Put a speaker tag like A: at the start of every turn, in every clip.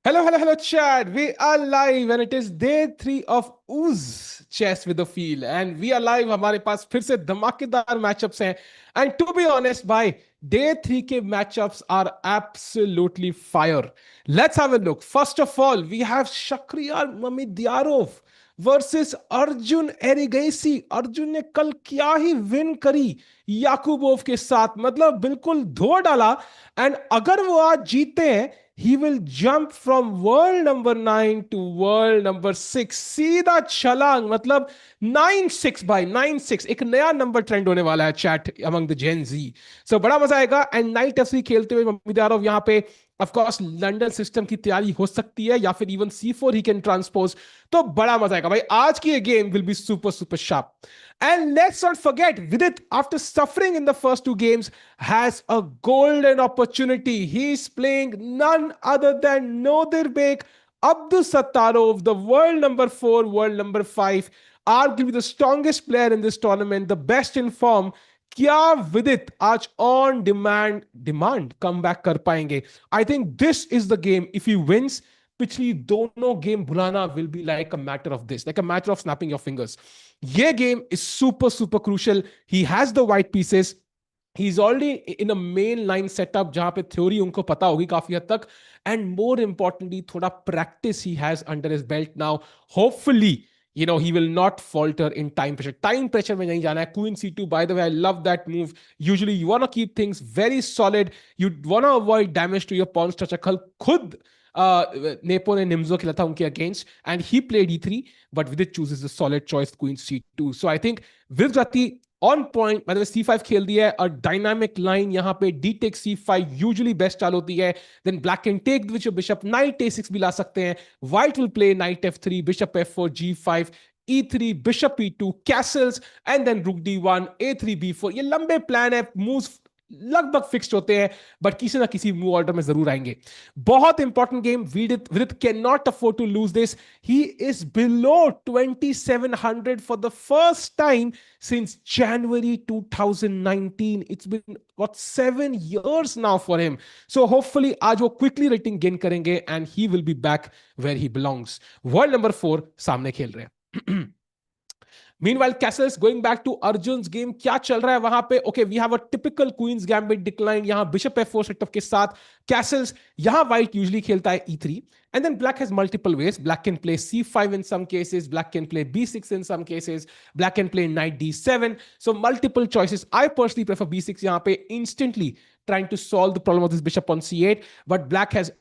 A: Hello, hello, hello, Chad. We are live and it is day 3 of Ooze Chess with the Feel. And we are live. हमारे पास फिर से धमाकेदार matchups हैं. And to be honest, by day 3 के matchups are absolutely fire. Let's have a look. First of all, we have Shakhriyar Mamidyarov versus Arjun Erigaisi. Arjun ने कल क्या ही win करी याकूबोव के साथ, मतलब बिल्कुल धो डाला. एंड अगर वो आज जीते हैं, he will jump from world number 9 to world number 6. सीधा छलांग, मतलब 9-6 भाई, 9-6. एक नया नंबर ट्रेंड होने वाला है चैट अमंग द जेन जी. सो बड़ा मजा आएगा. एंड नाइट एफसी खेलते हुए ममिदारोव यहाँ पे ऑफ कोर्स लंदन सिस्टम की तैयारी हो सकती है, या फिर even C4 he can transpose. तो बड़ा मजा आएगा भाई. आज की ये game will be super super sharp. And let's not forget, Vidit, after suffering in the first two games, has a golden opportunity. He's playing none other than Nodirbek Abdusattarov, the world number 4, world number 5, arguably the strongest player in this tournament, the best in form. क्या विदित आज on demand come back कर पाएंगे? I think this is the game. If he wins, पिछली दोनों game भुलाना will be like a matter of this, like a matter of snapping your fingers. ये game is super super crucial. He has the white pieces. He is already in a main line setup जहां पे theory उनको पता होगी काफी हद तक. And more importantly, थोड़ा practice he has under his belt now. Hopefully he will not falter in time pressure. Time pressure में नहीं जाना है. Queen C2, by the way, I love that move. Usually you want to keep things very solid. You want to avoid damage to your pawn structure. कल खुद nepo ने निम्जो खेला था उनके against and he played E3, but Vidit chooses the solid choice queen C2. So I think Vidit जाती on point. मैंने C5 खेल दिया है. और डायनामिक लाइन यहाँ पे D take C5 usually best चाल होती है. Then black can take which bishop, knight A6 भी ला सकते हैं. White will play knight F3, bishop F4, G5, E3, bishop E2, castles, and then rook D1, A3, B4. ये लंबे plan है. मूव्स लगभग फिक्स्ड होते हैं, बट किसी ना किसी मूव ऑर्डर में जरूर आएंगे. बहुत important game. Vidit can not afford to lose this. He is below 2700 for the first time since January 2019. It's been what 7 years now for him. So hopefully आज वो quickly rating gain करेंगे and he will be back where he belongs. World number 4 सामने खेल रहे हैं. Meanwhile, Castles, going back to Arjun's game, क्या चल रहा है वहां पे? Okay, we have a typical Queen's Gambit decline. यहाँ Bishop F4 setup के साथ Castles, यहाँ White usually खेलता है E3. And then Black has multiple ways. Black can play C5 in some cases. Black can play B6 in some cases. Black can play Knight D7. So multiple choices. I personally prefer B6 यहाँ पे, instantly trying to solve the problem of this bishop on C8. But Black has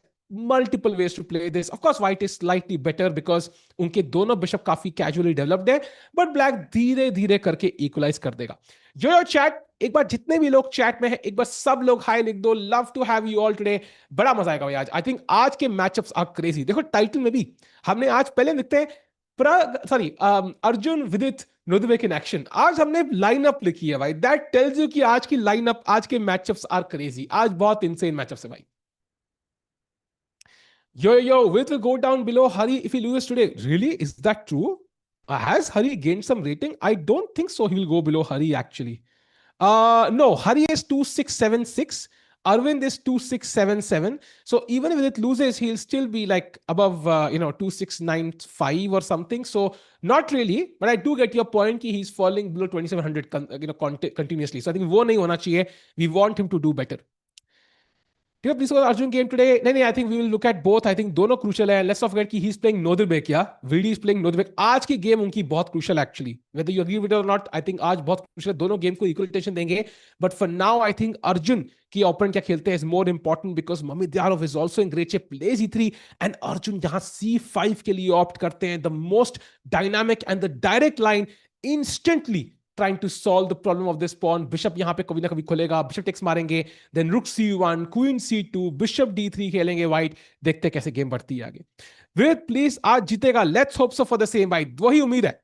A: multiple ways to play this. Of course, white is slightly better because उनके दोनों bishop काफी casually developed है, but black धीरे धीरे करके equalise कर देगा. जो चैट, एक बार जितने भी लोग चैट में है, एक बार सब लोग हाई लिख दो. Love to have you all today. बड़ा मजा आएगा भाई आज. आई थिंक आज के मैचअप्स आर क्रेजी. देखो टाइटल में भी हमने आज पहले लिखते हैं अर्जुन विदित नोदिबेक इन एक्शन. आज हमने लाइनअप लिखी है भाई. दैट टेल्स यू कि आज की लाइनअप, आज के मैचअप्स आर क्रेजी. आज बहुत इनसेन मैचअप्स है भाई. Yo, Vidit will go down below Hari if he loses today. Really? Is that true? Has Hari gained some rating? I don't think so. He will go below Hari actually. No, Hari is 2676. Arvind is 2677. So even if it loses, he'll still be like above, 2695 or something. So not really, but I do get your point. He's falling below 2700, continuously. So I think वो नहीं होना चाहिए. We want him to do better. Please go Arjun game today. No, I think we will look at both. I think दोनों crucial है. Let's not forget कि he's playing Nodirbek, yeah. VD is playing Nodirbek. आज की game उनकी बहुत crucial actually. Whether you agree with it or not, I think आज बहुत crucial. दोनों game को equal attention देंगे. But for now, I think Arjun की opponent क्या खेलते हैं is more important because Mamidyarov is also in great shape. Plays E3 and Arjun यहाँ C5 के लिए opt करते हैं. The most dynamic and the direct line instantly trying to solve the problem of this pawn. Bishop यहाँ पे कभी ना कभी खुलेगा. Bishop takes मारेंगे. Then Rook C1, Queen C2, Bishop D3 खेलेंगे White. देखते कैसे गेम बढ़ती है आगे. Vidit, please आज जीतेगा. Let's hope so for the same भाई. वही उम्मीद है.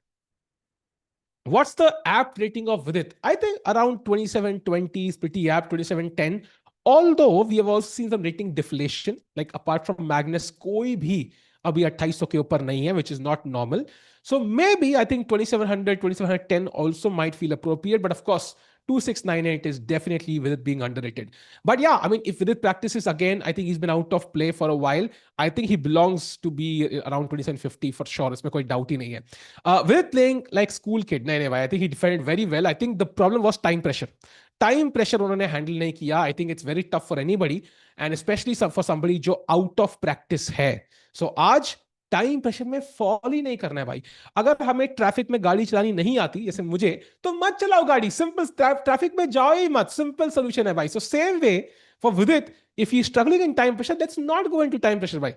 A: What's the apt rating of Vidit? I think around 2720 is pretty apt. 2710. Although we have also seen some rating deflation. Like apart from Magnus, कोई भी अभी 2800 के ऊपर नहीं है, which is not normal. So maybe I think 2700, 2710 also might feel appropriate. But of course, 2698 is definitely Vidit being underrated. But yeah, I mean, if Vidit practices again, I think he's been out of play for a while. I think he belongs to be around 2750 for sure. इसमें कोई doubt ही नहीं है. Vidit playing like school kid. नहीं नहीं भाई. I think he defended very well. I think the problem was time pressure. Time pressure उन्होंने handle नहीं किया. I think it's very tough for anybody and especially for somebody जो out of practice है. So आज time pressure में fall ही नहीं करना है भाई. अगर हमें ट्रैफिक में गाड़ी चलानी नहीं आती जैसे मुझे, तो मत चलाओ गाड़ी. सिंपल, ट्रैफिक में जाओ ही मत. सिंपल सोल्यूशन है भाई. सो सेम वे फॉर विदित, if he struggling in time pressure, let's not go into time pressure भाई.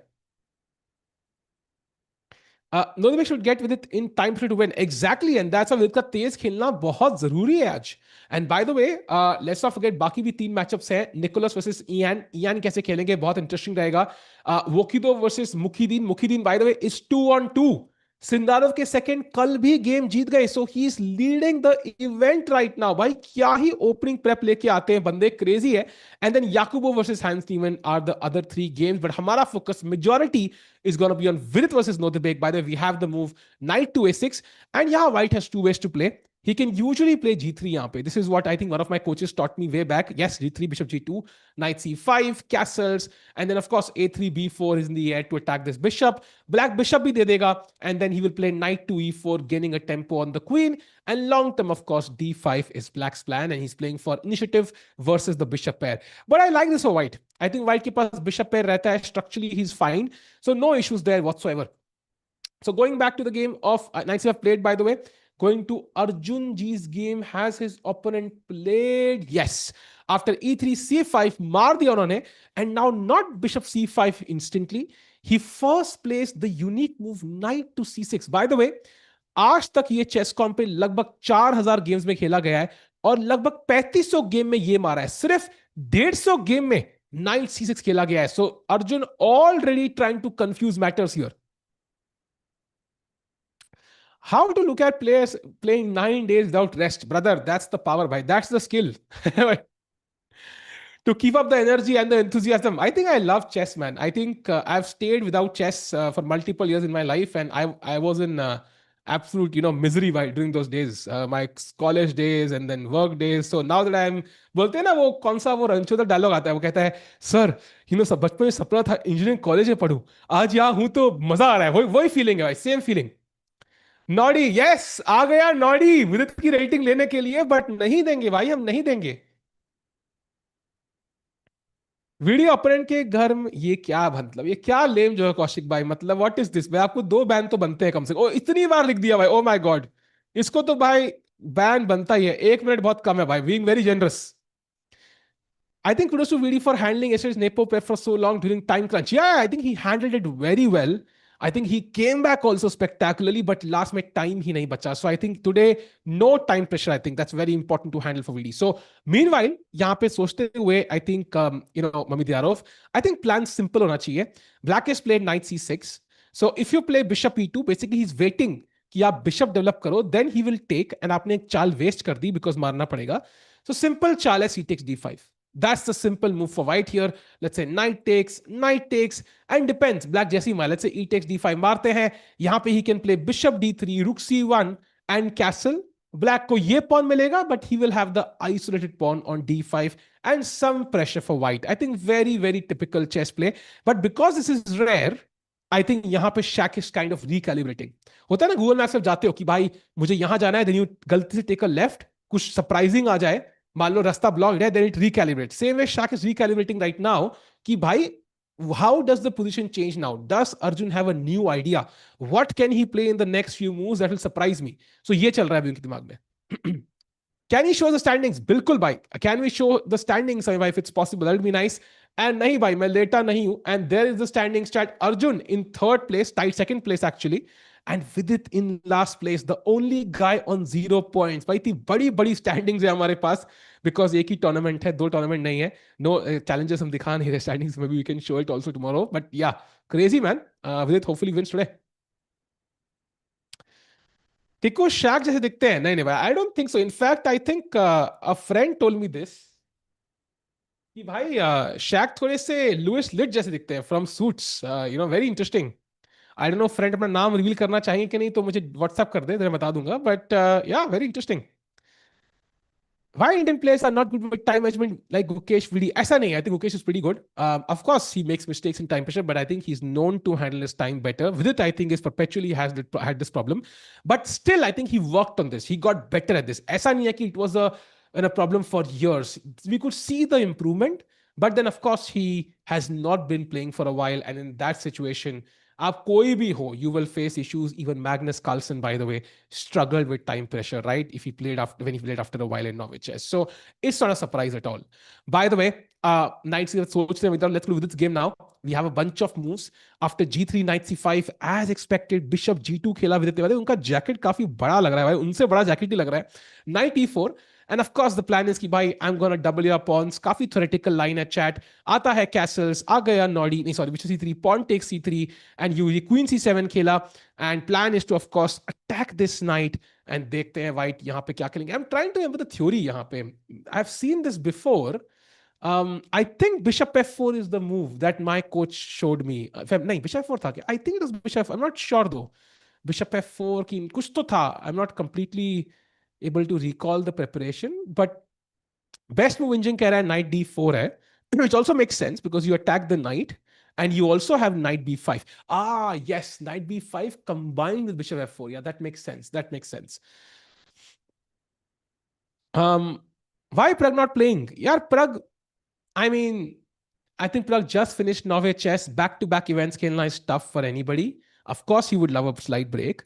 A: Nodirbek should get with it in time to win. Exactly, and that's why विदित का तेज खेलना बहुत जरूरी है आज. And bye the way, let's not forget बाकी भी 3 मैचअप्स हैं. Nicholas versus Ian. इयान कैसे खेलेंगे बहुत इंटरेस्टिंग रहेगा. Vokhidov versus Mukhiddin. Mukhiddin by the way is 2-on-2. Sindarov के सेकंड कल भी गेम जीत गए. So he is leading the event right now. भाई क्या ही ओपनिंग प्रेप लेके आते हैं बंदे, क्रेजी है. And then Yakubboev versus Hans Steven are the other 3 games. But हमारा focus majority is going to be on Vidit versus Nodirbek. By the way, we have the move knight to a6. And yeah, white has 2 ways to play. He can usually play g3 yahan pe. This is what I think one of my coaches taught me way back. Yes, g3, bishop g2, knight c5, castles. And then of course, a3, b4 is in the air to attack this bishop. Black bishop bhi de dega. And then he will play knight to e4, gaining a tempo on the queen. And long term, of course, d5 is black's plan. And he's playing for initiative versus the bishop pair. But I like this for white. I think white ke paas bishop pair rehta hai. Structurally, he's fine. So no issues there whatsoever. So going back to the game of knights have played, by the way, going to Arjun Ji's game, has his opponent played? Yes. After e3, c5, maar diya unhone, and now not bishop c5 instantly. He first plays the unique move knight to c6. By the way, आज तक ये चेसकॉम पे लगभग 4000 games में खेला गया है और लगभग 3500 गेम में ये मारा है. सिर्फ 150 गेम में नाइट c6 खेला गया है. So Arjun already trying to confuse matters here. How to look at players playing 9 days without rest, brother? That's the power, bhai. That's the skill. To keep up the energy and the enthusiasm. I think I love chess, man. I think I've stayed without chess for multiple years in my life, and I was in absolute misery during those days, my college days and then work days. So now that I'm बोलते हैं ना वो कौन सा वो Ranchhod dialogue आता है, वो कहता है सर सब बचपन में सपना था इंजीनियरिंग कॉलेज में पढ़ूं, आज यहाँ हूं तो मजा आ रहा है. वही फीलिंग है भाई, सेम फीलिंग. नॉडी, यस आ गया नॉडी विदित की रेटिंग लेने के लिए, बट नहीं देंगे भाई, हम नहीं देंगे. वीडियो अपोनेंट के घर में ये क्या मतलब, ये क्या लेम जो है कौशिक भाई, मतलब व्हाट इज दिस भाई. आपको 2 बैन तो बनते हैं कम से कम. ओ इतनी बार लिख दिया भाई, ओ माय गॉड. इसको तो भाई बैन बनता ही है. 1 मिनट बहुत कम है भाई, being very generous. I think kudos to Vidi for handling yesterday's Nepo prep for so long during time crunch. Yeah, I think he handled it very well. I think he came back also spectacularly, but last minute time ही नहीं बचा. So I think today no time pressure. I think that's very important to handle for Vidi. So meanwhile यहाँ पे सोचते हुए I think Mamit Yarov, I think plan simple होना चाहिए. Black has played knight c6. So if you play bishop e2, basically he's waiting कि आप bishop develop करो, then he will take, and आपने एक चाल waste कर दी because मारना पड़ेगा. So simple चाल है c takes d5. That's the simple move for white here. Let's say knight takes, and depends. Black जैसी मार, let's say e takes d5 मारते हैं. यहाँ पे he can play bishop d3, rook c1, and castle. Black को ये pawn मिलेगा, but he will have the isolated pawn on d5 and some pressure for white. I think very, very typical chess play. But because this is rare, I think यहाँ पे Shaq is kind of recalibrating. होता है ना Google maps में जाते हो कि भाई मुझे यहाँ जाना है, then you गलती से take a left, कुछ surprising आ जाए, मान लो रास्ता ब्लॉक्ड है, then it recalibrates. Same way Shaq is recalibrating right now कि भाई how does the position change now? Does Arjun have a new idea? What can he play in the next few moves that will surprise me? So ये चल रहा है अभी उनके दिमाग में. Can we show the standings? बिल्कुल भाई. Can we show the standings if it's possible? That would be nice. And नहीं भाई, मैं लेटा नहीं हूं. And there is the standings chart. Arjun in 3rd place, tied 2nd place actually. And Vidit in last place, the only guy on 0 points. भाई इतनी बड़ी बड़ी standings है हमारे पास, because एक ही tournament है, 2 tournament नहीं है. No challenges हम दिखा नहीं रहे standings. Maybe we can show it also tomorrow. But yeah, crazy man. Vidit hopefully wins today. टिको शैक जैसे दिखते हैं? नहीं नहीं भाई, आई don't think so. In fact I think a friend told me this कि भाई शैक थोड़े से लुइस लिट जैसे दिखते हैं from suits. Very interesting. I don't no friend अपना नाम रिवील करना चाहिए कि नहीं, तो मुझे व्हाट्सएप कर दे, मैं बता दूंगा. बट या very interesting. why Indian players are not good with time management like Gukesh Vidi? ऐसा नहीं है. I think Gukesh is pretty good. Of course, he makes mistakes in time pressure, but I think he's known to handle his time better. Vidit, I think, is perpetually had this problem, but still, I think he worked on this. He got better at this. ऐसा नहीं है कि it was a problem for years. We could see the improvement, but then of course he has not been playing for a while, and in that situation, आप कोई भी हो, you will face issues. Even Magnus Carlsen, by the way, struggled with time pressure, right? If he played after when he played after a while in Norwich chess. So it's not a surprise at all. By the way, knights let's go with this game now. We have a bunch of moves. After g3, knight c5, as expected, bishop g2 खेला विदित तिवारी. उनका jacket काफी बड़ा लग रहा है भाई, उनसे बड़ा जैकेट ही लग रहा है. Knight e4. And of course, the plan is कि भाई I'm gonna double your pawns. काफी theoretical line है chat. आता है castles, आ गया Nodi, नहीं sorry, bishop c3, pawn takes c3, and you queen c7 खेला. And plan is to of course attack this knight. And देखते हैं white यहाँ पे क्या खेलेंगे. I'm trying to remember the theory यहाँ पे. I've seen this before. I think bishop f4 is the move that my coach showed me. नहीं, bishop f4 था क्या? I think it was bishop. I'm not sure though. Bishop f4 की कुछ तो था. I'm not completely able to recall the preparation, but best move engine कह रहा है knight d4 है, which also makes sense because you attack the knight and you also have knight b5. Ah, yes, knight b5 combined with bishop f4. Yeah, that makes sense. That makes sense. Why Prag not playing? Yeah, Prag, I mean, I think Prag just finished Norway chess. Back-to-back events खेलना is tough for anybody. Of course, he would love a slight break.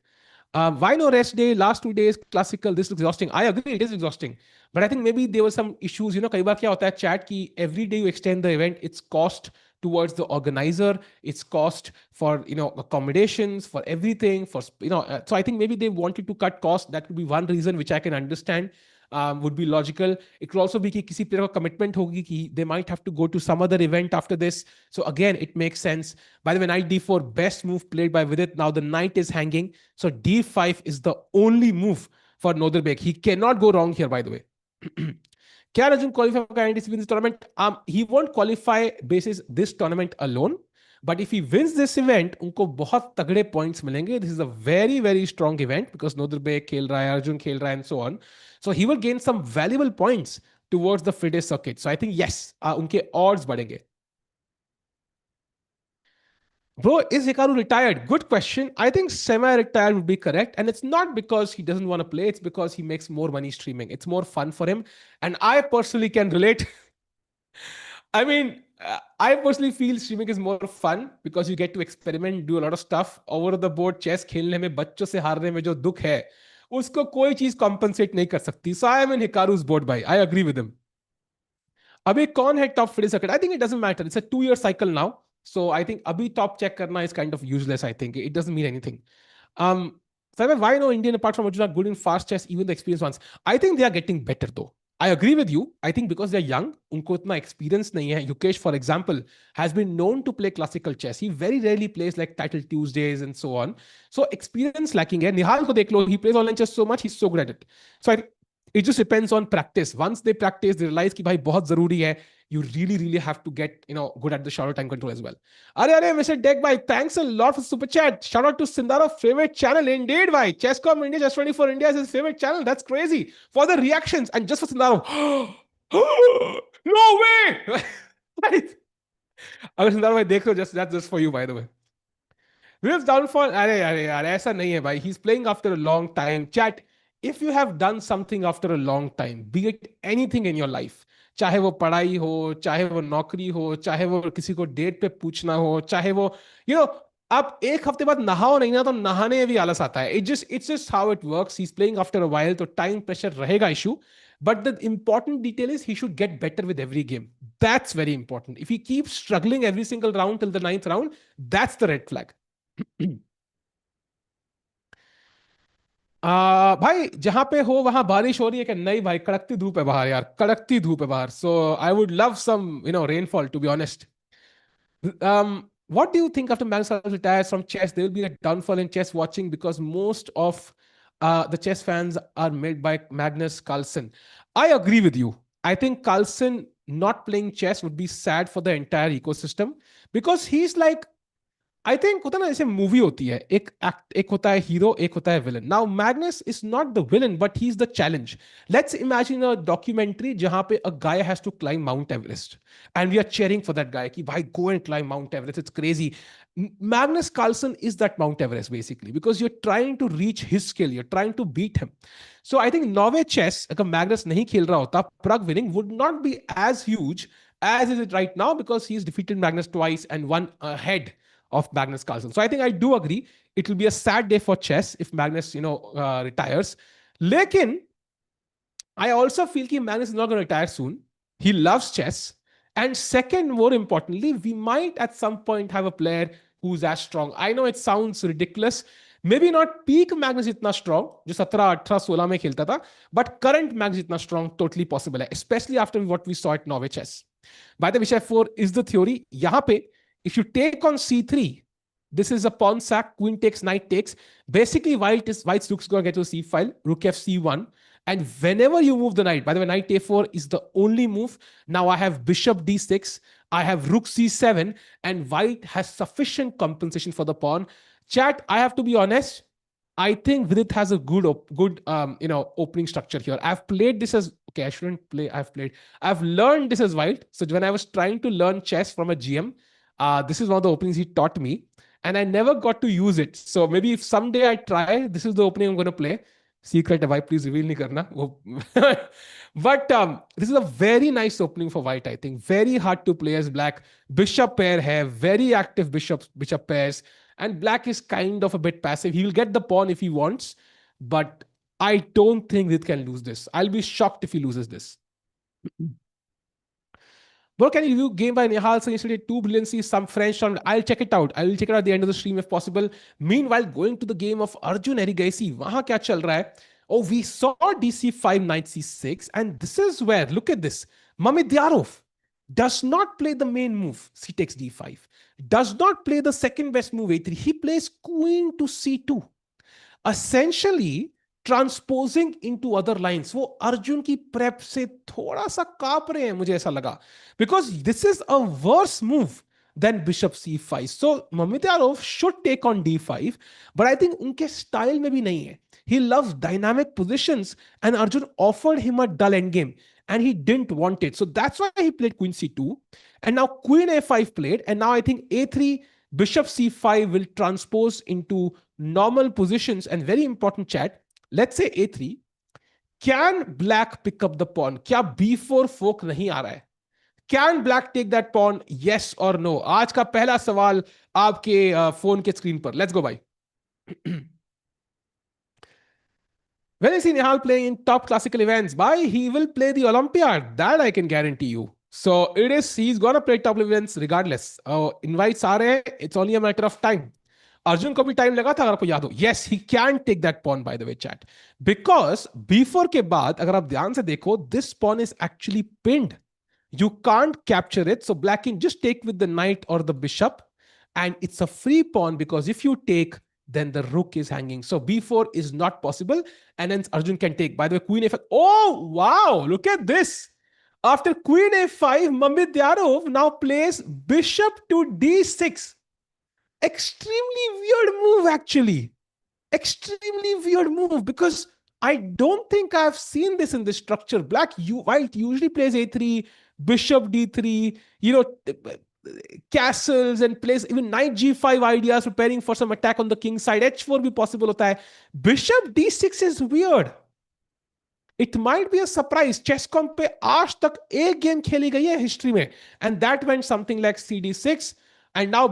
A: Why no rest day? Last 2 days, classical. This looks exhausting. I agree, it is exhausting. But I think maybe there were some issues. कई बार क्या होता है chat की every day you extend the event, it's cost towards the organizer, it's cost for accommodations, for everything, for so I think maybe they wanted to cut cost. That could be one reason, which I can understand. Would be logical. It could also be कि किसी player का commitment होगी कि they might have to go to some other event after this. So again, it makes sense. By the way, knight d4, best move played by Vidit. Now the knight is hanging. So d5 is the only move for Nodirbek. He cannot go wrong here, by the way. Can Arjun qualify for INTC win this tournament? He won't qualify basis this tournament alone. But if he wins this event, उनको बहुत तगड़े points मिलेंगे. This is a very, very strong event because Nodirbek खेल रहा है, Arjun खेल रहा है, and so on. So he will gain some valuable points towards the FIDE circuit. So I think yes, उनके odds बढ़ेंगे. Bro, is Hikaru retired? Good question. I think semi-retired would be correct. And it's not because he doesn't want to play. It's because he makes more money streaming. It's more fun for him. And I personally can relate. I mean, I personally feel streaming is more fun because you get to experiment, do a lot of stuff. Over the board, chess खेलने में बच्चों से हारने में जो दुख है, उसको कोई चीज compensate नहीं कर सकती. So I am in Hikaru's boat, bhai. I agree with him. अभी कौन है top FIDE circuit? I think it doesn't matter. It's a 2-year cycle now. So I think abhi top check karna is kind of useless. I think it doesn't mean anything. So why no Indian apart from Arjun are good in fast chess, even the experienced ones? I think they are getting better though. I agree with you. I think because they're young, unko itna experience nahi hai. Yukesh, for example, has been known to play classical chess. He very rarely plays like Title Tuesdays and so on. So experience lacking hai. Nihal ko dekh lo, he plays online chess so much, he's so good at it. So it just depends on practice. Once they practice, they realize कि भाई बहुत जरूरी है. You really have to get good at the shadow time control as well. Arey, Mr. Deck bhai, thanks a lot for super chat. Shout out to Sindara, favorite channel indeed, bhai. Chesscom India, just 24 India is his favorite channel. That's crazy. For the reactions and just for Sindara. No way. अगर Sindara भाई देख लो, that's just for you, by the way. Will's downfall, अरे यार ऐसा नहीं है भाई. He's playing after a long time. Chat, if you have done something after a long time, be it anything in your life, चाहे वो पढ़ाई हो, चाहे वो नौकरी हो, चाहे वो किसी को डेट पे पूछना हो, चाहे वो आप एक हफ्ते बाद नहाओ नहीं ना, तो नहाने में भी आलस आता है. It's just how it works. He's playing after a while, तो time pressure रहेगा issue. But the important detail is he should get better with every game. That's very important. If he keeps struggling every single round till the 9th round, that's the red flag. भाई जहां पे हो वहां बारिश हो रही है कि नहीं भाई? कड़कती धूप है बाहर यार, कड़कती धूप है बाहर. So I would love some rainfall to be honest. What do you think after Magnus Carlsen retires from chess? There will be a downfall in chess watching because most of the chess fans are made by Magnus Carlsen. I agree with you. I think Carlsen not playing chess would be sad for the entire ecosystem because he's like I think होता है ना, जैसे movie होती है, एक होता है hero, एक होता है villain. Now Magnus is not the villain but he is the challenge. Let's imagine a documentary जहां पे a guy has to climb Mount Everest and we are cheering for that guy कि भाई go and climb Mount Everest, it's crazy. Magnus Carlsen is that Mount Everest basically because you're trying to reach his skill, you're trying to beat him. So I think Norway chess, अगर Magnus नहीं खेल रहा होता, Prag winning would not be as huge as is it right now because he's defeated Magnus twice and won ahead of Magnus Carlsen. So I think I do agree it will be a sad day for chess if Magnus, retires. लेकिन I also feel that Magnus is not going to retire soon. He loves chess. And second, more importantly, we might at some point have a player who's as strong. I know it sounds ridiculous. Maybe not peak Magnus itna strong, जो 17, 18, 16 में खेलता था, but current Magnus itna strong totally possible है, especially after what we saw at Norway Chess. By the way, Vishay 4 is the theory. यहाँ पे, if you take on c3, this is a pawn sack, queen takes, knight takes. Basically, white's rook's going to get to c file, rook f c1. And whenever you move the knight, by the way, knight a4 is the only move. Now I have bishop d6, I have rook c7, and white has sufficient compensation for the pawn. Chat, I have to be honest. I think Vidit has a good opening structure here. I've played this as okay. I shouldn't play. I've learned this as white. So when I was trying to learn chess from a GM, this is one of the openings he taught me, and I never got to use it. So maybe if someday I try, this is the opening I'm going to play. Secret है भाई, please reveal नहीं करना वो. But this is a very nice opening for white. I think very hard to play as black. Bishop pair है, very active bishop pairs, and black is kind of a bit passive. He will get the pawn if he wants, but I don't think it can lose this. I'll be shocked if he loses this. Bro, can you review game by Nihal Singh yesterday? 2 brilliancy, some French on. I'll check it out. I will check it out at the end of the stream if possible. Meanwhile, going to the game of Arjun Erigaisi. Wahan kya chal raha hai? Oh, we saw DC5, knight C6. And this is where, look at this. Mamidyarov does not play the main move, C takes D5. Does not play the second best move, A3. He plays queen to C2. Essentially, transposing into other lines. वो अर्जुन की prep से थोड़ा सा कांप रहे हैं, मुझे ऐसा लगा, because this is a worse move than bishop C5. So Mamedyarov should take on D5, but I think उनके स्टाइल में भी नहीं है. He loves dynamic positions, and Arjun offered him a dull endgame, and he didn't want it. So that's why he played queen C2, and now queen A5 played, and now I think A3, bishop C5 will transpose into normal positions. And very important, chat, let's say A3, can black pick up the pawn? क्या B4 fork नहीं आ रहा है? Can black take that pawn? Yes or no? आज का पहला सवाल आपके phone के स्क्रीन पर. Let's go, भाई. When is Nihal playing in top classical events? Bye. He will play the Olympiad. That I can guarantee you. So he's gonna play top events regardless. Invites आ रहे हैं. It's only a matter of time. Arjun को भी time लगा था, अगर आपको याद हो. Yes, he can take that pawn, by the way, chat, because B4 के बाद अगर आप ध्यान से देखो, this pawn is actually pinned. You can't capture it, so black can just take with the knight or the bishop, and it's a free pawn because if you take, then the rook is hanging. So B4 is not possible, and hence Arjun can take. By the way, queen A5. Oh, wow, look at this. After queen A5, Mamidyarov now plays bishop to D6. Extremely weird move, actually. Extremely weird move, because I don't think I've seen this in this structure. White usually plays A3, bishop D3, castles, and plays even knight G5 ideas, preparing for some attack on the king side. H4 भी possible होता है. Bishop D6 is weird. It might be a surprise. Chesscom पे आज तक एक game खेली गई है हिस्ट्री में, and that went something like CD6. And now,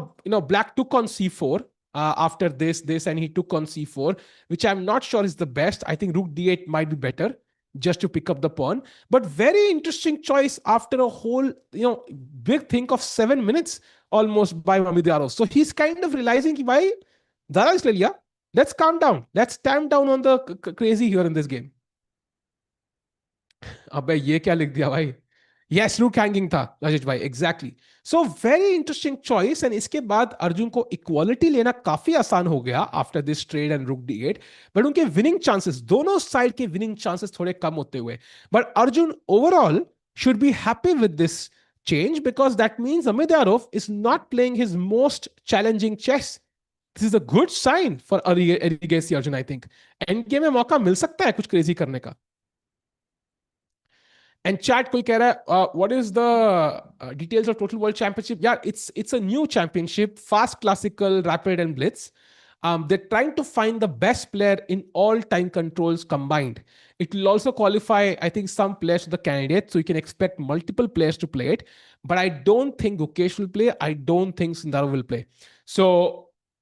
A: black took on C4 after this, and he took on C4, which I'm not sure is the best. I think rook D8 might be better just to pick up the pawn. But very interesting choice after a whole, big think of 7 minutes almost by Mamidyarov. So he's kind of realizing, bhai, Zara is liya. Let's calm down. Let's tamp down on the crazy here in this game. अबे ये क्या लिख दिया भाई? Yes, rook hanging था राजेश भाई, exactly. So very interesting choice. And इसके बाद अर्जुन को इक्वालिटी लेना काफी आसान हो गया after this trade and rook d8. But उनके winning chances, दोनों साइड के winning chances थोड़े कम होते हुए. But Arjun overall should be happy with this change because that means Amidyarov is not playing his most challenging chess. This is a good sign for Agassi Arjun, I think. End game में मौका मिल सकता है कुछ crazy करने का. And chat कोई कह रहा है what is the details of total world championship. यार it's a new championship, fast, classical, rapid and blitz. They're trying to find the best player in all time controls combined. It will also qualify, I think, some players to the candidates, so you can expect multiple players to play it. But I don't think Gukesh will play. I don't think Sundarov will play. So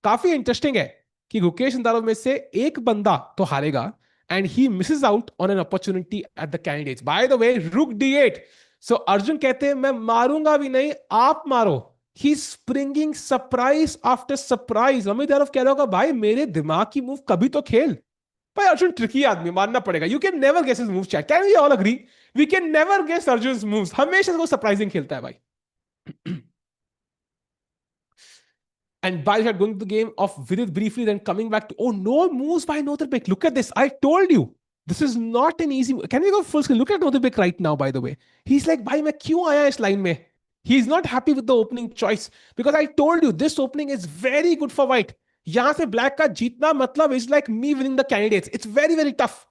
A: काफी interesting है कि गुकेश सिंधारव में से एक बंदा तो हारेगा and he misses out on an opportunity at the candidates. By the way, rook d8. So Arjun कहते हैं मैं मारूंगा भी नहीं, आप मारो. He's springing surprise after surprise. Amit Yadav कह रहा होगा भाई मेरे दिमाग की मूव कभी तो खेल. भाई अर्जुन ट्रिकी आदमी, मानना पड़ेगा. You can never guess his moves, chat. Can we all agree? We can never guess Arjun's moves. हमेशा वो सरप्राइजिंग खेलता है भाई. And by that, going to the game of Vidit briefly, then coming back to, oh, no moves by Nodirbek. Look at this. I told you. This is not an easy. Can we go full screen? Look at Nodirbek right now, by the way. He's like, bhai, main kyun aaya is line mein? He's not happy with the opening choice. Because I told you, this opening is very good for white. यहाँ से black का जीतना मतलब is like me winning the candidates. It's very, very tough.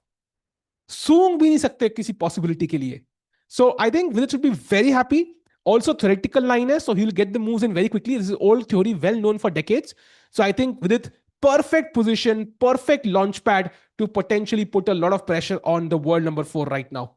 A: सूंघ भी नहीं सकते किसी possibility के लिए. So I think Vidit should be very happy. Also theoretical line hai, so he'll get the moves in very quickly. This is old theory, well known for decades. So I think with it, perfect position, perfect launch pad to potentially put a lot of pressure on the world number 4 right now.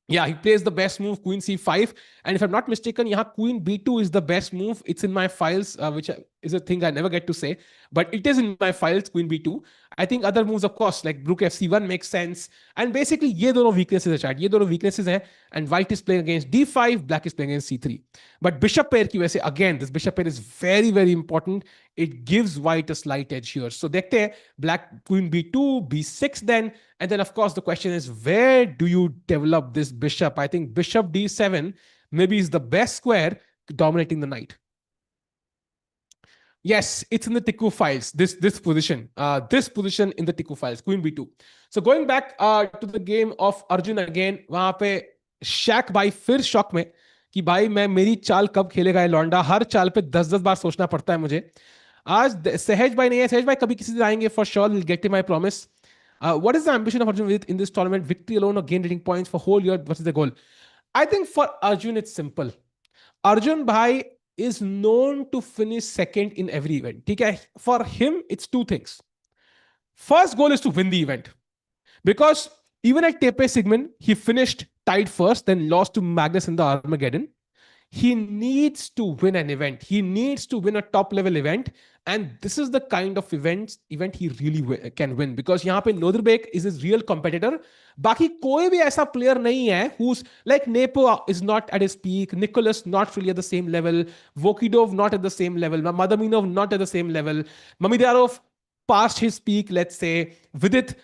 A: Yeah, he plays the best move, Queen C5. And if I'm not mistaken, yeah, Queen B2 is the best move. It's in my files, which is a thing I never get to say. But it is in my files, Queen B2. I think other moves, of course, like Rook FC1 makes sense. And basically, ये दोनों weaknesses है chat. ये दोनों weaknesses हैं. And white is playing against D5, black is playing against C3. But bishop pair की वजह से, again, this bishop pair is very, very important. It gives white a slight edge here. So देखते हैं, black Queen B2, B6 then. And then, of course, the question is, where do you develop this bishop? I think bishop D7 maybe is the best square dominating the knight. Yes, it's in the Tiku files, this position in the Tiku files, Queen B2. So going back to the game of Arjun again, वहां पे शैक भाई फिर shock में कि भाई मैं मेरी चाल कब खेलेगा ये लौंडा. हर चाल पे 10-10 बार सोचना पड़ता है मुझे. आज सहज भाई नहीं है. सहज भाई कभी किसी दिन आएंगे for sure. We'll get him, I promise. What is the ambition of Arjun in this tournament? Victory alone or gain rating points for whole year? What is the goal? I think for Arjun, it's simple. Arjun bhai is known to finish second in every event. Okay? For him, it's two things. First goal is to win the event. Because even at Tepe Sigmund, he finished tied first, then lost to Magnus in the Armageddon. He needs to win an event. He needs to win a top level event. And this is the kind of event he really can win. Because यहाँ पे Nodirbek is his real competitor. बाकी कोई भी ऐसा player नहीं है who's like Nepo is not at his peak. Nicholas not really at the same level. Vokidov not at the same level. Madaminov not at the same level. Mamidyarov past his peak, let's say. Vidit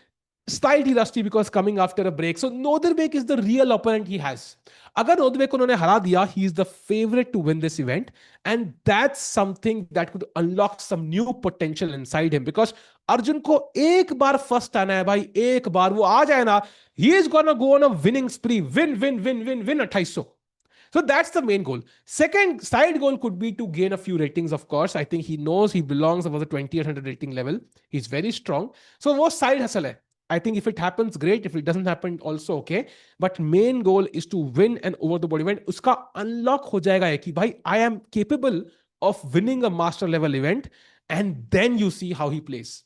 A: slightly rusty because coming after a break. So Nodirbek is the real opponent he has. अगर Nodirbek को उन्होंने हरा दिया, he is the favorite to win this event, and that's something that could unlock some new potential inside him. Because Arjun को एक बार first आना है भाई, एक बार वो आ जाए ना, he is gonna go on a winning spree, win 2800. So that's the main goal. Second side goal could be to gain a few ratings, of course. I think he knows he belongs above the 2800 rating level. He's very strong. So वो side hustle है. I think if it happens, great. If it doesn't happen, also okay. But main goal is to win an over the board event. Uska unlock ho jayega hai ki bhai, I am capable of winning a master level event, and then you see how he plays.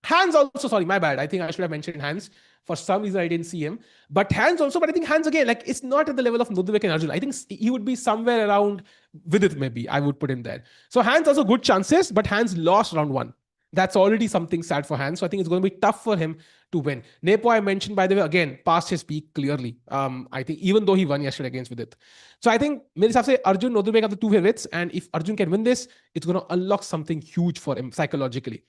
A: Hans also, sorry, my bad. I think I should have mentioned Hans. For some reason, I didn't see him. But Hans also, but I think Hans again, like it's not at the level of Nodirbek and Arjun. I think he would be somewhere around Vidit, maybe. I would put him there. So Hans also good chances, but Hans lost round 1. That's already something sad for Hans. So I think it's going to be tough for him to win. Nepo, I mentioned, by the way, again, past his peak clearly. I think even though he won yesterday against Vidit. So I think, मेरे हिसाब से Arjun, Nodirbek are the two favorites. And if Arjun can win this, it's going to unlock something huge for him psychologically.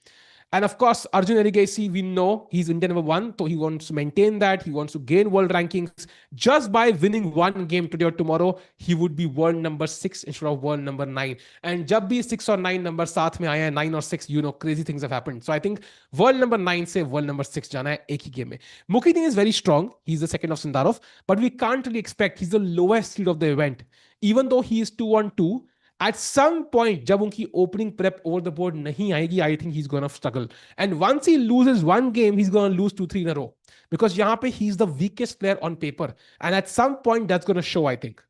A: And of course, Arjun Erigasi, we know he's India number one, so he wants to maintain that. He wants to gain world rankings. Just by winning one game today or tomorrow, he would be world number 6 instead of world number 9. And जब भी 6 और 9 number साथ में आए हैं, 9 और 6, crazy things have happened. So I think world number 9 से world number 6 जाना है एक ही game में. Mukhi is very strong. He's the second of Sindarov, but we can't really expect. He's the lowest seed of the event. Even though he is 2-on-2, at some point, जब उनकी opening prep over the board नहीं आएगी, I think he's gonna struggle. And once he loses one game, he's gonna lose 2-3 in a row. Because यहाँ पे he's the weakest player on paper. And at some point, that's gonna show, I think.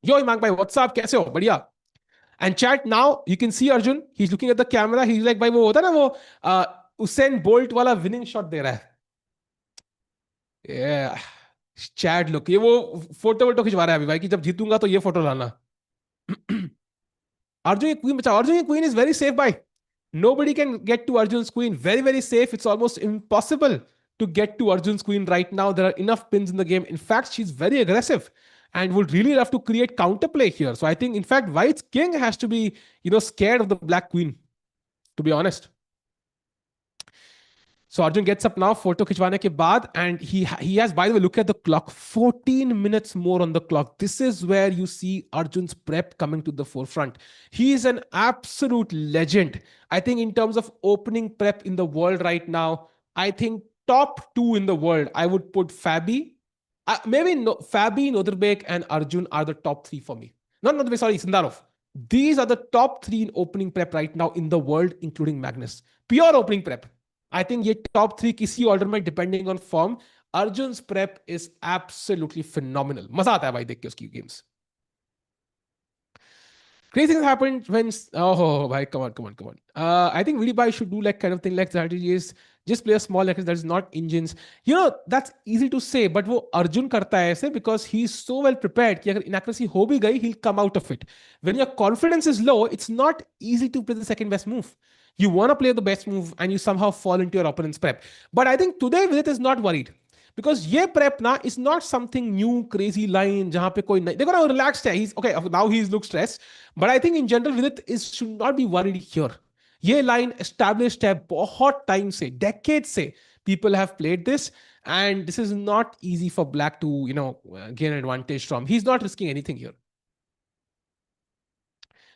A: Yo, Imang bhai, what's up? कैसे हो? बढ़िया. And chat now, you can see Arjun. He's looking at the camera. He's like, भाई वो होता है ना वो Usain Bolt वाला winning shot दे रहा है. Yeah. चैट लुक ये वो फोटो वोटो खिंचवा रहा है अभी भाई कि जब जीतूंगा तो ये फोटो लाना. अर्जुन ये क्वीन बचाओ. अर्जुन ये क्वीन इज वेरी सेफ भाई. Nobody can get to Arjun's queen. Very, very safe. It's almost impossible to get to Arjun's queen right now. There are enough pins in the game. In fact, she's very aggressive and would really love to create counterplay here. So I think, in fact, White's king has to be, scared of the black queen, to be honest. So Arjun gets up now, photo खिंचवाने के बाद, and he has, by the way, look at the clock, 14 minutes more on the clock. This is where you see Arjun's prep coming to the forefront. He is an absolute legend. I think in terms of opening prep in the world right now, I think top 2 in the world, I would put Fabi. Fabi, Nodirbek, and Arjun are the top 3 for me. Not Nodirbek, sorry, Sindarov. These are the top 3 in opening prep right now in the world, including Magnus. Pure opening prep. I think ये top 3 किसी order में depending on form. Arjun's prep is absolutely phenomenal. मजा आता है भाई देख के उसकी games. Crazy things happened when bhai, come on. I think Vidit bhai should do like kind of thing like strategy is just play a small necklace that is not engines. That's easy to say, but वो Arjun करता है ऐसे because he's so well prepared कि अगर inaccuracy हो भी गई, he'll come out of it. When your confidence is low, it's not easy to play the second best move. You want to play the best move and you somehow fall into your opponent's prep. But I think today Vidit is not worried. Because ये prep na is not something new, crazy line, जहाँ पे कोई नहीं. देखो ना relaxed है. He's okay. Now he looks stressed. But I think in general Vidit should not be worried here. ये line established है बहुत time से, decades से. People have played this, and this is not easy for Black to gain an advantage from. He's not risking anything here.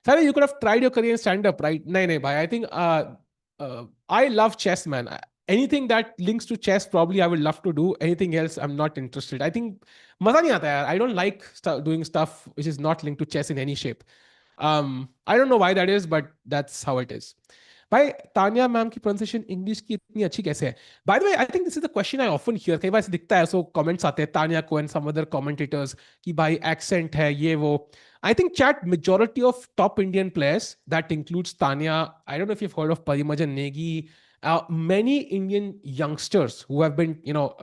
A: Sari, you could have tried your career in stand-up, right? No, bhai. I think I love chess, man. Anything that links to chess, probably I would love to do. Anything else, I'm not interested. I think maza nahi aata yaar. I don't like doing stuff which is not linked to chess in any shape. I don't know why that is, but that's how it is. भाई Tania ma'am की pronunciation English की इतनी अच्छी कैसे है? Bye the way I think this is the question I often here. कई बार ऐसे दिखता है, सो कमेंट्स आते हैं तानिया को एंड सम अदर कमेंटेटर्स कि भाई एक्सेंट है ये वो. I think chat majority of top Indian players that includes Tanya. I don't know if you've heard of Parimajan Negi. Many Indian youngsters who have been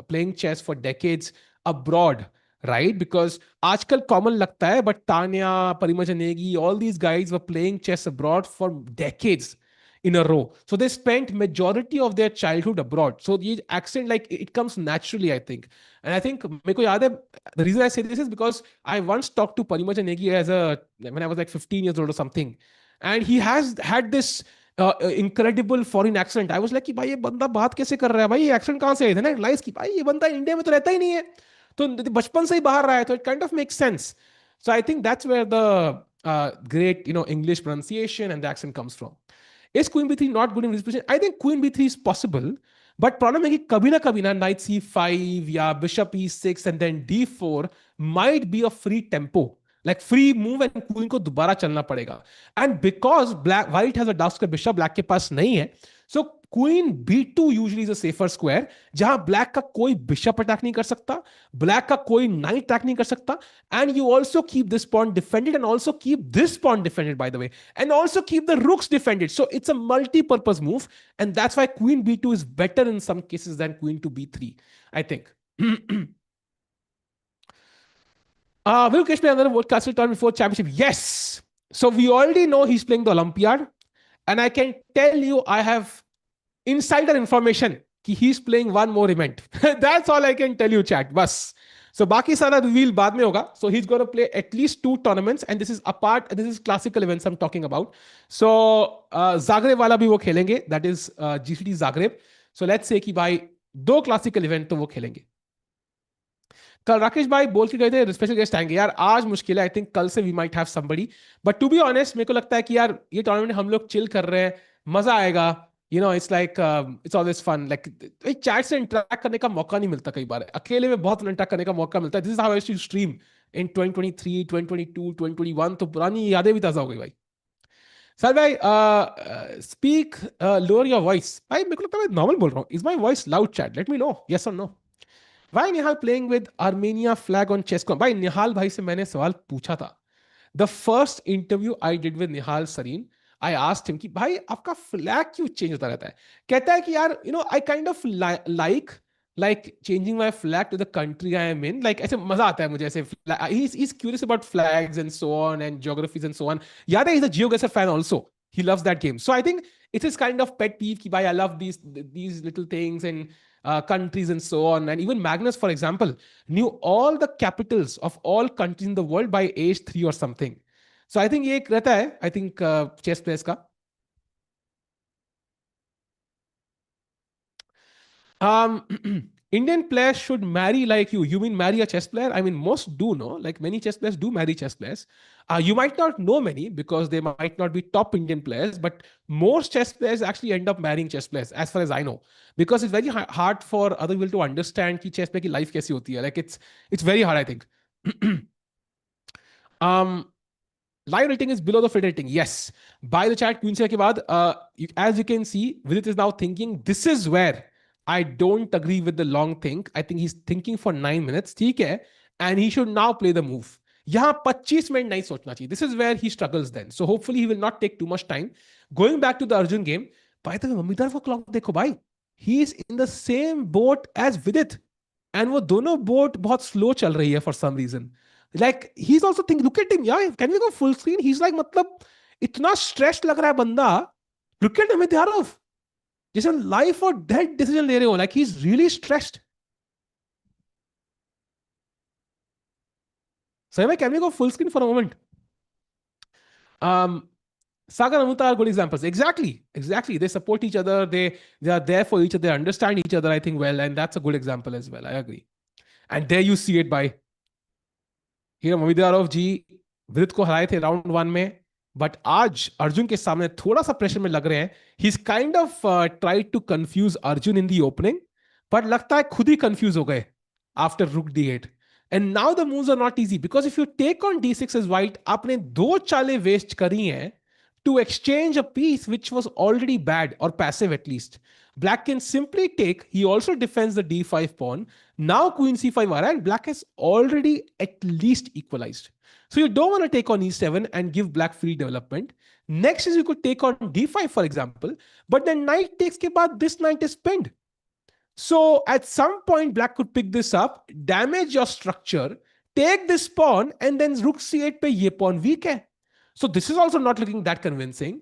A: playing chess for decades abroad, right? Because आजकल common लगता है, but Tanya, Parimajan Negi, all these guys were playing chess abroad for decades in a row. So they spent majority of their childhood abroad. So the accent, like it comes naturally, I think. And I think the reason I say this is because I once talked to Parimajan Negi when I was like 15 years old or something. And he has had this incredible foreign accent. I was like, भाई ये बंदा बात कैसे कर रहा है? भाई ये accent कहाँ से है? Then I realized कि भाई ये बंदा इंडिया में तो रहता ही नहीं है. तो बचपन से ही बाहर रहा है. तो it kind of makes sense. So I think that's where the great English pronunciation and the accent comes from. Is Queen B3 not good in this position? I think Queen B3 is possible, but problem है कि कभी ना Knight C5 या Bishop E6 and then D4 might be a free tempo, like free move and Queen को दोबारा चलना पड़ेगा. And because White has a dark square Bishop, Black के पास नहीं है, so Queen B2 usually is a safer square, जहां Black का कोई Bishop attack नहीं कर सकता, Black का कोई Knight attack नहीं कर सकता, and you also keep this pawn defended and also keep this pawn defended, by the way, and also keep the rooks defended. So it's a multi-purpose move, and that's why Queen B2 is better in some cases than Queen to B3, I think. Will Kesh play another World Castle tournament before championship? Yes. So we already know he's playing the Olympiad, and I can tell you I have insider information कि he's playing one more event. That's all I can tell you, chat. Bas. सो बाकी सारा reveal बाद में होगा. So he is gonna play at least 2 tournaments and this is apart, this is classical events I am talking about. So Zagreb वाला भी वो खेलेंगे, that is GCT Zagreb. So let's say कि भाई 2 क्लासिकल इवेंट तो वो खेलेंगे. कल राकेश भाई बोल के गए थे स्पेशल गेस्ट आएंगे. यार आज मुश्किल है, आई थिंक कल से we might have somebody. But to be honest मेरे को लगता है कि यार ये टूर्नामेंट हम लोग चिल कर रहे हैं, मजा आएगा. It's like it's always fun. Like chat से इंटरेक्ट करने का मौका नहीं मिलता कई बार, अकेले में बहुत इंटरेक्ट करने का मौका मिलता है. This is how I used to stream in 2023, 2022, 2021. तो पुरानी यादें भी ताजा हो गई भाई. सर भाई स्पीक लोअर योर वॉइस. भाई मेरे को लगता है मैं नॉर्मल बोल रहा हूँ. Is my voice loud? Chat let me know, yes और no. Why Nihal playing with Armenia flag on Chesscom? भाई निहाल भाई से मैंने सवाल पूछा था. The first interview I did with Nihal Sarin, I asked him कि भाई आपका फ्लैग क्यों चेंज होता रहता है. कहता है कि यार I kind of like changing my flag to the country I am in. Like ऐसे मजा आता है मुझे ऐसे. He is curious about flags and so on and geographies and so on. याद है he is a geographer fan also. He loves that game. So I think it's his kind of pet peeve ki bhai I love these little things and countries and so on. And even Magnus, for example, knew all the capitals of all countries in the world by age 3 or something. So I think ये एक रहता है, I think chess players का. Um, Indian players should marry like you. You mean marry a chess player? I mean, most do know. Like many chess players do marry chess players. You might not know many because they might not be top Indian players, but most chess players actually end up marrying chess players, as far as I know, because it's very hard for other people to understand कि chess player की life कैसी होती है. Like it's very hard, I think. um, Live rating is below the Fed rating. Yes. By the chat, Queen के बाद, as you can see, Vidit is now thinking, this is where I don't agree with the long think. I think he's thinking for 9 minutes. ठीक है. And he should now play the move. यहाँ 25 minute नहीं सोचना चाहिए. This is where he struggles then. So hopefully he will not take too much time. Going back to the Arjun game, by the way, मम्मीदार वो clock देखो भाई. He is in the same boat as Vidit. And वो दोनों boat बहुत slow चल रही है for some reason. Like he's also thinking, look at him, yeah, can we go full screen? He's like, मतलब इतना stressed लग रहा है बंदा. Look at him, Yarof. जैसे life or death decision ले रहे हो. Like he's really stressed. So can we go full screen for a moment? Um, Sagar and Amuta are good examples. Exactly. They support each other. They are there for each other. They understand each other, I think, well. And that's a good example as well. I agree. And there you see it by hero Mamedyarov ji Vidit को हराए थे round 1 में. But आज अर्जुन के सामने थोड़ा सा pressure में लग रहे हैं. He is kind of tried to confuse Arjun in the opening, पर लगता है खुद ही कंफ्यूज हो गए after rook D8. And now the moves are not easy because if you take on D6 as white, आपने 2 चालें वेस्ट करी हैं to exchange a piece which was already bad or passive at least. Black can simply take, he also defends the D5 pawn. Now Queen C5 are and Black has already at least equalized. So you don't want to take on E7 and give Black free development. Next is you could take on D5 for example, but then knight takes ke baad this knight is pinned. So at some point Black could pick this up, damage your structure, take this pawn and then Rook C8 pe ye pawn weak hai. So this is also not looking that convincing.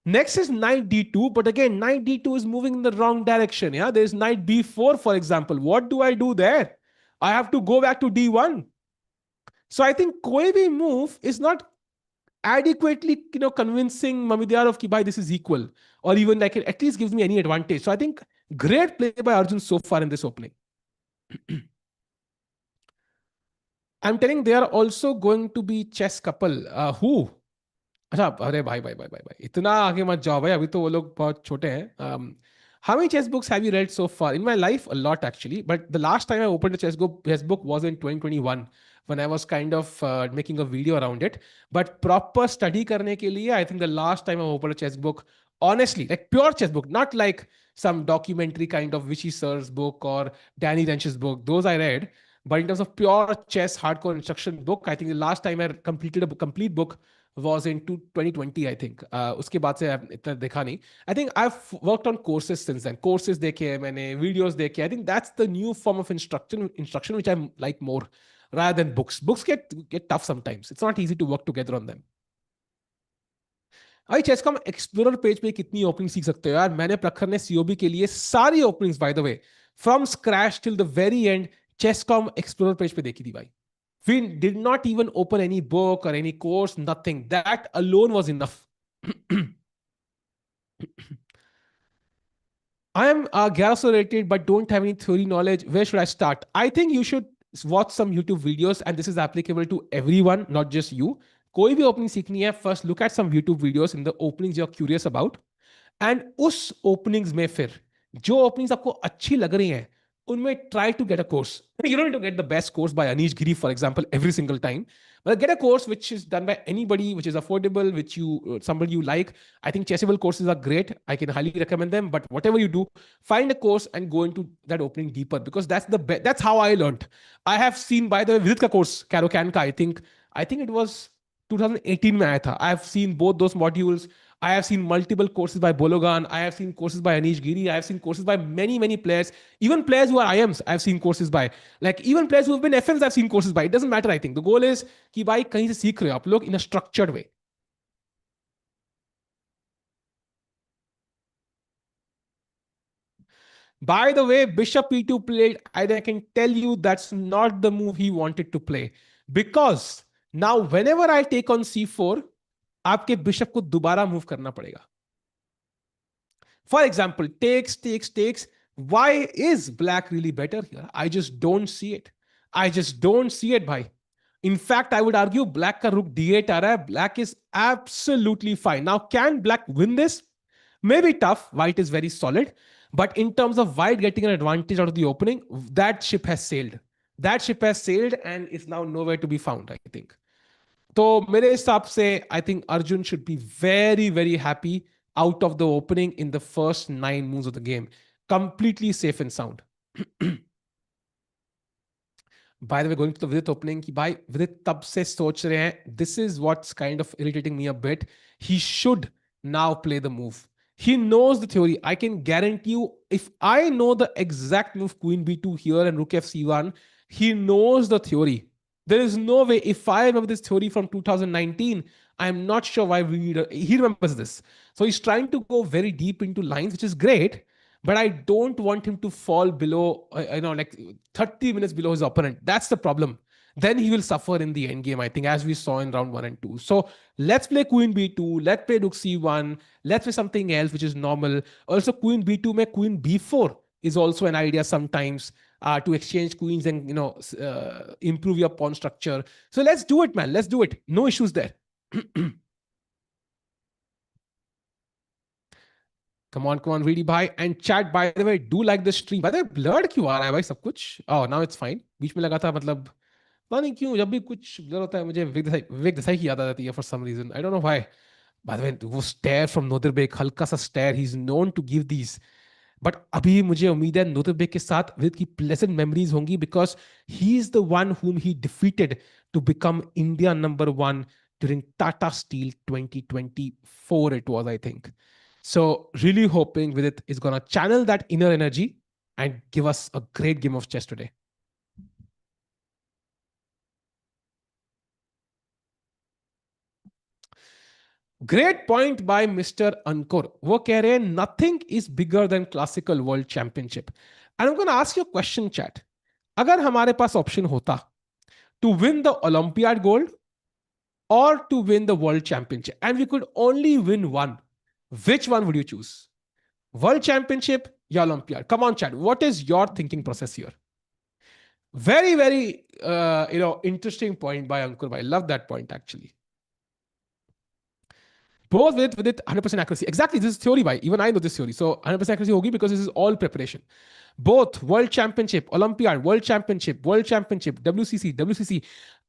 A: Next is knight D2, but again, knight D2 is moving in the wrong direction. Yeah, there's knight B4, for example. What do I do there? I have to go back to D1. So I think koi bhi move is not adequately, convincing Mamidyarov ki bhai this is equal, or even like it at least gives me any advantage. So I think great play by Arjun so far in this opening. I'm telling they are also going to be chess couple. Who? अच्छा, अरे भाई भाई भाई भाई भाई इतना आगे मत जाओ भाई, अभी तो वो लोग बहुत छोटे हैं. How many chess books have you read so far? In my life, a lot actually. But the last time I opened a chess book was in 2021 when I was kind of making a video around it. But proper study करने के लिए, I think the last time I opened a chess book, honestly, like pure chess book, not like some documentary kind of Vichy Sir's book or Danny Rench's book. Those I read. But in terms of pure chess hardcore instruction book, I think the last time I completed a complete book was in 2020, I think. उसके बाद से इतना देखा नहीं. I think I've worked on courses since then. Courses देखे मैंने, videos देखे. I think that's the new form of instruction which I like more rather than books. Books get tough sometimes. It's not easy to work together on them. भाई चेसकॉम explorer page पे कितनी opening सीख सकते हो यार. मैंने प्रखर ने सीओबी के लिए सारी openings by the way from scratch till the very end Chesscom explorer page पे देखी थी भाई. We did not even open any book or any course, nothing. That alone was enough. I am Gyaraso rated but don't have any theory knowledge. Where should I start? I think you should watch some YouTube videos, and this is applicable to everyone, not just you. कोई भी opening सीखनी है, first look at some YouTube videos in the openings you are curious about, and उस openings में फिर जो openings आपको अच्छी लग रही हैं उनमें try to get a course. You don't need to get the best course by Anish Giri, for example, every single time. But get a course which is done by anybody, which is affordable, which you somebody you like. I think Chessable courses are great. I can highly recommend them. But whatever you do, find a course and go into that opening deeper, because that's the best. That's how I learned. I have seen, by the way, Vidit ka course, Caro Can ka. I think it was 2018 में आया था. I have seen both those modules. I have seen multiple courses by Bologan. I have seen courses by Anish Giri. I have seen courses by many, many players. Even players who are IMs, I've seen courses by. Like even players who have been FMs, I've seen courses by. It doesn't matter, I think. The goal is कि भाई कहीं से सीख रहे हो आप लोग in a structured way. By the way, Bishop E2 played, and I can tell you that's not the move he wanted to play. Because now whenever I take on C4, आपके बिशप को दोबारा move करना पड़ेगा. For example, takes. Why is black really better here? I just don't see it. I just don't see it, bhai. In fact, I would argue black ka rook d8 aa raha hai. Black is absolutely fine. Now, can black win this? Maybe tough. White is very solid. But in terms of white getting an advantage out of the opening, that ship has sailed. That ship has sailed and is now nowhere to be found, I think. तो मेरे हिसाब से I think Arjun should be very very happy out of the opening in the first 9 moves of the game. Completely safe and sound. By the way, going to the Vidit opening की भाई विदित तब से सोच रहे हैं, this is what's kind of irritating me a bit. He should now play the move. He knows the theory. I can guarantee you, if I know the exact move queen b2 here and rook fc1, he knows the theory. There is no way. If I remember this theory from 2019, I'm not sure why he remembers this. So he's trying to go very deep into lines, which is great. But I don't want him to fall below, like 30 minutes below his opponent. That's the problem. Then he will suffer in the end game, I think, as we saw in round 1 and 2. So let's play queen b2. Let's play rook c1. Let's play something else, which is normal. Also, queen b2 mein queen b4 is also an idea sometimes, to exchange queens and improve your pawn structure. So let's do it, man. Let's do it. No issues there. Come on, really, bhai. And chat, by the way, do like the stream. By the way, blurred क्यों आ रहा है भाई सब कुछ? Oh, now it's fine. बीच में लगा था, मतलब पता नहीं क्यों जब भी कुछ blur होता है मुझे विवेक देसाई की याद आ जाती है for some reason. I don't know why. By the way, वो stare from Nodirbek, हल्का सा stare. He's known to give these. But अभी मुझे उम्मीद है नोदरबेक के साथ विद की प्लेजेंट मेमोरीज होंगी, because he is the one whom he defeated to become India number 1 during Tata Steel 2024 it was, I think. So really hoping Vidit is going to channel that inner energy and give us a great game of chess today. Great point by Mr. Ankur. वो कह रहे हैं nothing is bigger than classical world championship. And I'm going to ask you a question, chat. अगर हमारे पास option होता to win the Olympiad gold or to win the world championship, and we could only win one, which one would you choose? World championship या Olympiad? Come on, chat. What is your thinking process here? Very, very, interesting point by Ankur. I love that point, actually. Both with it 100% accuracy. Exactly, this is theory, by even I know this theory. So 100% accuracy hogi because this is all preparation. Both world championship, Olympiad, world championship, WCC.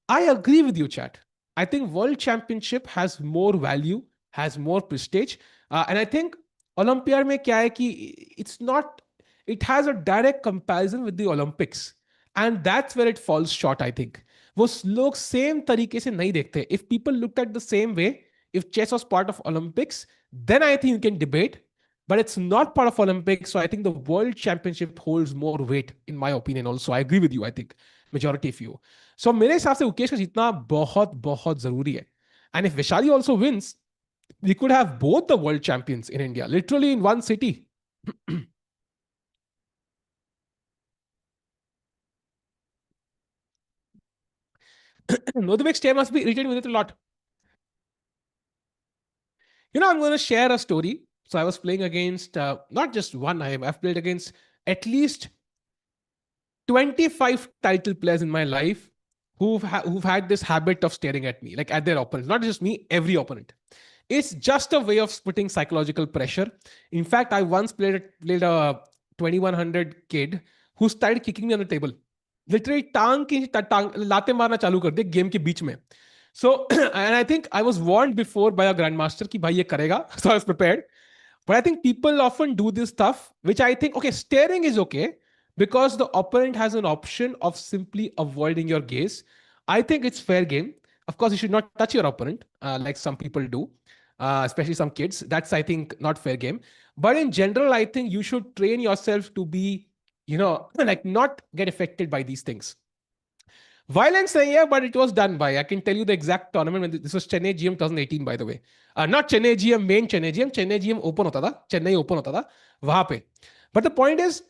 A: I agree with you, chat. I think world championship has more value, has more prestige. And I think Olympiad mein kya hai ki it's not, it has a direct comparison with the Olympics. And that's where it falls short, I think. वो लोग same तरीके से नहीं देखते. If people looked at the same way, if chess was part of Olympics, then I think you can debate, but it's not part of Olympics. So I think the world championship holds more weight, in my opinion. Also, I agree with you. I think majority of you. So मेरे हिसाब से उकेश का जीतना बहुत बहुत जरूरी है. And if Vishali also wins, we could have both the world champions in India, literally in one city. 100% accuracy. Exactly, this is theory, by even I know this theory. So 100% accuracy hogi because this is all preparation. Both world championship, Olympiad, world championship, WCC. I agree with you. I think Nodirbek's chair must be irritating with it a lot. I'm going to share a story. So I was playing against not just one. I've played against at least 25 title players in my life who've had this habit of staring at me, like at their opponents. Not just me, every opponent. It's just a way of putting psychological pressure. In fact, I once played a 2100 kid who started kicking me on the table. Literally टांग लाते मारना चालू कर दे game के बीच में. So and I think I was warned before by a grandmaster कि भाई ये करेगा. So I was prepared. But I think people often do this stuff, which I think, okay, staring is okay because the opponent has an option of simply avoiding your gaze. I think it's fair game. Of course, you should not touch your opponent like some people do, especially some kids. That's, I think, not fair game. But in general, I think you should train yourself to be, like not get affected by these things. Violence nahi hai, but it was done by. I can tell you the exact tournament when this was Chennai GM 2018, by the way. Not Chennai GM, main Chennai GM open hota tha, Chennai open hota tha, wahan pe. But the point is,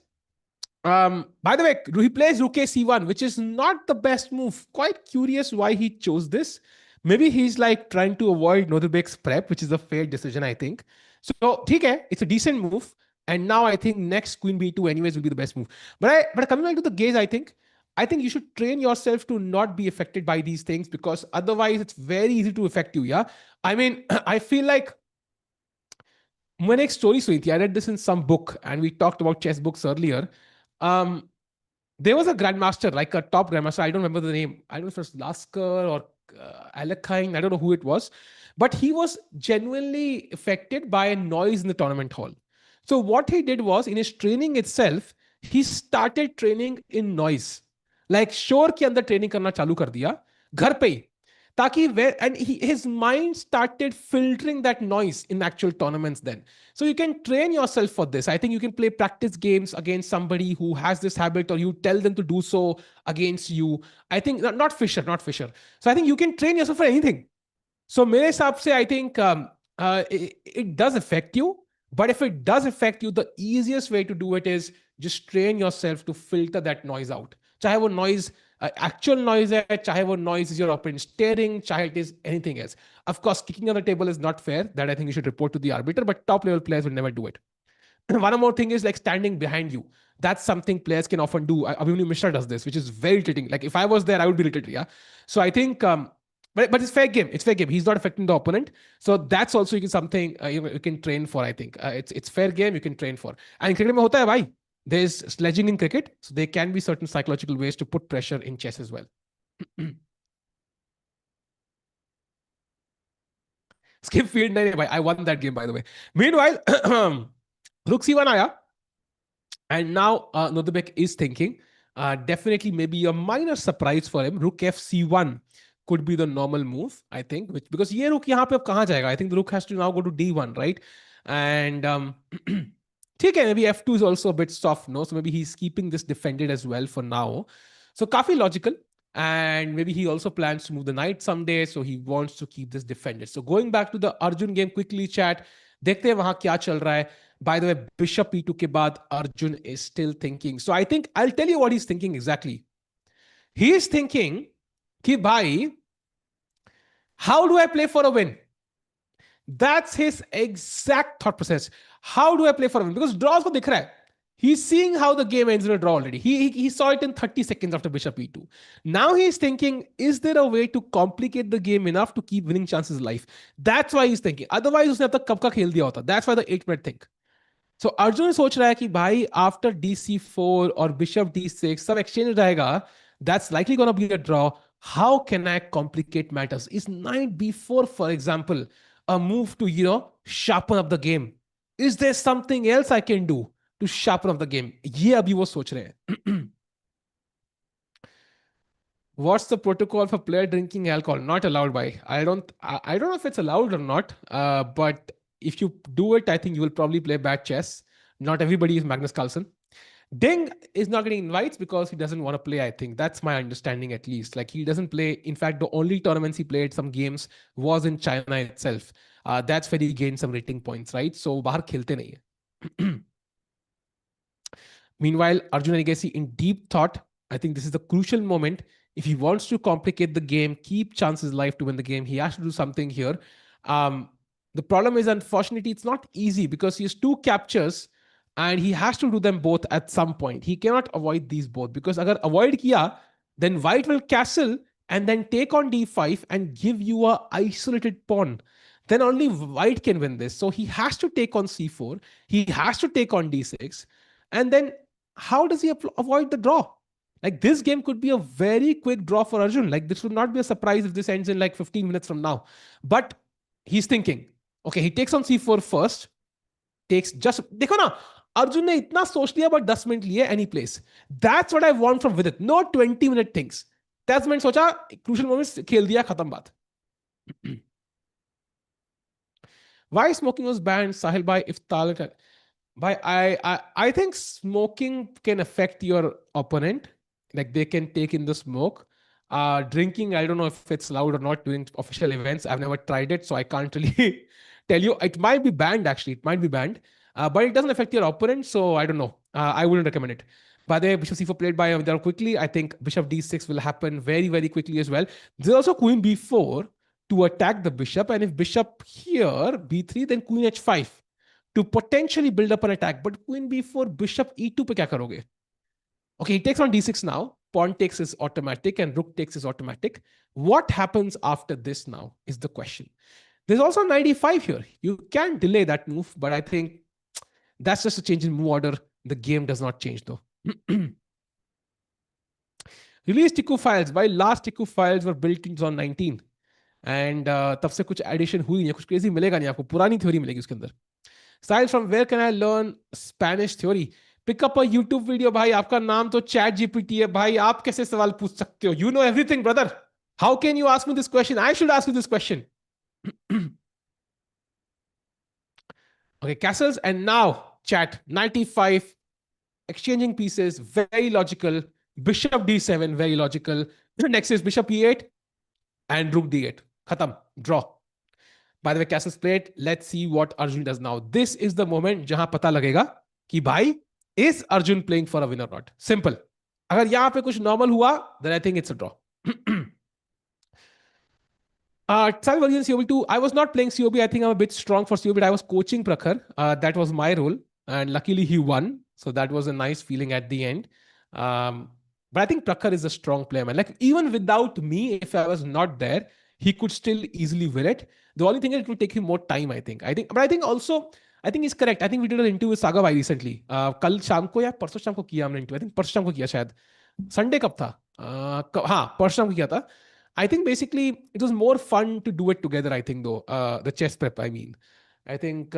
A: by the way, he plays Rook C1, which is not the best move. Quite curious why he chose this. Maybe he's like trying to avoid Nodirbek's prep, which is a fair decision, I think. So, it's a decent move. And now I think next Queen B2 anyways will be the best move. But coming back to the gaze, I think you should train yourself to not be affected by these things because otherwise it's very easy to affect you. Yeah. I mean, I feel like when एक story सुनी थी, I read this in some book and we talked about chess books earlier. Um, there was a grandmaster, like a top grandmaster. I don't remember the name. I don't know if it was Lasker or Alekhine. I don't know who it was, but he was genuinely affected by a noise in the tournament hall. So what he did was in his training itself, he started training in noise. Like शोर के अंदर training करना चालू कर दिया घर पे ही ताकि his mind started filtering that noise in actual tournaments then. So you can train yourself for this. I think you can play practice games against somebody who has this habit or you tell them to do so against you. I think not Fisher. So I think you can train yourself for anything. So मेरे हिसाब से I think it does affect you. But if it does affect you, the easiest way to do it is just train yourself to filter that noise out. चाहे वो noise actual noise है, चाहे वो noise is your opponent staring, चाहे it is anything else. Of course, kicking on the table is not fair. That I think you should report to the arbiter, but top level players will never do it. One more thing is like standing behind you. That's something players can often do. Abhimanyu Mishra does this, which is very irritating. Like if I was there, I would be irritated. Yeah. So I think, but it's fair game. It's fair game. He's not affecting the opponent. So that's also something you can train for. I think it's fair game. You can train for. And in cricket, में होता है भाई. There's sledging in cricket, so there can be certain psychological ways to put pressure in chess as well. Skip field नहीं भाई. I won that game by the way. Meanwhile, Rook C1 आया. And now Nodirbek is thinking, definitely maybe a minor surprise for him. Rook FC1 could be the normal move, I think, because ये rook यहाँ पे अब कहाँ जाएगा? I think the rook has to now go to D1, right? And ठीक है, maybe F2 is also a bit soft, no? So maybe he's keeping this defended as well for now. So काफी logical. And maybe he also plans to move the knight someday, so he wants to keep this defended. So going back to the Arjun game quickly, chat. देखते हैं वहां क्या चल रहा है. By the way, Bishop E2 के बाद Arjun is still thinking. So I think I'll tell you what he's thinking exactly. He is thinking कि भाई, how do I play for a win? That's his exact thought process. How do I play for a win? Because draws को दिख रहा है. He's seeing how the game ends in a draw already. He saw it in 30 seconds after Bishop E2. Now he's thinking, is there a way to complicate the game enough to keep winning chances alive? That's why he's thinking. Otherwise, उसने अब तक कब का खेल दिया होता. That's why the 8-minute thing. So Arjun सोच रहा है कि भाई after DC4 or Bishop D6 सब exchange रहेगा. That's likely going to be a draw. How can I complicate matters? Is knight B4, for example, a move to, sharpen up the game? Is there something else I can do to sharpen up the game? ये अभी वो सोच रहे हैं. What's the protocol for player drinking alcohol? Not allowed by. I don't know if it's allowed or not. But if you do it, I think you will probably play bad chess. Not everybody is Magnus Carlsen. Ding is not getting invites because he doesn't want to play, I think. That's my understanding at least. Like he doesn't play. In fact, the only tournaments he played some games was in China itself. That's where he gained some rating points, right? So बाहर खेलते नहीं है. Meanwhile, Arjun and Agassi in deep thought. I think this is the crucial moment. If he wants to complicate the game, keep chances alive to win the game, he has to do something here. Um, the problem is, unfortunately, it's not easy because he has two captures and he has to do them both at some point. He cannot avoid these both because agar avoid kiya, then white will castle and then take on d5 and give you a isolated pawn. Then only white can win this. So he has to take on c4. He has to take on d6. And then how does he avoid the draw? Like this game could be a very quick draw for Arjun. Like this would not be a surprise if this ends in like 15 minutes from now. But he's thinking, okay, he takes on c4 first, takes just, देखो ना, अर्जुन ने इतना सोच लिया but 10 minute लिए any place. That's what I want from विदित, no 20 minute things. 10 minute सोचा, crucial moments खेल दिया, खत्म बात. Why smoking was banned, Sahil bhai, if Tal. But I think smoking can affect your opponent. Like they can take in the smoke. Drinking, I don't know if it's allowed or not during official events. I've never tried it, so I can't really tell you. It might be banned, actually. It might be banned. But it doesn't affect your opponent, so I don't know. I wouldn't recommend it. By the way, Bishop C4 played by Avidar quickly. I think Bishop D6 will happen very, very quickly as well. There's also Queen B4 to attack the Bishop. And if Bishop here, B3, then Queen H5 to potentially build up an attack. But Queen B4, Bishop E2 पे क्या करोगे? Okay, he takes on D6 now. Pawn takes is automatic and Rook takes is automatic. What happens after this now is the question. There's also 95 here. You can delay that move, but I think that's just a change in move order. The game does not change though. Release Tiku files. While last Tiku files were built in zone 19. And तब से कुछ addition हुई नहीं है, कुछ crazy मिलेगा नहीं आपको, पुरानी थ्योरी मिलेगी उसके अंदर. Styles from where can I learn Spanish theory? Pick up a YouTube video. भाई आपका नाम तो चैट जीपीटी है भाई, आप कैसे सवाल पूछ सकते हो? You know everything, brother. How can you ask me this question? I should ask you this question. Okay, castles and now chat 95, exchanging pieces, very logical. Bishop d7, very logical. Next is bishop e8 and rook d8. Khatam, draw. By the way, castle's played. Let's see what Arjun does now. This is the moment जहां पता लगेगा कि भाई is Arjun playing for a win or not. Simple. अगर यहाँ पे कुछ normal हुआ, then I think it's a draw. COB2. I was not playing COB. I think I'm a bit strong for COB. I was coaching Prakhar. That was my role, and luckily he won. So that was a nice feeling at the end. But I think Prakhar is a strong player, man. Like even without me, if I was not there, he could still easily win it. The only thing is it will take him more time, I think. But I think also, I think he's correct. I think we did an interview with Saga Bhai recently. कल शाम को या परसों शाम को किया हमने interview. I think परसों शाम को किया शायद. Sunday कब था? हाँ, परसों शाम को किया था. I think basically it was more fun to do it together, I think, though. The chess prep, I mean. I think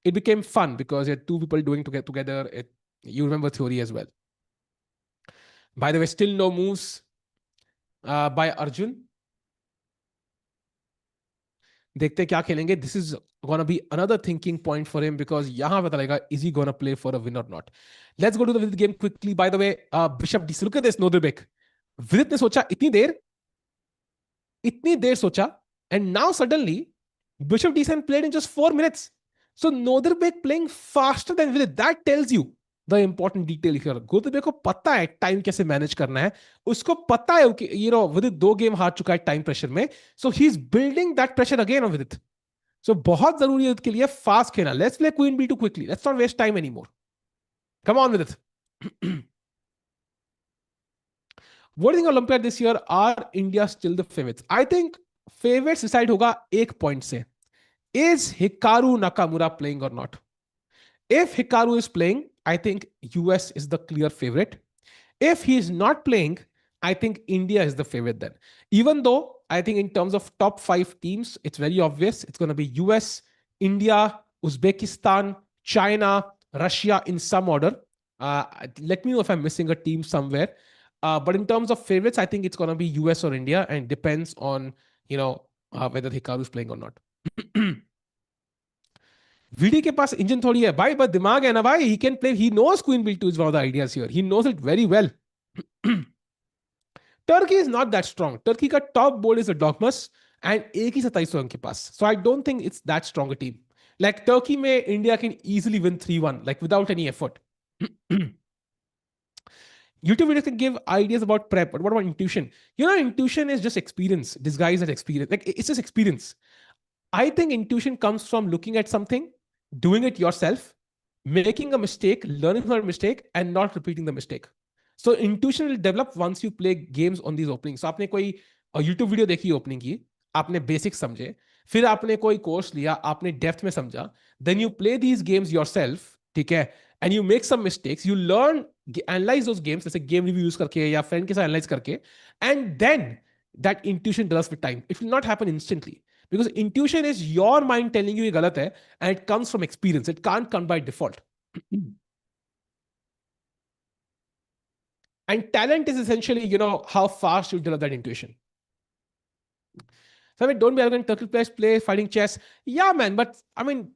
A: it became fun because you had two people doing together. You remember theory as well. By the way, still no moves by Arjun. देखते क्या खेलेंगे. This is gonna be another thinking point for him because यहाँ पता लगेगा is he gonna play for a win or not. Let's go to the Vidit game quickly. By the way, Bishop D. Look at this, Nodirbek. Vidit ने सोचा इतनी देर सोचा, and now suddenly Bishop D7 played in just 4 minutes. So Nodirbek playing faster than Vidit. That tells you the important detail here. Nodirbek को पता है time कैसे manage करना है. उसको पता है कि Vidit 2 गेम हार चुका है टाइम प्रेशर में. So he's building that pressure again on Vidit. So बहुत जरूरी है उसके लिए फास्ट खेलना. Let's play Queen B2 quickly. Let's not waste time anymore. Come on, Vidit. What do you think Olympiad this year? Are India still the favorites? I think favorites decide होगा 1 point से. Is Hikaru Nakamura playing or not? If Hikaru is playing, I think US is the clear favorite. If he is not playing, I think India is the favorite then. Even though I think in terms of top 5 teams, it's very obvious. It's going to be US, India, Uzbekistan, China, Russia in some order. Let me know if I'm missing a team somewhere. But in terms of favorites, I think it's going to be US or India, and depends on, whether Hikaru is playing or not. VD के पास engine थोड़ी है भाई, बस दिमाग है ना भाई. He can play. He knows Queen B2 is one of the ideas here. He knows it very well. Turkey is not that strong. Turkey का top board is a Dogmas and एक ही 27 अंक के पास. So I don't think it's that strong a team. Like Turkey में India can easily win 3-1 like without any effort. YouTube videos can give ideas about prep, but what about intuition? Intuition is just experience disguised as experience. Like it's just experience. I think intuition comes from looking at something, doing it yourself, making a mistake, learning from a mistake, and not repeating the mistake. So intuition will develop once you play games on these openings. So आपने कोई YouTube video देखी opening की, आपने basic समझे, फिर आपने कोई course लिया, आपने डेप्थ में समझा, then you play these games yourself, ठीक है, and you make some mistakes, you learn, analyze those games, जैसे गेम रिव्यू यूज करके या फ्रेंड के साथ एनालाइज करके, and then that intuition develops with time. It will not happen instantly. Because intuition is your mind telling you ये गलत है, and it comes from experience. It can't come by default. And talent is essentially, how fast you develop that intuition. So I mean, don't be arrogant. Turkish players play fighting chess. Yeah, man. But I mean,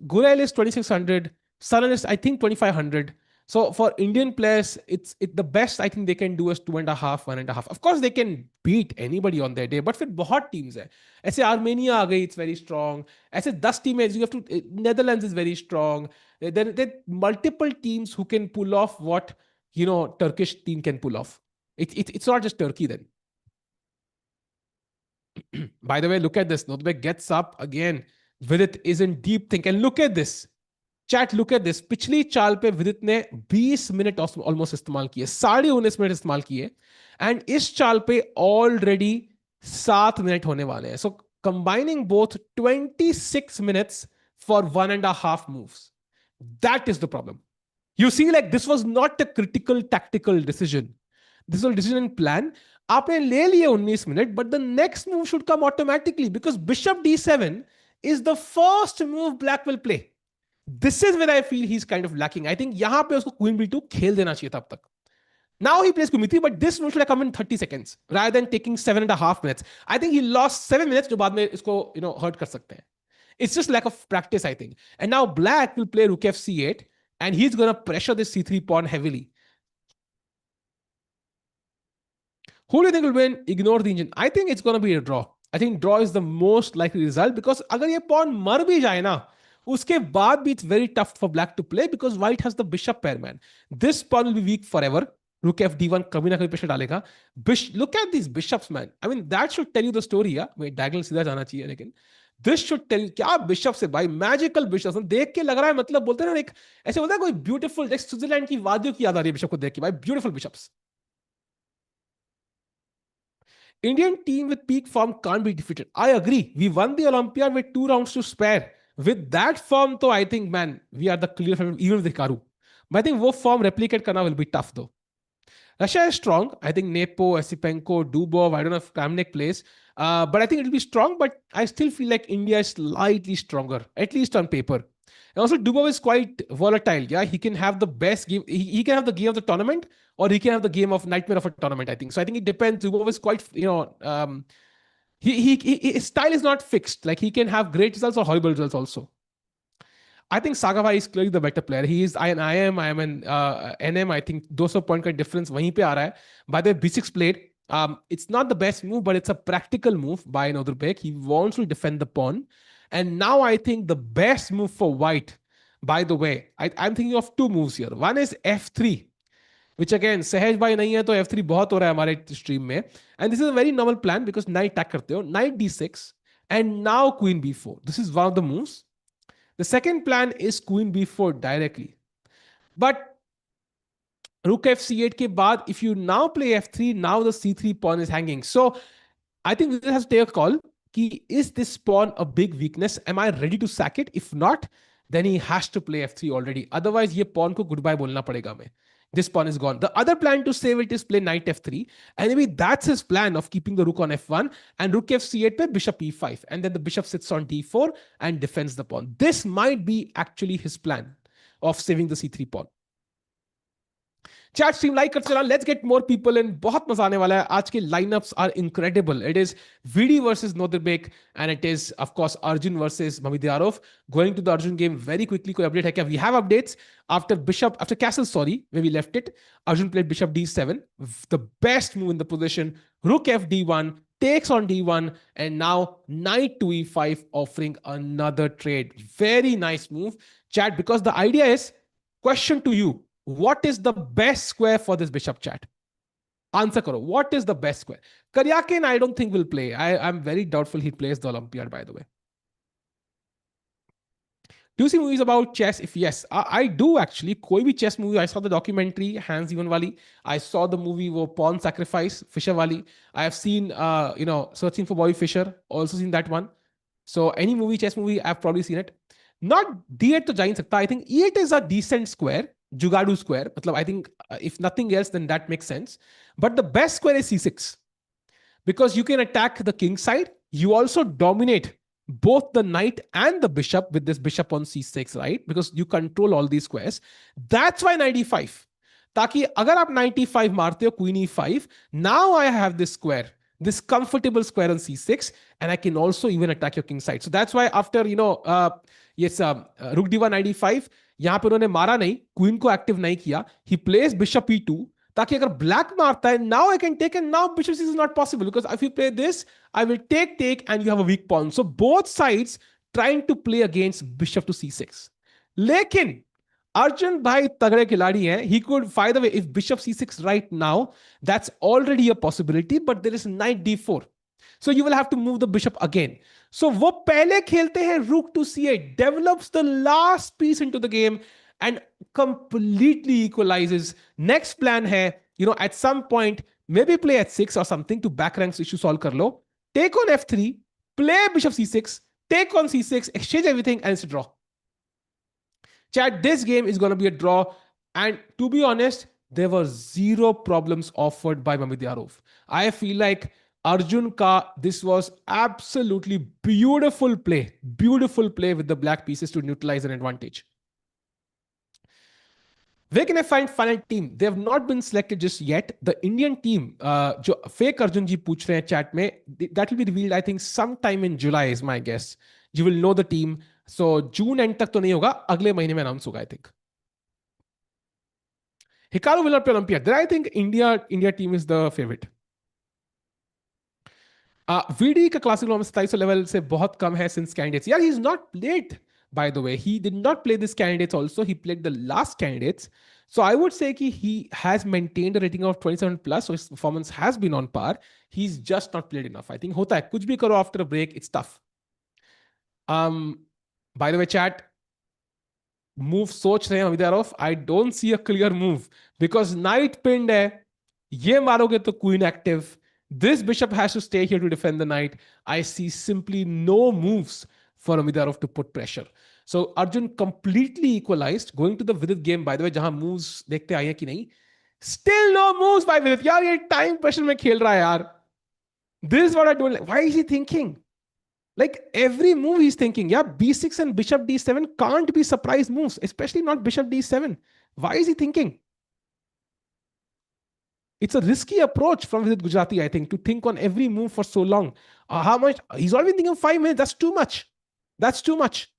A: Gurail is 2600. Saran is, I think, 2500. So for Indian players, it's the best I think they can do is 2.5, 1.5. Of course, they can beat anybody on their day, but फिर बहुत teams है. ऐसे Armenia आ गई, it's very strong. ऐसे 10 teams you have to. Netherlands is very strong. There multiple teams who can pull off what Turkish team can pull off. It's not just Turkey then. By the way, look at this. Nodirbek gets up again. Vidit is in deep think. And look at this. Chat, look at this. पिछली चाल पे विदित ने 20 minute almost इस्तेमाल किए, 19.5 minute इस्तेमाल किए, and इस चाल पे ऑलरेडी 7 मिनट होने वाले हैं. सो combining both 26 minutes for 1.5 moves. That is the problem. You see, like this was not a critical tactical decision. This was a decision and plan. आपने ले लिए 19 minute, but the next move should come automatically because bishop d7 is the first move black will play. This is where I feel he's kind of lacking. I think यहाँ पे उसको queen b2 खेल देना चाहिए तब तक. Now he plays queen b3, but this move should have come in 30 seconds rather than taking 7.5 minutes. I think he lost 7 minutes जो बाद में इसको hurt कर सकते हैं. It's just lack of practice, I think. And now black will play rook f c8 and he's going to pressure this c3 pawn heavily. Who do you think will win? Ignore the engine. I think it's going to be a draw. I think draw is the most likely result because अगर ये pawn मर भी जाए ना, उसके बाद भी it's very tough for black to play because white has the bishop pair, man. This pawn will be weak forever. Rook fd1 कभी ना कभी pressure डालेगा. Look at these bishops, man. I mean, that should tell you the story, yeah. मैं diagonal सीधा जाना चाहिए, लेकिन this should tell you क्या bishops है भाई, magical bishops. देख के लग रहा है, मतलब बोलते हैं ना, एक ऐसे बोलता है कोई beautiful, एक स्विट्जरलैंड की वादियों की याद आ रही है बिशप को देख के भाई, beautiful bishops. Indian team with peak form can't be defeated. I agree. We won the Olympiad with 2 rounds to spare. With that form, though, I think, man, we are the clear favorite, even with Hikaru. But I think वो form replicate करना will be tough, though. Russia is strong. I think Nepo, Esipenko, Dubov, I don't know if Kramnik plays. But I think it'll be strong. But I still feel like India is slightly stronger, at least on paper. And also, Dubov is quite volatile. Yeah, he can have the best game. He can have the game of the tournament, or he can have the game of nightmare of a tournament. I think so. I think it depends. Dubov is quite, his style is not fixed. Like he can have great results or horrible results also. I think Sagava is clearly the better player. He is I am an NM. I think 200 point का difference वहीं पे आ रहा है. By the way, B6 played. It's not the best move, but it's a practical move by Nodirbek. He wants to defend the pawn. And now I think the best move for white, by the way, I'm thinking of 2 moves here. One is f3, which again, Sahaj bhai nahi hai, to f3 बहुत हो रहा है हमारे stream में. And this is a very normal plan because knight attack करते हो. Knight d6 and now queen b4. This is one of the moves. The second plan is queen b4 directly. But rook f c8 के बाद, if you now play f3, now the c3 pawn is hanging. So I think this has to take a call. Is this pawn a big weakness? Am I ready to sack it? If not, then he has to play f3 already. Otherwise, ये pawn को goodbye बोलना पड़ेगा मैं. This pawn is gone. The other plan to save it is play knight f3. And maybe that's his plan of keeping the rook on f1 and rook f c8 पे bishop e5. And then the bishop sits on d4 and defends the pawn. This might be actually his plan of saving the c3 pawn. Chat stream like करते चला. Let's get more people in. बहुत मजा आने वाला है. आज के lineups are incredible. It is VD versus Nodirbek and it is of course Arjun versus Mamidyarov. Going to the Arjun game very quickly. कोई update है क्या? We have updates after castle. Sorry, where we left it. Arjun played bishop d7. The best move in the position. Rook f d1 takes on d1 and now knight to e5 offering another trade. Very nice move, chat. Because the idea is question to you. what is the best square for this bishop, chat? Answer karo. What is the best square? Karyakin, I don't think will play. I'm very doubtful he plays the Olympiad, by the way. Do you see movies about chess? If yes, I do actually. कोई भी chess movie, I saw the documentary Hans Even wali. I saw the movie वो Pawn Sacrifice Fisher wali. I have seen Searching for Bobby Fischer. Also seen that one. So any movie chess movie, I've probably seen it. Not D8 तो जा ही नहीं सकता. I think E8 is a decent square. Jugadu square. मतलब I think if nothing else, then that makes sense. But the best square is C6 because you can attack the king side. You also dominate both the knight and the bishop with this bishop on c6, right? Because you control all these squares. That's why knight e5. ताकि अगर आप knight e5 मारते हो queen e5, now I have this square, this comfortable square on c6, and I can also even attack your king side. So that's why after rook d1 knight e5, यहाँ पे उन्होंने मारा नहीं, queen को active नहीं किया, he plays bishop e2, ताकि अगर ब्लैक मारता है, now I can take, and now bishop c6 is not possible because if you play this, I will take and you have a weak pawn. So both sides trying to play against bishop to c6. लेकिन Arjun भाई तगड़े खिलाड़ी हैं. He could, by the way, if bishop c6 right now, that's already a possibility, but there is knight d4. So you will have to move the bishop again. So वो पहले खेलते हैं rook to c8, develops the last piece into the game and completely equalizes. Next plan है, at some point, maybe play h6 or something to back ranks issue solve कर लो. Take on f3, play bishop c6, take on c6, exchange everything, and it's a draw. Chat, this game is going to be a draw. And to be honest, there were zero problems offered by Mamedyarov. I feel like Arjun ka, this was absolutely beautiful play with the black pieces to neutralize an advantage. Where can I find final team? They have not been selected just yet. The Indian team, जो fake Arjun ji पूछ रहे हैं chat में, that will be revealed, I think, sometime in July is my guess. You will know the team. So June end तक तो नहीं होगा, अगले महीने में announce होगा, I think. Hikaru will not play Olympiad. Then I think India team is the favorite. VD का classical में 2700 level से बहुत कम है since candidates. Yeah, he's not played. By the way, he did not play this candidates also. He played the last candidates. So I would say he has maintained a rating of 27 plus. So his performance has been on par. He's just not played enough. I think होता है कुछ भी करो after a break, it's tough. By the way, chat, move सोच रहे हैं Mamedyarov. I don't see a clear move because knight pinned है. ये मारोगे तो queen active. This bishop has to stay here to defend the knight. I see simply no moves for Mamedyarov to put pressure. So Arjun completely equalized. Going to the Vidit game, by the way, जहां moves देखते आए हैं कि नहीं. Still no moves by Vidit. यार ये time pressure में खेल रहा है यार. This is what I don't like. Why is he thinking? Like every move he's thinking. Yeah, b6 and bishop d7 can't be surprise moves, especially not bishop d7. Why is he thinking? It's a risky approach from Vidit Gujarati, I think, to think on every move for so long. How much? He's already thinking 5 minutes. That's too much. That's too much.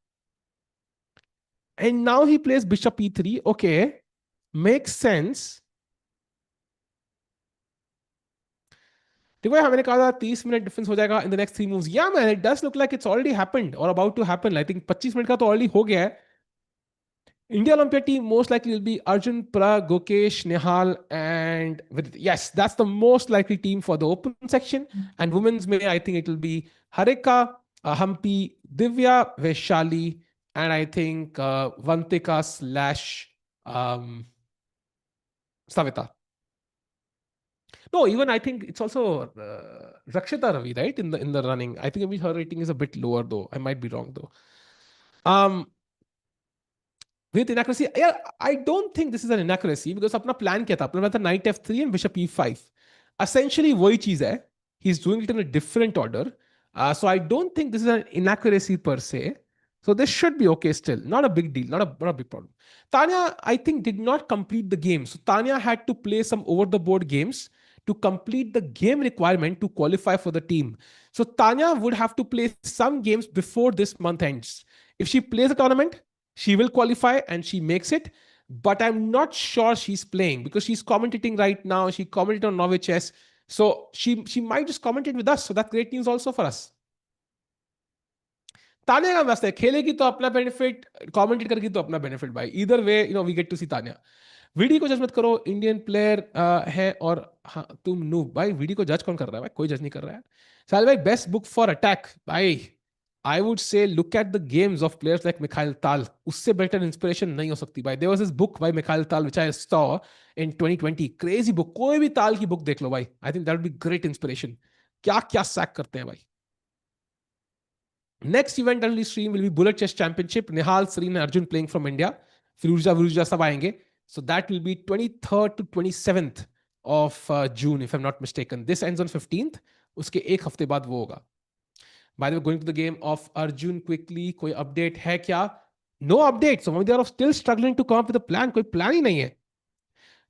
A: And now he plays bishop e3. Okay. Makes sense. देखो यार मैंने कहा था 30 minute difference हो जाएगा in the next 3 moves. Yeah man, it does look like it's already happened or about to happen. I think 25 minute का तो already हो गया है. India Olympiad team most likely will be Arjun, Parag, Gokesh, Nehal, and yes, that's the most likely team for the open section. And women's may, I think it will be Harika, Hampi, Divya, Vaishali, and I think Vantika slash Savita. No, even I think it's also Rakshita Ravi, right? In the running. I think maybe her rating is a bit lower though. I might be wrong though. With inaccuracy, yeah, I don't think this is an inaccuracy because अपना plan क्या था? अपना plan था knight f3 and bishop e5. Essentially वही चीज है. He's doing it in a different order. So I don't think this is an inaccuracy per se. So this should be okay still. Not a big deal. Not a big problem. Tanya, I think, did not complete the game. So Tanya had to play some over-the-board games to complete the game requirement to qualify for the team. So Tanya would have to play some games before this month ends. If she plays a tournament, she will qualify and she makes it, but I'm not sure she's playing because she's commentating right now. She commented on Norway Chess. So she might just comment it with us. So that's great news also for us. Tanya का मस्त है, खेलेगी तो अपना benefit, commentate करेगी तो अपना benefit भाई. Either way, we get to see Tanya. VD को जज मत करो, इंडियन प्लेयर है। और हाँ, तुम नू भाई, वीडी को जज कौन कर रहा है भाई? कोई जज नहीं कर रहा है। साल भाई, बेस्ट बुक फॉर अटैक भाई, I would say look at the games of players like Mikhail Tal. उससे बेटर इंस्पिरेशन नहीं हो सकती भाई। There was this book by Mikhail Tal which I saw in 2020, crazy book. कोई भी Tal की book देख लो भाई, I think that would be great inspiration. क्या क्या सैक करते हैं भाई। Next event on stream will be bullet chess championship, Nihal, Sarin, Arjun playing from India, Firouzja विरूजा सब आएंगे। So that will be 23rd to 27th of June if I am not mistaken. This ends on 15th, उसके एक हफ्ते बाद वो होगा। By the way, going to the game of Arjun quickly, कोई अपडेट है क्या? No update. So they are still struggling to come up with a plan. कोई प्लान ही नहीं है।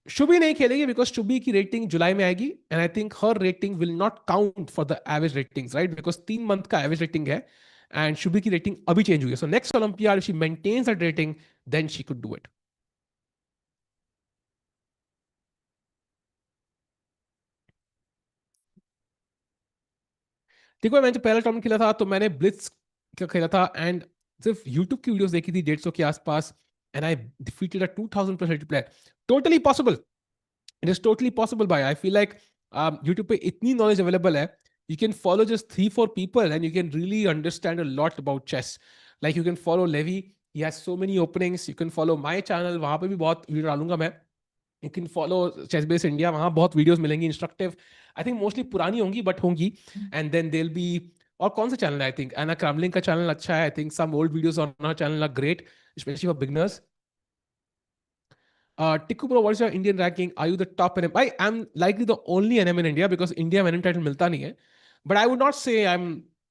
A: शुभी नहीं खेलेगी बिकॉज शुभी की रेटिंग जुलाई में आएगी, and I think her rating will not count for the average ratings, right? Because 3 month का एवरेज रेटिंग है, एंड शुभी की रेटिंग अभी चेंज हुई है। So next olympiad she maintains that rating, then she could do it. देखो, मैंने जो पहला टूर्नामेंट खेला था तो मैंने ब्लिट्स का खेला था, एंड सिर्फ यूट्यूब की वीडियोस देखी थी 150 के आसपास, and I defeated a 2000 plus player. Totally possible. It is totally possible भाई। आई फील लाइक यूट्यूब पे इतनी नॉलेज अवेलेबल है, you can follow just 3-4 people and you can really understand a lot about chess. Like you can follow Levy, he has so many openings. You can follow my channel, वहां पे भी बहुत video डालूंगा मैं। You can follow chess base India, वहां बहुत videos मिलेंगी instructive. I think mostly पुरानी होंगी बट होंगी। एंड देन देल बी, और कौन सा चैनल है? आई थिंक एना क्रैमलिंग का चैनल अच्छा है। I think some old videos on our channel are great, specially for beginners. Tikku bro, what's your Indian ranking? Are you the top NM? I'm likely the only NM in India because India में NM title मिलता नहीं है. But I would not say I'm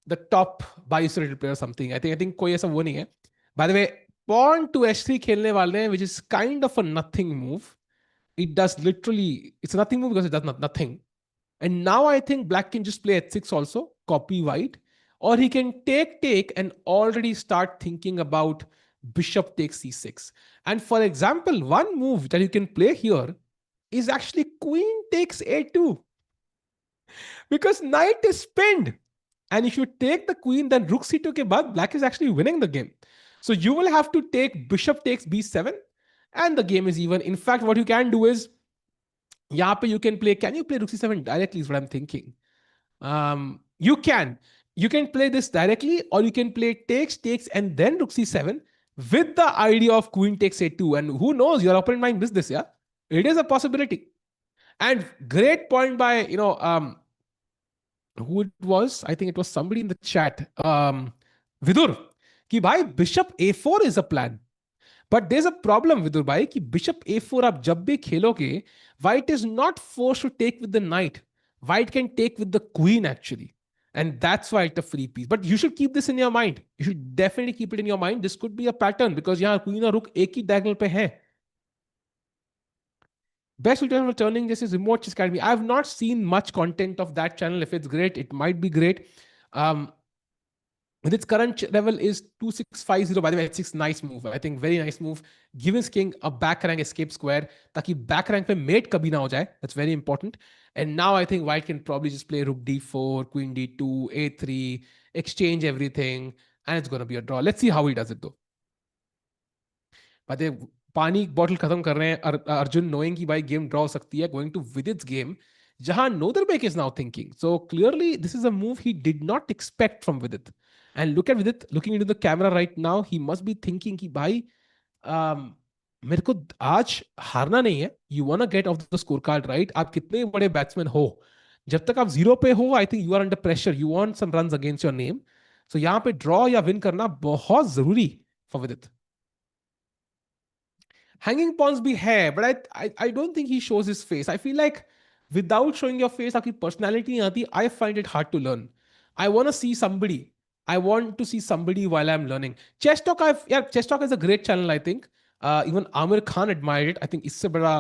A: the top bias-rated player or something. I think कोई ऐसा वो नहीं है. By the way, pawn to h3 खेलने वाले हैं, which is kind of a nothing move. It does literally, it's a nothing move because it does nothing. And now I think black can just play h6 also, copy white, or he can take and already start thinking about bishop takes c6. And for example, one move that you can play here is actually queen takes a2, because knight is pinned. And if you take the queen, then rook c2 ke baad, black is actually winning the game. So you will have to take bishop takes b7, and the game is even. In fact, what you can do is, you can play, can you play rook c7 directly is what I'm thinking. You can. You can play this directly, or you can play takes, and then rook c7 with the idea of queen takes a2. And who knows, your opponent might miss this, yeah? It is a possibility. And great point by, who it was? I think it was somebody in the chat. Vidur. Ki bhai, bishop a4 is a plan. But there's a problem with भाई कि bishop a4 आप जब भी खेलोगे, white is not forced to take with the knight. White can take with the queen actually. And that's why it's a free piece. But you should keep this in your mind. You should definitely keep it in your mind. This could be a pattern because यहाँ queen और rook एक ही diagonal पे है. Best tutorial for turning this is Remote Chess Academy. I have not seen much content of that channel. If it's great, it might be great. With its current level is 2650. By the way, h6 nice move. I think very nice move. Give his king a back rank escape square ताकि back rank पे mate कभी ना हो जाए. That's very important. And now I think white can probably just play rook d4, queen d2, a3, exchange everything, and it's going to be a draw. Let's see how he does it though. But पानी bottle खत्म कर रहे हैं Arjun, knowing कि भाई game draw हो सकती है, गोइंग टू विदित्स गेम जहां Nodirbek is now thinking. So clearly this is a move he did not expect from Vidit. And look at Vidit looking into the camera right now. He must be thinking कि भाई मेरे को आज हारना नहीं है. You want to get off the score card, right? आप कितने बड़े बैट्समैन हो, जब तक आप जीरो पे हो, I think you are under pressure. You want some runs against your name. So यहाँ पे ड्रॉ या विन करना बहुत जरूरी फॉर विदित. Hanging pawns be hair, but I don't think he shows his face. I feel like without showing your face, आपकी personality नहीं आती. I find it hard to learn. I want to see somebody. I want to see somebody while I'm learning. Chess Talk, Chess Talk is a great channel, I think. Even Amir Khan admired it. I think इससे बड़ा,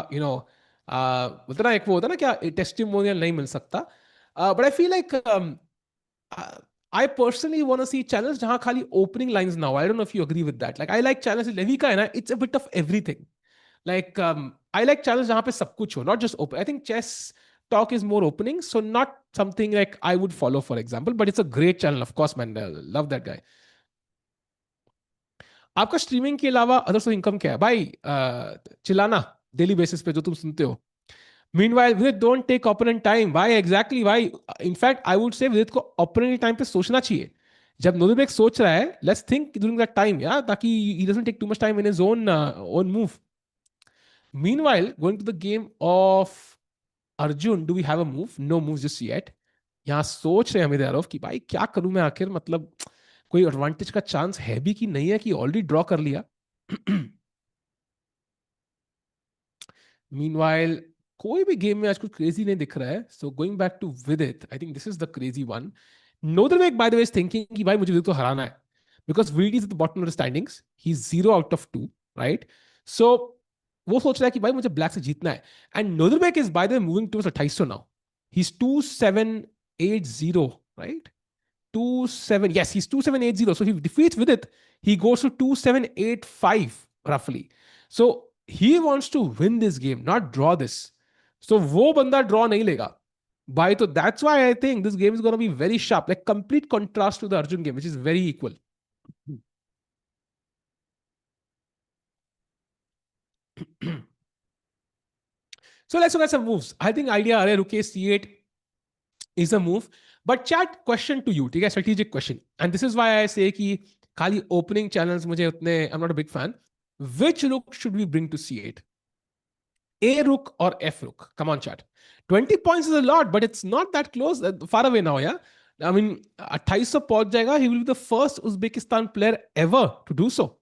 A: बोलते ना एक वो होता ना क्या testimonial नहीं मिल सकता. But I feel like uh, I personally want to see channels जहाँ खाली opening lines now. I don't know if you agree with that. Like I like channels Levi का है ना, it's a bit of everything. Like I like channels जहाँ पे सब कुछ हो, not just open. I think Chess Talk is more opening, so not something like I would follow, for example. But it's a great channel, of course, man. Love that guy. आपका streaming के अलावा other source income क्या है भाई? चिल्लाना. Daily basis पे जो तुम सुनते हो. Meanwhile, Vidit, don't take opponent time. Why exactly? Why? In fact, I would say Vidit को opponent time पे सोचना चाहिए. जब नोदरबेक सोच रहा है, let's think during that time, yeah, ताकि he doesn't take too much time in his own move. Meanwhile, going to the game of Arjun, do we have a move? No moves just yet. यहाँ सोच रहे हैं हमें यारों कि भाई क्या करूं मैं आखिर, मतलब कोई एडवांटेज का चांस है भी कि नहीं है कि ऑलरेडी ड्रॉ कर लिया. मीनवाइल कोई भी गेम में आज कुछ क्रेजी नहीं दिख रहा है. So going back to Vidit, I think this is the crazy one. Nodirbek by the way is thinking कि भाई मुझे विदित को हराना है, because Vidit is at the bottom of the standings, he is 0 out of 2, right. So वो सोच रहा है कि भाई मुझे ब्लैक से जीतना है. And Nodirbek is by the way moving towards 2800 now. He is 2780, right. 27, yes, he's 2780. So if he defeats with it, he goes to 2785 roughly. So he wants to win this game, not draw this. So वो बंदा draw नहीं लेगा भाई. तो that's why I think this game is going to be very sharp, like complete contrast to the Arjun game, which is very equal. So let's look at some moves. I think idea are rook c8 is a move. But chat, question to you, ठीक है, strategic question. And this is why I say कि खाली opening channels मुझे उतने, I'm not a big fan. Which rook should we bring to c8? A rook or F rook? Come on, chat. 20 points is a lot, but it's not that close, far away now, yeah? I mean, 2800 पहुंच जाएगा. He will be the first Uzbekistan player ever to do so.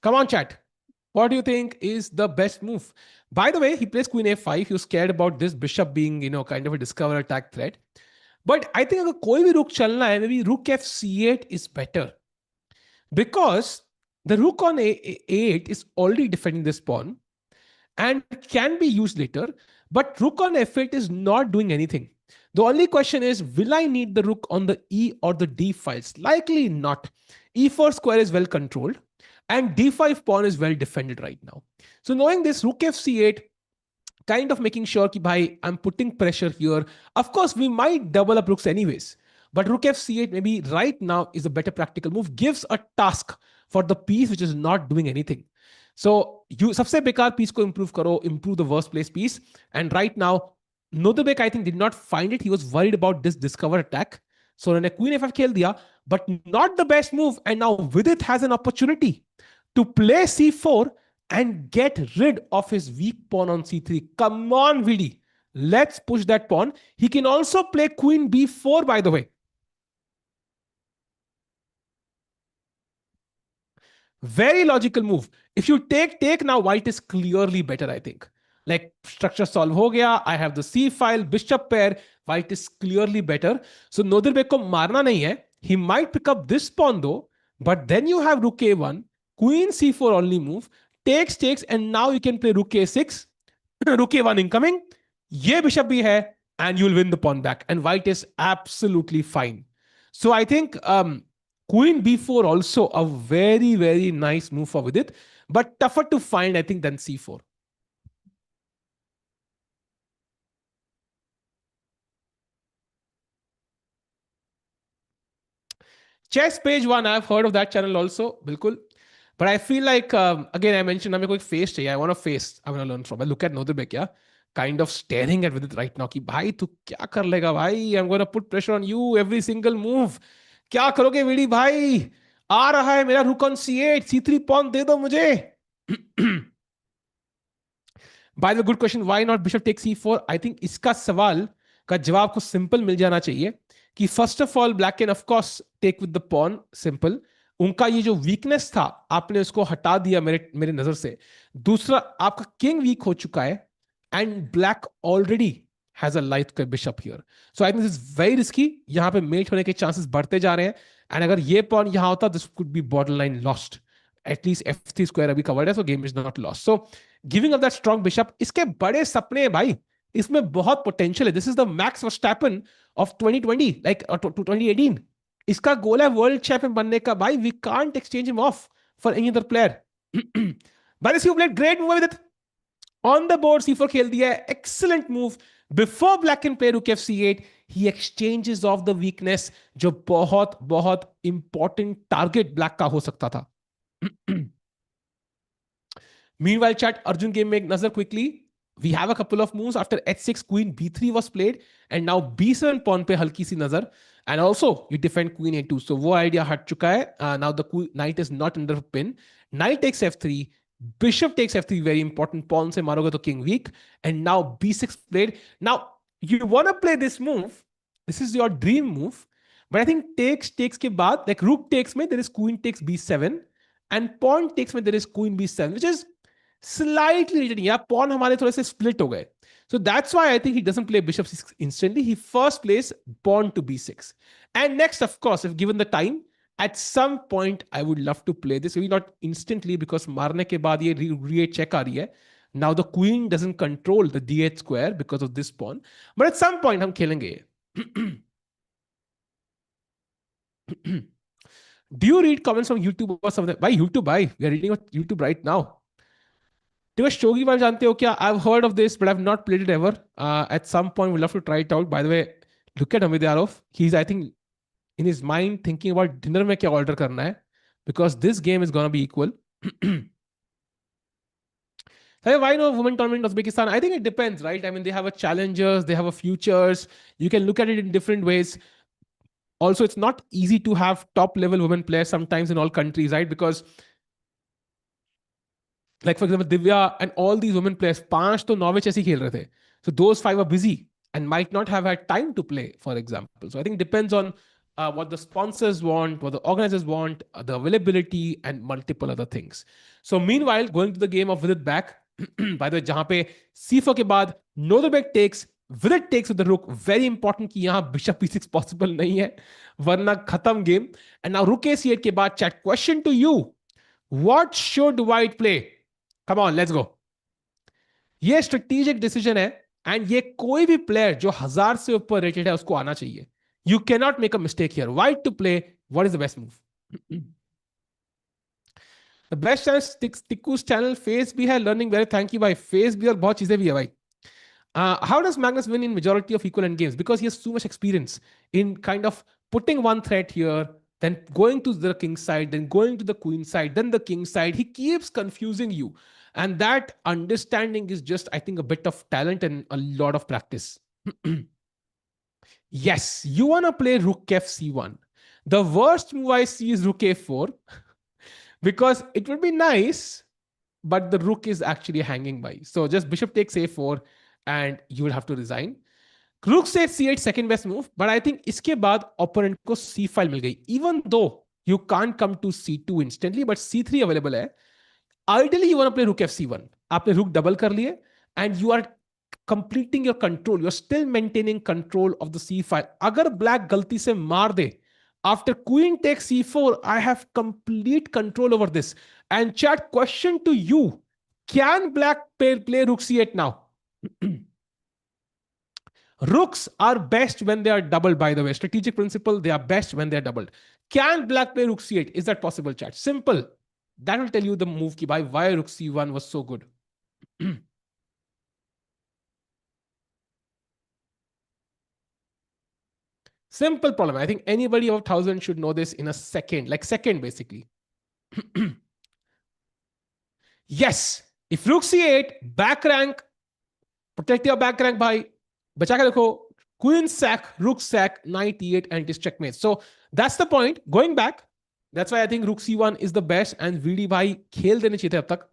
A: Come on, chat. What do you think is the best move? By the way, he plays Queen A5. He was scared about this bishop being, kind of a discover attack threat. But I think अगर कोई भी rook चलना है, maybe rook F8 is better. Because the rook on A8 is already defending this pawn and can be used later. But rook on F8 is not doing anything. The only question is, will I need the rook on the E or the D files? Likely not. E4 square is well controlled and D5 pawn is well defended right now. So knowing this, rook F8, kind of making sure कि भाई I'm putting pressure here. Of course, we might double up rooks anyways. But rook F8 maybe right now is a better practical move. Gives a task for the piece which is not doing anything. So you सबसे बेकार piece को improve करो, improve the worst place piece. And right now, Nodirbek I think did not find it. He was worried about this discover attack. So उन्होंने Queen F5 खेल दिया, but not the best move. And now Vidit has an opportunity to play C4 and get rid of his weak pawn on C3. Come on, Vidi. Let's push that pawn. He can also play Queen B4, by the way. Very logical move. If you take now, white is clearly better, I think. Like structure solve ho gaya. I have the C file, bishop pair. White is clearly better. So Nodirbek ko marna nahi hai. He might pick up this pawn though. But then you have rook A1, Queen C4 only move, takes, and now you can play rook A6, rook A1 incoming. Ye bishop bhi hai, and you'll win the pawn back. And white is absolutely fine. So I think Queen B4 also a very, very nice move for Vidit, but tougher to find, I think, than C4. Chess page one, I've heard of that channel also, bilkul. But I feel like, again, I mentioned, I want to face, I want to learn from. I look at Nodirbek, yeah, kind of staring at Vidit right now, ki bhai, tu kya kar lega, bhai? I'm going to put pressure on you every single move. क्या करोगे VD भाई? आ रहा है मेरा रुक on C8, C3 pawn दे दो मुझे. By the good question, why not bishop take C4? I think इसका सवाल का जवाब को सिंपल मिल जाना चाहिए कि first of all black can of course take with the pawn, simple. उनका ये जो वीकनेस था आपने उसको हटा दिया मेरे मेरे नजर से. दूसरा, आपका किंग वीक हो चुका है and black already has a light bishop here. So I think this is very risky. यहां पे मेट होने के चांसेस बढ़ते जा रहे हैं. एंड अगर ये पॉन यहां होता, this could be border line lost. At least F3 square अभी कवर्ड है, so game is not lost. So giving up that strong bishop, इसके बड़े सपने हैं भाई. इसमें बहुत पोटेंशियल है. This is the Max Verstappen of 2020, like 2018. इसका गोल है वर्ल्ड चैंपियन बनने का भाई. We can't exchange him off for any other player. But this you played great move with it. On the board C4 खेल दिया है. Excellent move. Before black can play rook F8, he exchanges off the weakness जो बहुत बहुत important target black का हो सकता था. Meanwhile, chat, Arjun game make nazar quickly. We have a couple of moves after h6 queen b3 was played, and now b7 pawn पे हल्की सी नजर, and also you defend queen a2, so वो idea हट चुका है. Now the knight is not under pin. Knight takes f3, bishop takes f3, very important, pawn से मारोगे तो king weak, and now b6 played. Now you want to play this move, this is your dream move, but I think takes के बाद, like rook takes में there is queen takes b7, and pawn takes में there is queen b7, which is slightly returning, या pawn हमारे थोड़े से split हो गए. So that's why I think he doesn't play bishop c6 instantly. He first plays pawn to b6. And next, of course, if given the time, at some point I would love to play this. Maybe not instantly because मारने के बाद ये re check आ रही है. Now the queen doesn't control the d8 square because of this pawn. But at some point हम खेलेंगे. Do you read comments from YouTube or something? Why YouTube? Why? We are reading on YouTube right now. देखो शोगी बार जानते हो क्या? I've heard of this, but I've not played it ever. At some point, we'll have to try it out. By the way, look at Amit Yarov. He's, I think, in his mind thinking about dinner में क्या order करना है, because this game is gonna be equal. Why no women tournament in Uzbekistan? I think it depends, right? I mean, they have a challengers, they have a futures. You can look at it in different ways. Also, it's not easy to have top level women players sometimes in all countries, right? Because like for example Divya and all these women players, पांच तो Norway chess ही खेल रहे थे, so those five are busy and might not have had time to play, for example. So I think it depends on what the sponsors want, what the organizers want, the availability, and multiple other things. So meanwhile, going to the game of Vidit back. By the way, जहां पे c4 के बाद Nodirbek takes, Vidit takes with the rook. Very important कि यहाँ bishop e6 possible नहीं है, वरना खत्म game. And now rook a8 के बाद, chat, question to you, what should white play? Come on, let's go. ये स्ट्रेटेजिक डिसीजन है, एंड ये कोई भी प्लेयर जो 1000 से ऊपर रेटेड है उसको आना चाहिए. You can not make a mistake here. White to play, what is the best move? The best channel Tikku's channel, फेस भी है, लर्निंग वेरी, थैंक यू भाई. फेस भी और बहुत चीजें भी है भाई. How does Magnus win in majority of equal end games? Because he has so much experience in kind of putting one threat here, then going to the king side, then going to the queen side, then the king side. He keeps confusing you. And that understanding is just, I think, a bit of talent and a lot of practice. Yes, you want to play rook fc1. The worst move I see is rook a4 because it would be nice, but the rook is actually hanging by. So just bishop takes a4 and you will have to resign. Rook says c8, second best move, but I think इसके बाद opponent को c file मिल गई. Even though you can't come to c2 instantly, but c3 available है. Ideally, you want to play rook fc1. आपने rook double कर लिए, and you are completing your control. You're still maintaining control of the c file. अगर black गलती से मार दे, after queen takes c4, I have complete control over this. And chat, question to you, can black play rook c8 now? Rooks are best when they are doubled, by the way. Strategic principle, they are best when they are doubled. Can black play rook c8? Is that possible, chat? Simple. That will tell you the move ki by why rook c1 was so good. Simple problem. I think anybody of 1000 should know this in a second, like second basically. Yes, if rook c8, back rank, protect your back rank bhai. बचा के देखो, queen sack, rook sack, knight e8, and it is checkmate. So that's the point. Going back, that's why I think rook c1 is the best, and VD भाई खेल देने चाहिए थे अब तक.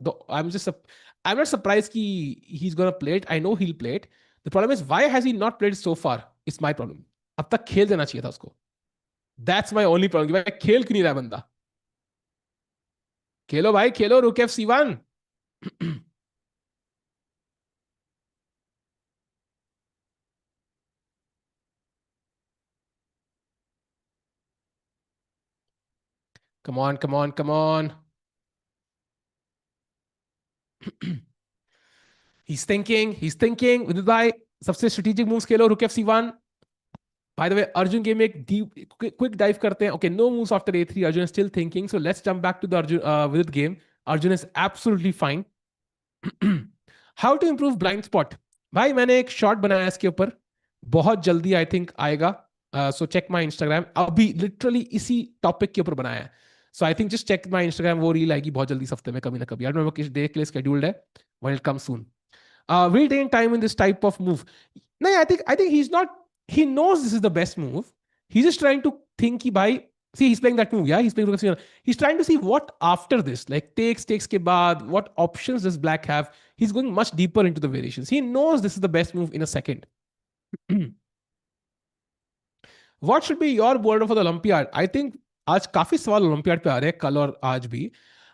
A: I'm not surprised कि he's gonna play it. I know he'll play it. The problem is, why has he not played it so far? It's my problem. अब तक खेल देना चाहिए था उसको. That's my only problem. कि भाई खेल क्यों नहीं रहा बंदा? खेलो भाई, खेलो rook f c1. Come on, come on, come on. He's thinking. Vidit bhai, सबसे strategic moves Khelo, rook fc1. By the way, Arjun game एक deep, quick dive करते हैं. Okay, no moves after a3. Arjun is still thinking. So let's jump back to the Arjun Vidit game. Arjun is absolutely fine. How to improve blind spot? भाई मैंने एक shot बनाया इसके ऊपर, बहुत जल्दी आई थिंक आएगा. So check my Instagram. अभी literally इसी टॉपिक के ऊपर बनाया है. So I think just check my Instagram, वो रील आएगी बहुत जल्दी इस हफ्ते में कभी ना कभी, आई डोंट नो किस डे के लिए स्केड्यूल्ड है, but it come soon. Will take time in this type of move. No, I think he's not. He knows this is the best move. He's just trying to think. Ki bhai, see, he's playing that move. Yeah, he's playing. He's trying to see what after this, like takes ke baad, what options does Black have. He's going much deeper into the variations. He knows this is the best move in a second. What should be your board for the Olympiad? I think आज काफी सवाल olympiad पे आ रहे हैं कल और आज भी.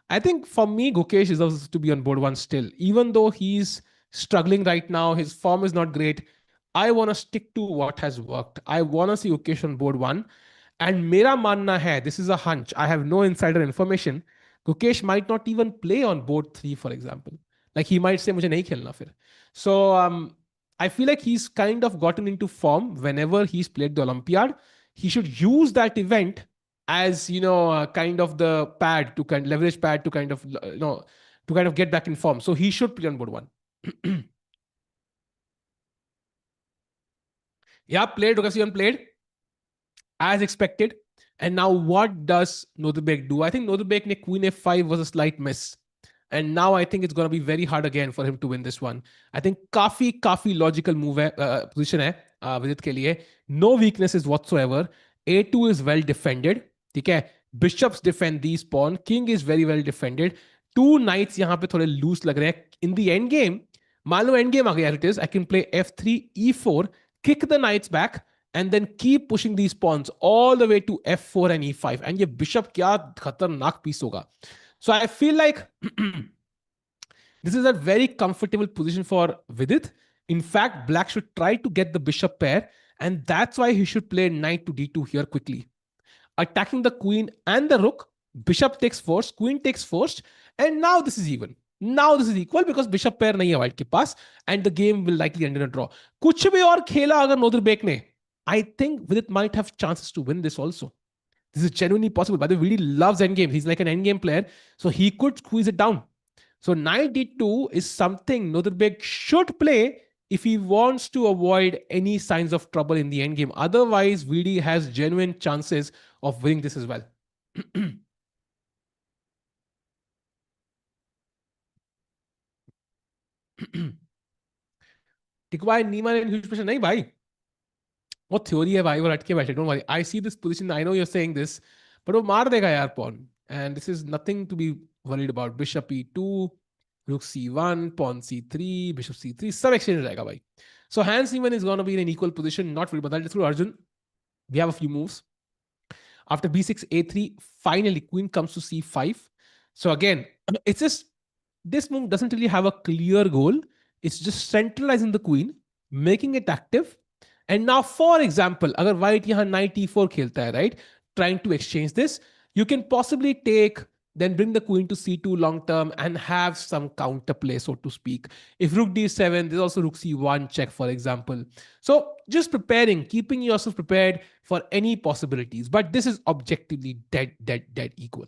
A: I think for me, Gukesh deserves to be on board one still. Even though he's struggling right now, his form is not great. I want to stick to what has worked. I want to see Gukesh on board one. And मेरा मानना है, this is a hunch, I have no insider information, Gukesh might not even play on board 3, for example. Like he might say, मुझे नहीं खेलना फिर. So I feel like he's kind of gotten into form whenever he's played the Olympiad. He should use that event as, kind of the pad to kind leverage pad to kind of, to kind of get back in form. So he should play on board one. Yeah, played. Occasion played as expected. And now what does Nodirbek do? I think Nodirbek ne Queen F5 was a slight miss. And now I think it's going to be very hard again for him to win this one. I think काफी logical move है, position है विदित के लिए. No weaknesses whatsoever. A2 is well defended. ठीक है. Bishops defend these pawn. King is very well defended. Two knights यहाँ पे थोड़े loose लग रहे हैं. In the end game, मान लो end game आ गया as it is, I can play F3, E4, kick the knights back, and then keep pushing these pawns all the way to F4 and E5. And ये bishop क्या खतरनाक piece होगा. So I feel like this is a very comfortable position for Vidit. In fact, Black should try to get the bishop pair, and that's why he should play knight to D2 here quickly. Attacking the queen and the rook, bishop takes first, queen takes first, and now this is even. Now this is equal because bishop pair nahi hai white ke paas, and the game will likely end in a draw. Kuch bhi aur khela agar Nodirbek ne, I think Vidit might have chances to win this also. This is genuinely possible. By the way, Vidit loves endgame. He's like an endgame player, so he could squeeze it down. So knight d2 is something Nodirbek should play if he wants to avoid any signs of trouble in the endgame. Otherwise, VD has genuine chances of winning this as well. टिकवाई नीमा ने huge pressure नहीं भाई, वो theory है भाई, वो रट के बैठे. Don't worry, I see this position, I know you are saying this, but वो मार देगा यार pawn. And this is nothing to be worried about. Bishop e2, rook c1, pawn c3, bishop c3, सब exchange हो जाएगा भाई. So Hans Niemann is going to be in an equal position, not worried about that. Let's go to Arjun. We have a few moves. After b6, a3, finally queen comes to c5. So again, it's just, this move doesn't really have a clear goal. It's just centralizing the queen, making it active. And now, for example, agar white yahan knight e4 khelta hai, right? Trying to exchange this, you can possibly take, then bring the queen to c2 long term and have some counterplay, so to speak. If rook d7, there's also rook c1 check, for example. So just preparing, keeping yourself prepared for any possibilities. But this is objectively dead equal.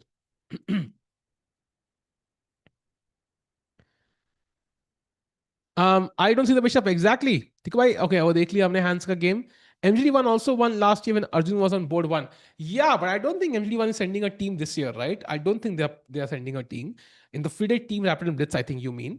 A: I don't see the bishop exactly. Okay, वो देख लिया हमने hands का game. MGD1 also won last year when Arjun was on board 1. Yeah, but I don't think MGD1 is sending a team this year, right? I don't think they are sending a team. In the FIDE team Rapid and Blitz, I think you mean.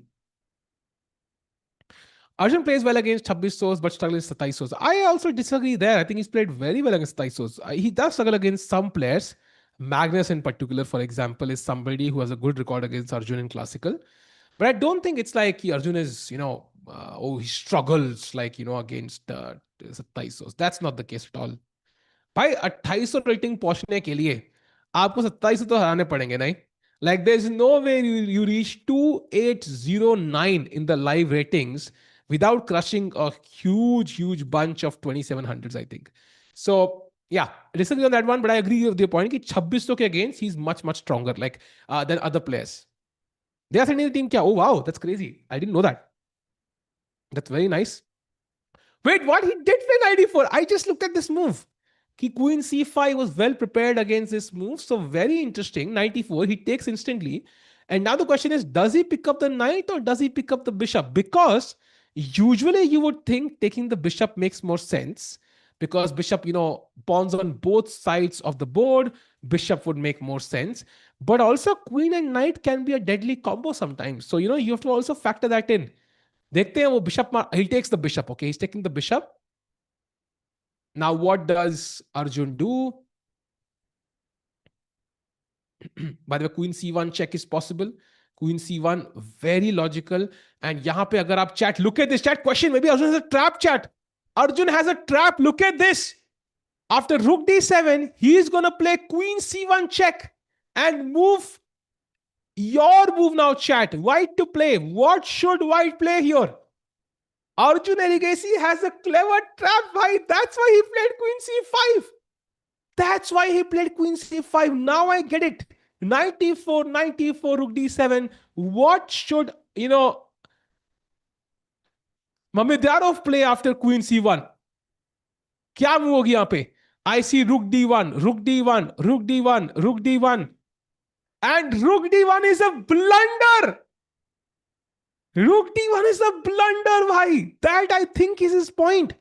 A: Arjun plays well against 26 souls, but struggles with 27 souls. I also disagree there. I think he's played very well against 27 souls. He does struggle against some players. Magnus in particular, for example, is somebody who has a good record against Arjun in classical. But I don't think it's like Arjun is, he struggles like, against 27 souls. That's not the case at all. भाई 2800 rating पहुंचने के लिए आपको 2700 तो हराने पड़ेंगे नहीं. Like there's no way you reach 2809 in the live ratings without crushing a huge bunch of 2700s, I think. So yeah, I disagree on that one, but I agree with your point कि 2600 के against he's much stronger like than other players. They are sending the team kya? Oh wow, that's crazy. I didn't know that. That's very nice. Wait, what? He did play knight e4. I just looked at this move. Queen c5 was well prepared against this move. So very interesting. Knight e4, he takes instantly. And now the question is, does he pick up the knight or does he pick up the bishop? Because usually you would think taking the bishop makes more sense because bishop, pawns on both sides of the board, bishop would make more sense. But also queen and knight can be a deadly combo sometimes. So, you have to also factor that in. देखते हैं वो bishop, he takes the bishop. Okay, he's taking the bishop. Now what does Arjun do? By the way, queen c1 check is possible. Queen c1, very logical. And yahan pe agar aap chat, look at this chat question. Maybe Arjun has a trap, chat. Arjun has a trap. Look at this. After rook d7, he is going to play queen c1 check and move. Your move now, chat. White to play. What should white play here? Arjun Erigesi has a clever trap, bhai. That's why he played queen c5. That's why he played queen c5. Now I get it. Knight e4, knight e4, rook d7. What should, Mamedyanov play after queen c1? क्या move होगी यहां पे? I see rook d1, rook d1, rook d1, rook d1. And rook d1 is a blunder. Rook d1 is a blunder, bhai. That I think is his point.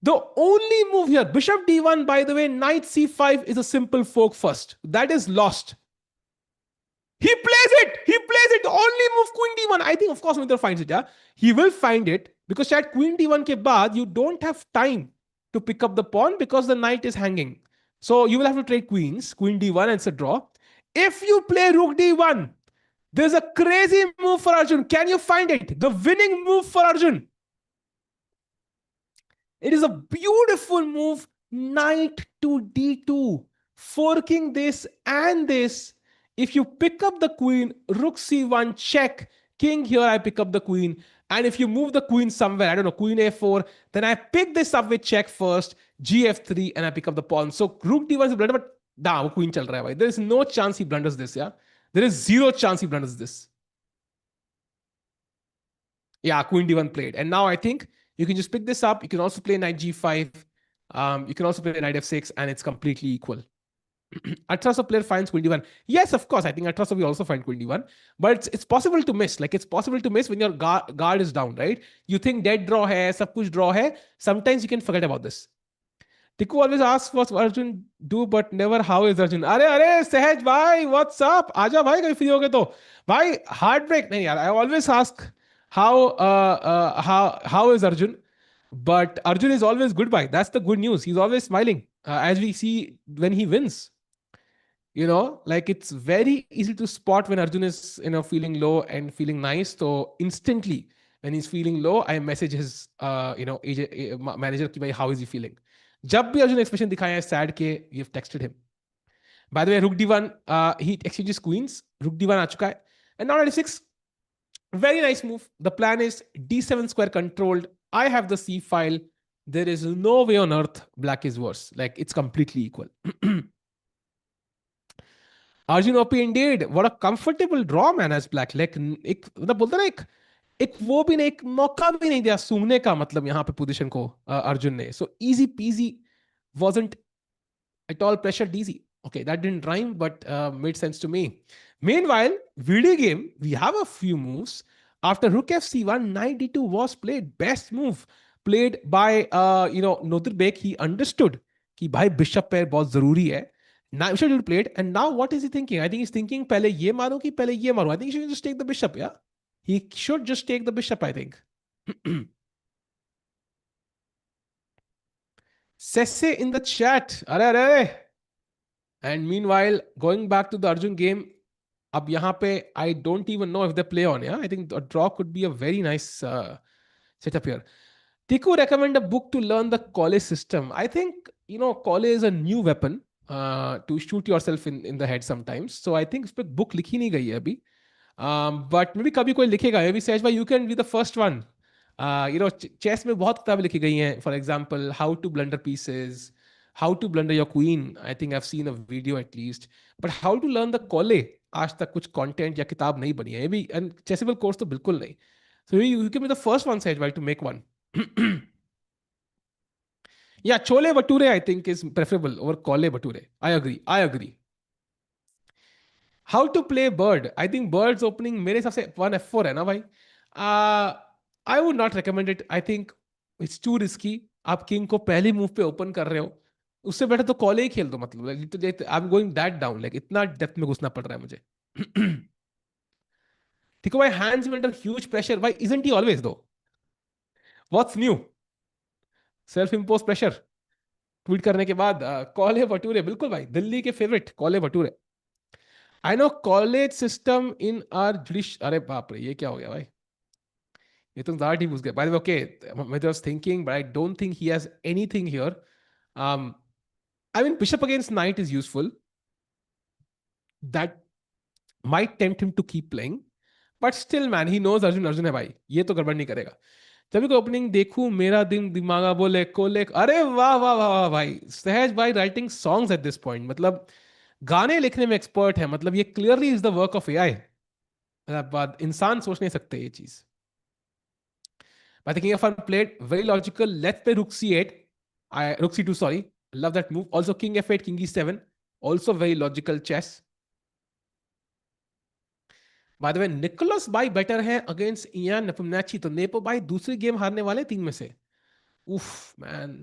A: The only move here, bishop d1, by the way, knight c5 is a simple fork first. That is lost. He plays it. He plays it. Only move queen d1. I think, of course, Mitra finds it. Yeah, he will find it because at queen d1 ke baad, you don't have time to pick up the pawn because the knight is hanging. So you will have to trade queens, queen d1, and it's a draw. If you play rook d1, there's a crazy move for Arjun. Can you find it? The winning move for Arjun. It is a beautiful move. Knight to d2, forking this and this. If you pick up the queen, rook c1 check, king here, I pick up the queen. And if you move the queen somewhere, I don't know, queen a4, then I pick this up with check first, gf3, and I pick up the pawn. So rook d1 is a blunder, but nah, queen chal raha hai. There is no chance he blunders this, yeah? There is zero chance he blunders this. Yeah, queen d1 played. And now I think you can just pick this up. You can also play knight g5. You can also play knight f6, and it's completely equal. Atraso player finds queen d1. Yes, of course. I think Atraso will also find queen d1. But it's possible to miss. Like, it's possible to miss when your guard is down, right? You think dead draw hai, sab kuch draw hai. Sometimes you can forget about this. Tiku always asks what Arjun do, but never how is Arjun. Are, Sehaj, bhai, what's up? Aja, bhai, kahi free ho gaye to. Bhai, heartbreak. Nahi, yaar, I always ask how is Arjun? But Arjun is always good, bhai. That's the good news. He's always smiling, as we see when he wins. Like, it's very easy to spot when Arjun is, feeling low and feeling nice. So instantly, when he's feeling low, I message his, manager ki bhai, how is he feeling? जब भी Arjun expression दिखाया है sad के, we have texted him. By the way, rook d1, he exchanges queens. Rook d1 आ चुका है. And now knight e6. Very nice move. The plan is d7 square controlled. I have the c file. There is no way on earth black is worse. Like, it's completely equal. Arjun OP indeed. What a comfortable draw, man, as black. Like, मतलब बोलते ना एक वो भी नहीं, एक मौका भी नहीं दिया सूंघने का, मतलब यहाँ पे पोजीशन को अर्जुन ने. So easy peasy, wasn't at all pressured easy. Okay, that didn't rhyme, but made sense to me. Meanwhile, video game, we have a few moves. After rook fc1, knight d2 was played. Best move played by Nodirbek. He understood कि भाई bishop pair बहुत जरूरी है. Now should played, and now what is he thinking? I think he's thinking पहले ये मारूं कि पहले ये मारूं. I think he should just take the bishop. Yeah, he should just take the bishop, I think. Sesse in the chat. Arre. And meanwhile, going back to the Arjun game, ab yahan pe, I don't even know if they play on. Yeah, I think a draw could be a very nice setup here. Tiku recommend a book to learn the Kole system. I think, Kole is a new weapon to shoot yourself in the head sometimes. So I think uss pe book likhi nahi gayi hai abhi. But maybe kabhi koi likhega. Maybe Sehaj bhai, you can be the first one. Chess में बहुत किताबें लिखी गई हैं. For example, how to blunder pieces, how to blunder your queen. I think I've seen a video at least. But how to learn the Kole, आज तक कुछ content या किताब नहीं बनी है. ये भी chessable course तो बिल्कुल नहीं. So you can be the first one, Sehaj bhai, to make one. Yeah, Chole Bhature I think is preferable over Kole Bhature. I agree. How to play bird? I think bird's opening मेरे हिसाब से 1f4 है ना भाई. I would not recommend it. I think it's too risky. आप king को पहली move पे ओपन कर रहे हो, उससे बेटर तो कॉल ही खेल दो, मतलब I am going that down, like इतना डेप्थ में घुसना पड़ रहा है मुझे। ठीक है भाई, हैंड्स अंडर ह्यूज प्रेशर भाई, इजंट ही ऑलवेज दो? What's new? Self impose pressure tweet करने के बाद कॉले भटूरे, बिल्कुल भाई, दिल्ली के favourite chole bhature. I know college system in are जुडिश, अरे बाप रे, ये क्या हो गया भाई, ये तो ज्यादा डीप घुस गया। बाय द वे, ओके, मैं just thinking but I don't think he has anything here. um I mean, bishop against knight is useful. That might tempt him to keep playing. But still, man, he knows Arjun Arjun है भाई, ये तो गड़बड़ नहीं करेगा। तभी को opening देखूं, मेरा दिन दिमागा बोले कोले, अरे वाह वाह वाह वाह भाई, सहज भाई writing songs at this point, मतलब गाने लिखने में एक्सपर्ट है, मतलब ये clearly is the work of AI. बात इंसान सोच नहीं सकते ये चीज। By thinking of played very logical. Let's play rook c8. Rook c2, sorry. Love that move. Also king f8, king e7. Also very logical chess. By the way, Nicholas भाई better है against Ian नेपोमनाची, तो nepo भाई दूसरी game हारने वाले तीन में से। उफ मैन,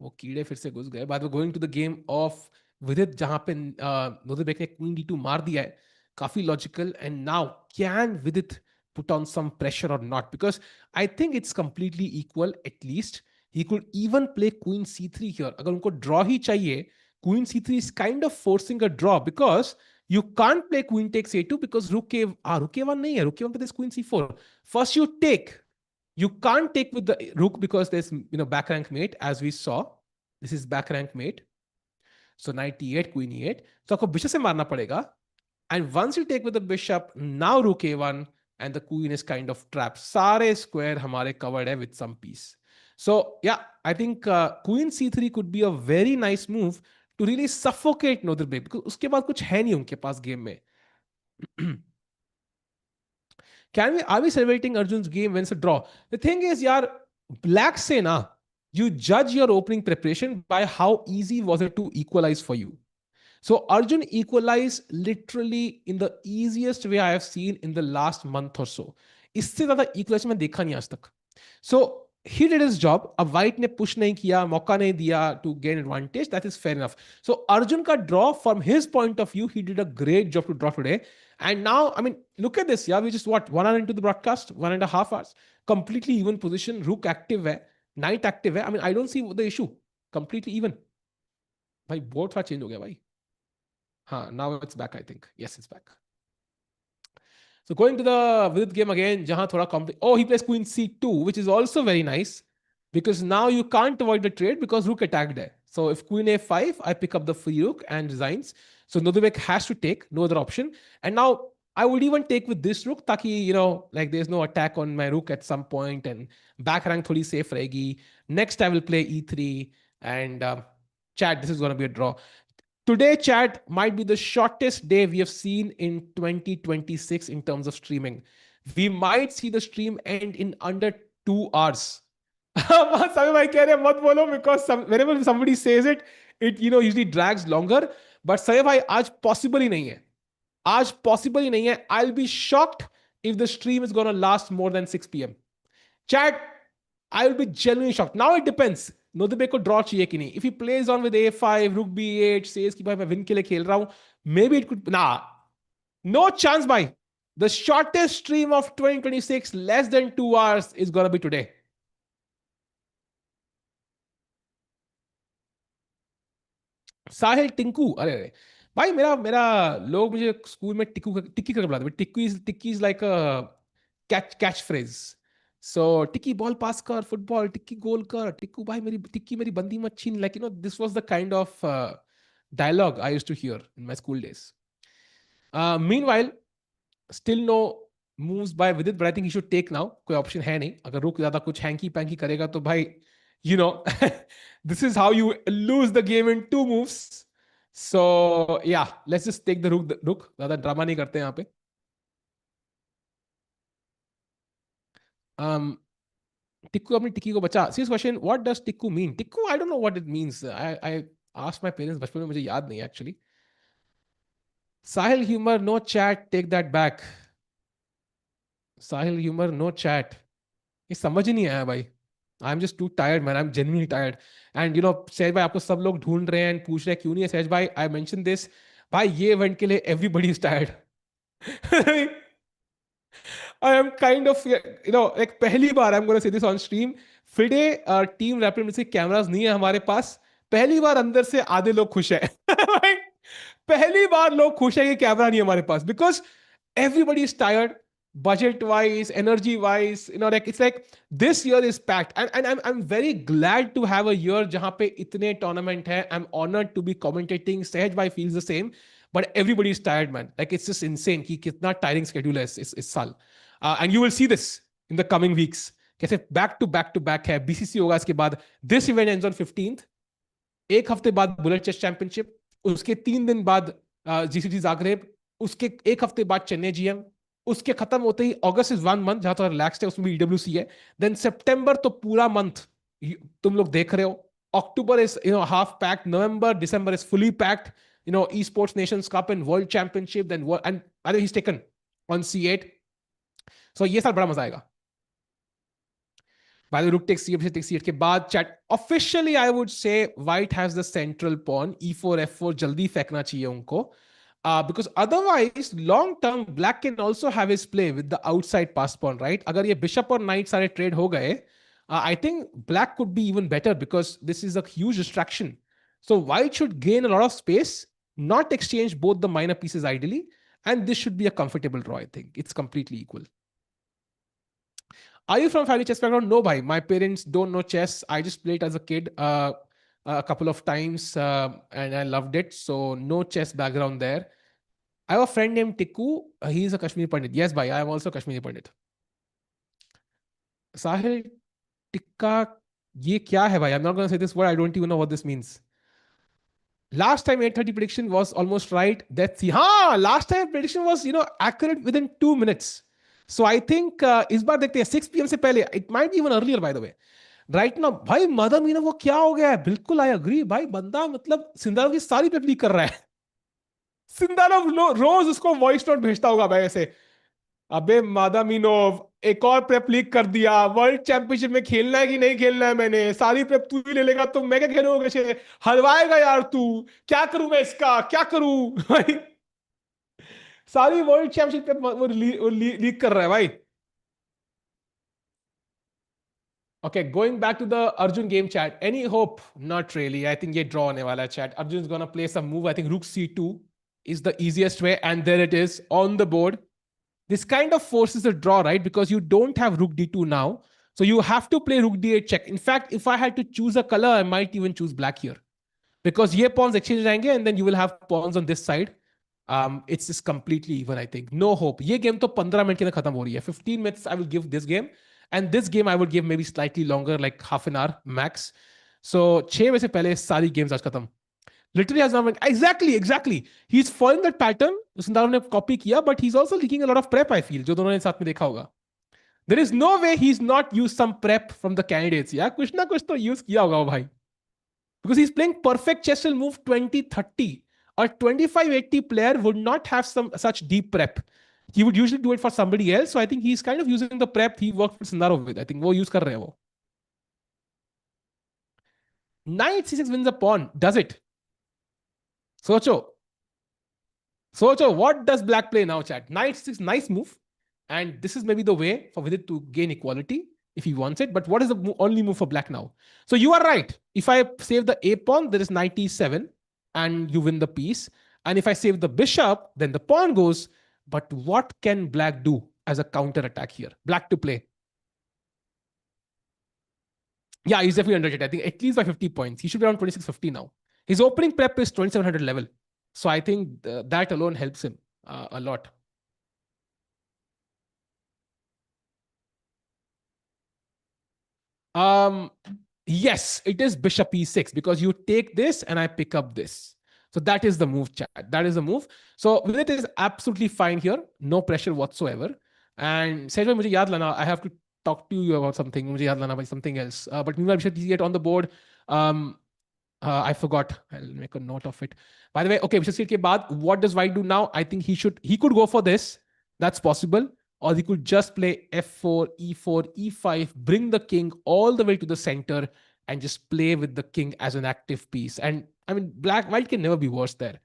A: वो कीड़े फिर से घुस गए। बाद में going to the game of Vidit, जहां पे नोदरबेक ने क्वीन डी टू मार दिया है, काफी लॉजिकल। एंड नाउ कैन विदित put on some pressure or not, because I think it's completely equal. At least he could even play queen c3 here अगर उनको draw ही चाहिए। queen c3 is kind of forcing a draw, because you can't play queen takes a2 because rook a1 नहीं है, rook a1 पे there's queen c4। first you take, you can't take with the rook because there's back rank mate, as we saw, this is back rank mate। so knight e8, queen e8, तो आपको bishop से मारना पड़ेगा। and once you take with the bishop, now rook a1 and the queen is kind of trapped। सारे square हमारे covered है with some piece। so yeah, I think queen c3 could be a very nice move to really suffocate Nodirbek, because उसके बाद कुछ है नहीं उनके पास game में। are we celebrating Arjun's game when it's a draw? The thing is, yaar, black say na, you judge your opening preparation by how easy was it to equalize for you। So Arjun equalized literally in the easiest way I have seen in the last month or so। इससे ज्यादा equalization मैं देखा नहीं आज तक। So he did his job। अब white ने push नहीं किया, मौका नहीं दिया to gain advantage, that is fair enough। So Arjun का draw from his point of view, he did a great job to draw today। And now, I mean, look at this, yeah, we just what, 1 hour into the broadcast, 1.5 hours, completely even position, rook active है, knight active है। I mean, I don't see the issue, completely even। भाई board थोड़ा change हो गया भाई। हाँ, now it's back, I think, yes, it's back। So going to the Vidit game again, jahan thoda oh, he plays queen c2, which is also very nice, because now you can't avoid the trade because rook attacked there। So if queen a5, I pick up the free rook and resigns। So Nodirbek has to take, no other option। And now I would even take with this rook, taki, like there's no attack on my rook at some point, and back rank thodi safe rahegi। Next I will play e3, and chat, this is going to be a draw। Today, chat might be the shortest day we have seen in 2026 in terms of streaming। We might see the stream end in under 2 hours। Sami bhai keh rahe hain, mat bolo, because whenever somebody says it, it usually drags longer। But Sami bhai, आज possible ही नहीं है। आज possible ही नहीं है। I'll be shocked if the stream is going to last more than 6 p.m. Chat, I will be genuinely shocked। Now it depends, नोदरबेक को draw चाहिए कि नहीं। If he plays on with a5, rook b8, says कि भाई मैं win के लिए खेल रहा हूं, मे बी इट कुड ना, नो चांस भाई। The shortest stream of 2026, less than 2 hours, is gonna be today. Sahil Tinku, अरे अरे भाई, मेरा मेरा लोग मुझे स्कूल में टिक्की करके बुलाते, Tikki is like a catch phrase. So Tikki ball pass कर, फुटबॉल टिक्की गोल कर, टिक्कू भाई मेरी टिक्की मेरी बंदी मत छीन, like this was the kind of dialogue I used to hear in my school days। Meanwhile, still no moves by Vidit, but I think he should take now। कोई option है नहीं, अगर रुक ज्यादा कुछ हैंकी पैंकी करेगा तो भाई, you know this is how you lose the game in 2 moves। so yeah, let's just take the rook, ज्यादा ड्रामा नहीं करते यहाँ पे। um टिक्कू अपनी टिक्की को बचा। Serious question, what does Tikku mean? Tikku, I don't know what it means. I asked my parents बचपन में, मुझे याद नहीं actually. Sahil humour, no chat, take that back. Sahil humour, no chat, ये समझ ही नहीं आया भाई। I am just too tired man, I am genuinely tired. And Sahaj भाई, आपको सब लोग ढूंढ रहे हैं and पूछ रहे हैं क्यों नहीं है सहज भाई. आई मेंशन दिस भाई, ये इवेंट के लिए everybody is tired. I am kind of, like पहली बार I'm going to say this on stream. FIDE team rapid में से कैमरास नहीं है हमारे पास. पहली बार अंदर से आधे लोग खुश है. पहली बार लोग खुश है कि कैमरा नहीं है हमारे पास, because everybody is tired, budget wise, energy wise, like it's like this year is packed. And I'm very glad to have a year jahan pe itne tournament hai. I'm honored to be commentating. Sehaj bhai feels the same, but everybody is tired, man. Like it's just insane ki kitna tiring schedule hai is saal. And you will see this in the coming weeks. कैसे back to back है. BCC होगा इसके बाद. This event ends on 15th. एक हफ्ते बाद bullet chess championship, उसके 3 दिन बाद जीसीटी जागरेब, उसके एक हफ्ते बाद चेन्नई जीएम, उसके खत्म होते ही अगस्त इज 1 मंथ जहां थोड़ा रिलैक्स्ड है, उसमें भी ईडब्ल्यूसी है. देन सितंबर तो पूरा मंथ तुम लोग देख रहे हो. October is half packed. November December is fully packed. Esports nations cup and world championship, then and I think he is taken on C8. सो ये साल बड़ा मजा आएगा. By the rook takes c, bishop takes c8 के बाद chat officially I would say white has the central pawn. E4 F4 जल्दी फेंकना चाहिए उनको, because otherwise long term black can also have his play with the outside pass pawn, right? अगर ये bishop और knight सारे trade हो गए, I think black could be even better because this is a huge distraction. So white should gain a lot of space, not exchange both the minor pieces ideally, and this should be a comfortable draw. I think it's completely equal. Are you from family chess background? No, bhai. My parents don't know chess. I just played as a kid a couple of times and I loved it. So no chess background there. I have a friend named Tikku. He's a Kashmiri Pandit. Yes, bhai. I am also a Kashmiri Pandit. Sahil Tikka, ye kya hai, bhai? I'm not going to say this word. I don't even know what this means. Last time 8:30 prediction was almost right. That's the last time prediction was accurate within 2 minutes. So I think इस बार देखते हैं 6 PM से पहले. It might be even earlier by the way. Right now भाई mother Meena वो क्या हो गया है. बिल्कुल आई अग्री भाई. बंदा मतलब सिंधानों की सारी पे क्लिक कर रहा है. सिंधानों रोज उसको वॉइस नोट भेजता होगा भाई ऐसे. अबे मादामीनोव एक और प्रेप लीक कर दिया. वर्ल्ड चैंपियनशिप में खेलना है कि नहीं खेलना है. मैंने सारी प्रेप तू ही ले लेगा तो मैं क्या खेलूंगा. कैसे हलवाएगा यार तू. क्या करूं मैं इसका, क्या करूं भाई. सारी वर्ल्ड चैंपियनशिप पे वो लीक कर रहा है भाई. Okay, going back to the Arjun game chat. Any hope? Not really. I think ये draw होने वाला है chat. Arjun's gonna play some move. I think rook c2 is the easiest way, and there it is on the board. This kind of forces a draw, right? Because you don't have rook d2 now. So you have to play rook d8 check. In fact, if I had to choose a color, I might even choose black here. Because ye pawns exchange जाएंगे and then you will have pawns on this side. It's just completely even, I think. No hope. ये game तो 15 minute के अंदर खत्म हो रही है. 15 minutes I will give this game. And this game I would give maybe slightly longer, like half an hour max. So 6 बजे से पहले सारी games आज खत्म. Literally has not exactly. He's following that pattern. सुंदर ने copy किया, but he's also leaking a lot of prep, I feel, जो दोनों ने साथ में देखा होगा. There is no way he's not used some prep from the candidates. यार कुछ ना कुछ तो use किया होगा वो भाई. Because he's playing perfect chess will move 2030. A 2580 player would not have some such deep prep. He would usually do it for somebody else. So I think he's kind of using the prep he worked with Sundaro with. I think वो use कर रहे हैं वो. Knight c6 wins a pawn. Does it? Socho, what does black play now, chat? Knight c6, nice move. And this is maybe the way for Vidit to gain equality if he wants it. But what is the only move for black now? So you are right. If I save the a pawn, there is knight e7 and you win the piece. And if I save the bishop, then the pawn goes. But what can black do as a counter attack here? Black to play. Yeah, he's definitely under it. I think at least by 50 points. He should be around 2650 now. His opening prep is 2700 level. So I think that alone helps him a lot. Yes, it is bishop e6 because you take this and I pick up this. So that is the move, chat. That is the move. So Vidit is absolutely fine here. No pressure whatsoever. And Sejai, mujhe yaad lana, I have to talk to you about something. Mujhe yaad lana by something else. But meanwhile, bishop e8 on the board. I forgot. I'll make a note of it. By the way, okay, bishop c8 ke baad, what does white do now? I think he could go for this. That's possible. or he could just play f4, e4, e5, bring the king all the way to the center and just play with the king as an active piece. And I mean, black white can never be worse there.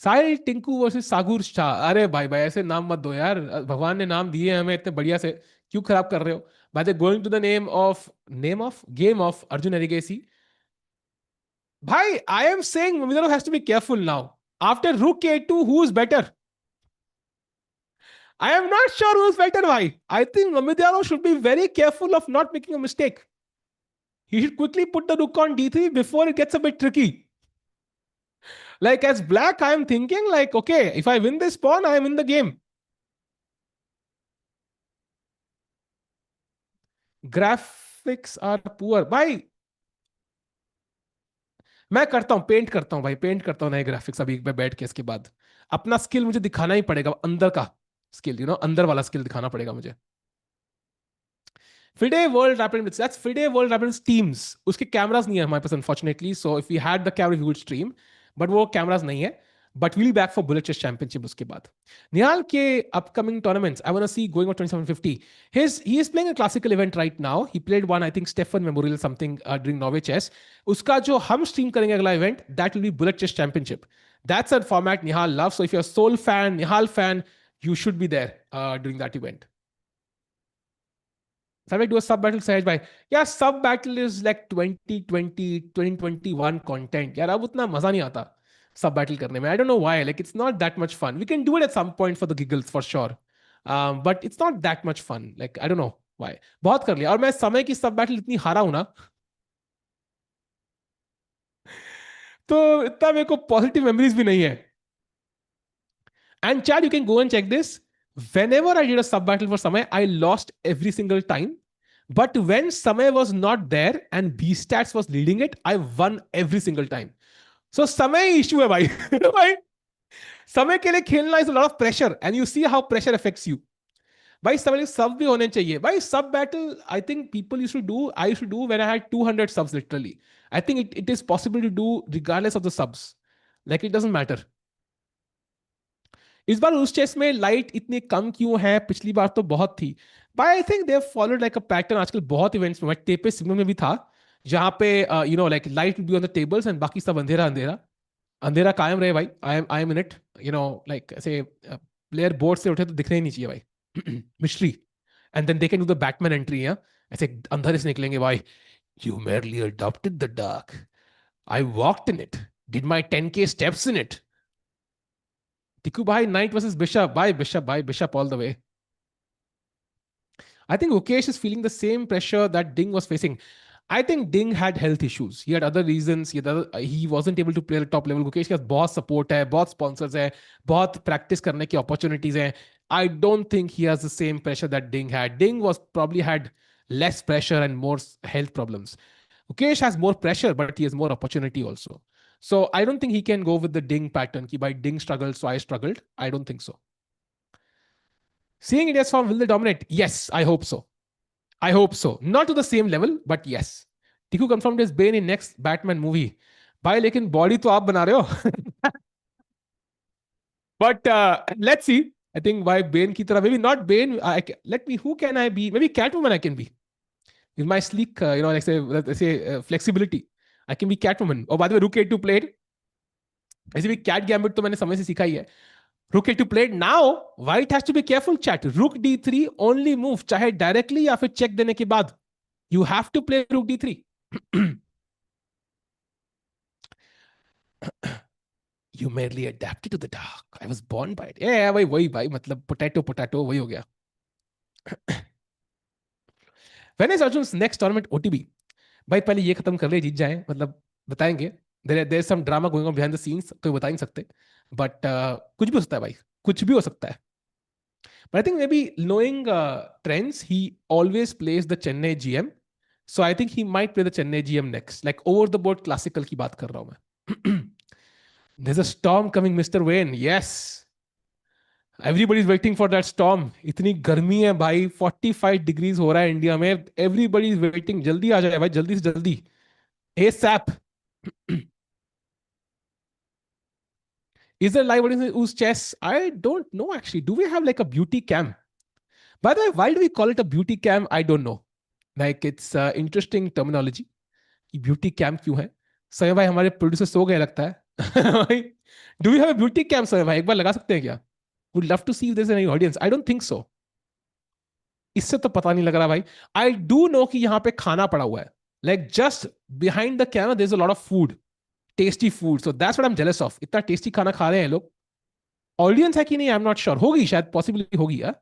A: Sahil Tinku versus Sagar Shah, अरे भाई भाई ऐसे नाम मत दो यार, भगवान ने नाम दिए हमें इतने बढ़िया से, क्यों खराब कर रहे हो? By the going to the name of game of Arjun Erigaisi. भाई I am saying Mumidaro has to be careful now. After rook a2, who is better? I am not sure who's better, bhai. I think Mumidaro should be very careful of not making a mistake. He should quickly put the rook on d3 before it gets a bit tricky. Like as black, I am thinking like, okay, if I win this pawn, I am in the game. Graphics are poor. भाई मैं करता हूं, paint करता हूं भाई, paint करता हूं नए ग्राफिक्स अभी पे बैठ के, इसके बाद अपना स्किल मुझे दिखाना ही पड़ेगा, अंदर का स्किल, अंदर वाला स्किल दिखाना पड़ेगा मुझे. FIDE World Rapid, that's FIDE World Rapid Teams. उसके कैमरास नहीं है हमारे पास unfortunately, so if we had the camera we would stream, but वो कैमरास नहीं है. But will be back for bullet chess championship उसके बाद. निहाल के upcoming tournaments I want to see going on 2750. He is playing a classical event right now. He played one, I think, Stefan Memorial something during Norway Chess. उसका जो हम stream करेंगे अगला event, that will be Bullet Chess Championship. That's a format Nihal loves. So if you're a Soul fan, Nihal fan, you should be there during that event. So I do a sub battle, Sahaj bhai. Yeah, sub battle is like 2020, 2021 content. यार अब उतना मजा नहीं आता sub battle करने में. I don't know why. Like it's not that much fun. We can do it at some point for the giggles for sure. But it's not that much fun. Like I don't know why. बहुत कर लिया, और मैं समय की sub battle इतनी हारा हूं ना, तो इतना मेरे को पॉजिटिव मेमोरीज भी नहीं है. And Chad, you can go and check this. Whenever I did a sub battle for Samay, I lost every single time. But when Samay was not there and B stats was leading it, I won every single time. So Samay issue है भाई. भाई समय के लिए खेलना is a lot of pressure, and you see how pressure affects you. भाई समय सब भी होने चाहिए भाई. Sub battle, I think people used to do, I used to do when I had 200 subs literally. I think it is possible to do regardless of the subs. Like it doesn't matter. इस बार उस chess में light इतनी कम क्यों है? पिछली बार तो बहुत थी. By I think they followed like a pattern. आजकल बहुत इवेंट्स में, टेपे सिग्नल में भी था, जहां पे like light will be on the tables and बाकी सब अंधेरा अंधेरा अंधेरा कायम रहे भाई. I am in it. Like ऐसे प्लेयर बोर्ड से उठे तो दिखने ही नहीं चाहिए भाई. Mystery. And then they can do the Batman entry. ऐसे अंधेरे से निकलेंगे भाई. You merely adopted the dark. I walked in it. Did my 10K steps in it. Tiku bhai, knight versus bishop. Bishop all the way. I think Ukesh is feeling the same pressure that Ding was facing. I think Ding had health issues. He had other reasons. He wasn't able to play at top level. Ukesh के पास बहुत support है, बहुत sponsors है, बहुत practice करने की opportunities हैं. I don't think he has the same pressure that Ding had. Ding was probably had less pressure and more health problems. Ukesh has more pressure, but he has more opportunity also. So I don't think he can go with the Ding pattern. Ki by Ding struggled, so I struggled. I don't think so. Seeing India's form, will they dominate? Yes, I hope so. I hope so. Not to the same level, but yes. Tiku confirmed his Bane in next Batman movie. भाई लेकिन body तो आप बना रहे हो. But let's see. I think by Bane की तरह, maybe not Bane. Who can I be? Maybe Catwoman I can be. With my sleek, let's say flexibility. I can be Catwoman. Oh, by the way, Rook A2 played. ऐसे भी Cat Gambit तो मैंने समय से सीखा ही है. Rook A2 played. Now, White has to be careful, chat. Rook D3 only move, चाहे directly या फिर check देने के बाद. You have to play Rook D3. You merely adapted to the dark. I was born by it. Yeah, वही भाई, मतलब potato वही हो गया. When is Arjun's next tournament OTB? भाई पहले ये खत्म कर ले, जीत जाए, मतलब बताएंगे. There's some drama going on behind the scenes, कोई बता नहीं सकते. But कुछ भी हो सकता है भाई, कुछ भी हो सकता है. But I think maybe knowing trends, he always plays the Chennai GM. So I think he might play the Chennai GM next. Like over the board classical की बात कर रहा हूँ मैं. There's a storm coming, Mr. Wayne. Yes. Everybody's waiting for that storm. इतनी गर्मी है भाई, 45 degrees हो रहा है इंडिया में. Everybody's waiting. जल्दी आ जाए भाई, जल्दी से जल्दी. ASAP. Is there live audience in Ooze Chess? I don't know actually. Do we have like a beauty cam? By the way, why do we call it a beauty cam? I don't know. Like it's interesting terminology. कि beauty cam क्यों है? समय भाई हमारे producer so गए लगता है. Do you have a beauty cam समय भाई? एक बार लगा सकते हैं क्या? Would love to see if there is any audience. I don't think so. इससे तो पता नहीं लग रहा भाई. आई डू नो कि यहाँ पे खाना पड़ा हुआ है. Like just behind the camera there is a lot of food, tasty food. So that's what I am jealous of. इतना टेस्टी खाना खा रहे हैं लोग. ऑडियंस है कि नहीं आई एम नॉट श्योर. होगी शायद, पॉसिबली होगी यार.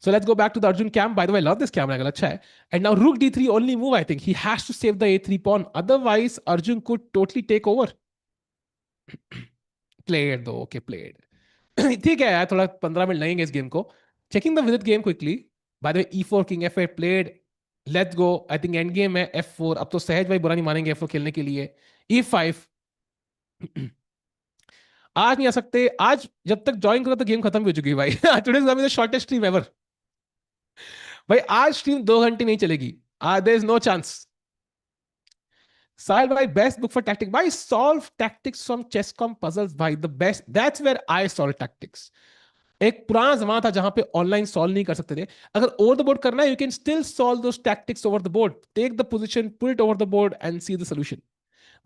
A: So let's go back to the Arjun camp. By the way, I love this camera angle. अच्छा है. And now Rook D3 only move, I think. He has to save the A3 pawn. Otherwise, Arjun could totally take over. Played though. Okay, played. ठीक है यार, थोड़ा 15 minute लगेंगे इस game को. Checking the Vidit game quickly. By the way, E4 King F8 played. Let's go. I think end game है F4. अब तो सहज भाई बुरा नहीं मानेंगे F4 खेलने के लिए. E5. आज नहीं आ सकते. आज जब तक ज्वाइन करो तो गेम खत्म हो चुकी है भाई. Today's gonna be the shortest stream ever. भाई आज स्ट्रीम 2 घंटे नहीं चलेगी. There is no chance. Sahil भाई बेस्ट बुक फॉर टैक्टिक्स भाई. Solve tactics from Chesscom puzzles भाई. The best. That's where I solve tactics. एक पुराना जमाना था जहां पे ऑनलाइन सॉल्व नहीं कर सकते थे. अगर ओवर द बोर्ड करना है you can still solve those tactics over the board. Take the position, put it over the board and see the solution.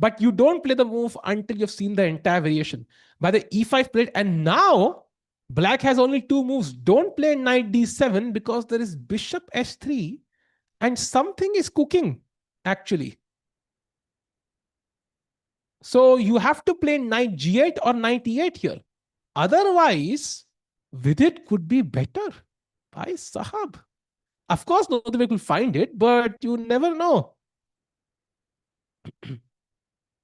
A: But you don't play the move until you've seen the entire variation. By the E5 played, and now Black has only two moves. Don't play knight D7 because there is bishop S3 and something is cooking actually. So you have to play knight G8 or knight E8 here. Otherwise, Vidit could be better. Bhai Sahab. Of course, Nodirbek will find it, but you never know.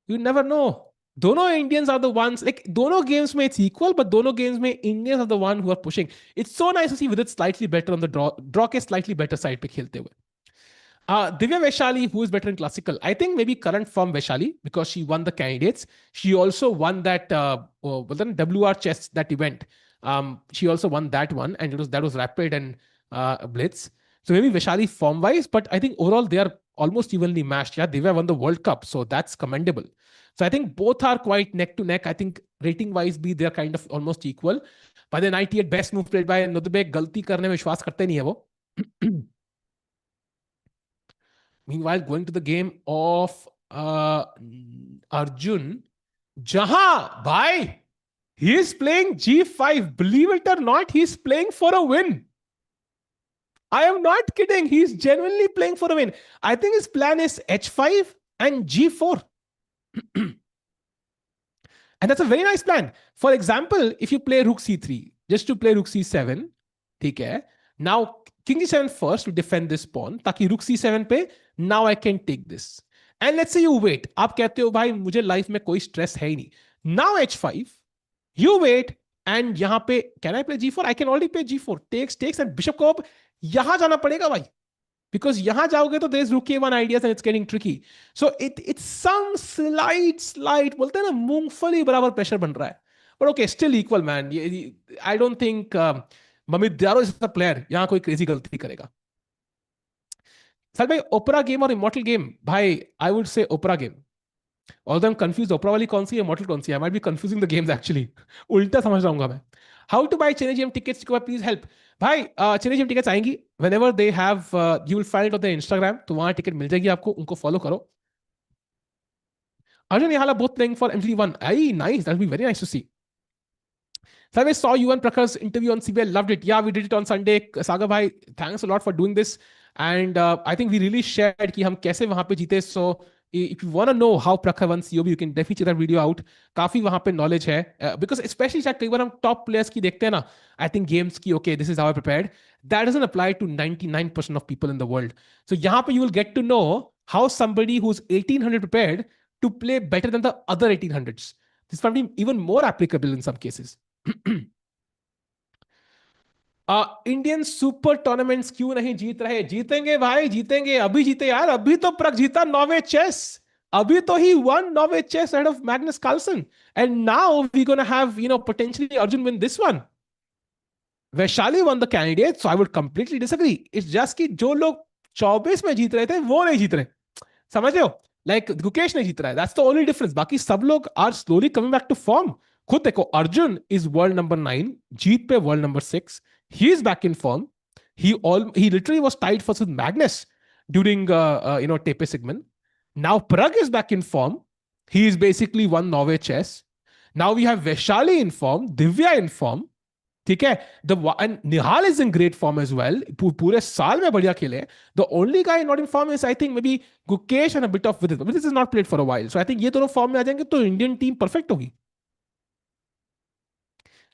A: You never know. दोनों Indians are the ones, like दोनों games में it's equal, but दोनों games में Indians are the one who are pushing. It's so nice to see Vidit slightly better on the draw के slightly better side पे खेलते हुए. Divya Vaishali, who is better in classical? I think maybe current form Vaishali because she won the candidates. She also won that WR chess, that event. She also won that one, and that was rapid and blitz. So maybe Vaishali form wise, but I think overall they are almost evenly matched. Yeah, Divya won the World Cup, so that's commendable. So I think both are quite neck to neck. I think rating wise भी they're kind of almost equal. By the 98 best move played by Nodirbek. गलती करने में विश्वास करते नहीं है वो. Meanwhile, going to the game of Arjun, jahan bhai, he is playing G5. Believe it or not, he's playing for a win. I am not kidding. He's genuinely playing for a win. I think his plan is H5 and G4. And that's a very nice plan. For example, if you play Rook C3, just to play Rook C7, okay, now King G7 first to defend this pawn, ताकि Rook C7 पे, now I can take this. And let's say you wait. आप कहते हो भाई मुझे life में कोई stress है ही नहीं. Now H5, you wait, and यहाँ पे can I play G4? I can already play G4. Takes and bishop को अब यहाँ जाना पड़ेगा भाई. Because यहाँ जाओगे तो there is Rook A1 ideas and it's getting tricky. So it's some slight बोलते हैं ना मूंगफली बराबर प्रेशर बन रहा है. But okay, still equal man. I don't think Mamit Diaro is the player. यहाँ कोई crazy गलती करेगा. सर भाई ओपरा गेम और इमॉर्टल गेम भाई I would say Opera game. Although I'm confused, Opera वाली कौन सी है, इमॉर्टल कौन सी है? I might be confusing the games actually. उल्टा समझ रहा हूँ मैं. How to buy Chesscom tickets? Please help. भाई Chesscom tickets आएंगी. Whenever they have, you will find it on their Instagram. तो वहाँ टिकट मिल जाएगी आपको. उनको फॉलो करो. Arjun Nihala both playing for MG1. Aye, nice. That'll be very nice to see. So I saw you and Prakhar's interview on CBL. Loved it. Yeah, we did it on Sunday. Saga bhai, thanks a lot for doing this. And I think we really shared कि हम कैसे वहाँ पे जीते. So if you want to know how Prakhar won COB, you can definitely check that video out. काफी वहाँ पे knowledge है. Because especially शायद कई बार हम top players की देखते हैं ना. I think games की okay, this is how I prepared. That doesn't apply to 99% of people in the world. So यहाँ पे you will get to know how somebody who's 1800 prepared to play better than the other 1800s. This is probably even more applicable in some cases. Indian super tournaments क्यों नहीं जीत रहे? जीतेंगे भाई, जीतेंगे. अभी जीते यार. अभी तो प्रक जीता नॉर्वे चेस. अभी तो ही won Norway chess ahead of Magnus Carlsen. And now we're going to have, potentially Arjun win this one. Vaishali won the candidate, so I would completely disagree. It's just कि जो लोग 24 में जीत रहे थे वो नहीं जीत रहे. समझ रहे हो? लाइक गुकेश नहीं जीत रहा है, दैट्स द ओनली डिफरेंस, बाकी सब लोग are slowly coming back to form. खुद देखो, अर्जुन इज वर्ल्ड नंबर 9, जीत पे world number 6. He is back in form. He literally was tied first with Magnus during Tepe Sigmund. Now Prag is back in form. He is basically won Norway chess. Now we have Vaishali in form, Divya in form. ठीक है. And Nihal is in great form as well. पूरे साल में बढ़िया खेले. The only guy not in form is I think maybe Gukesh and a bit of Vidit. Vidit is not played for a while. So I think ये दोनों form में आ जाएंगे तो इंडियन टीम परफेक्ट होगी.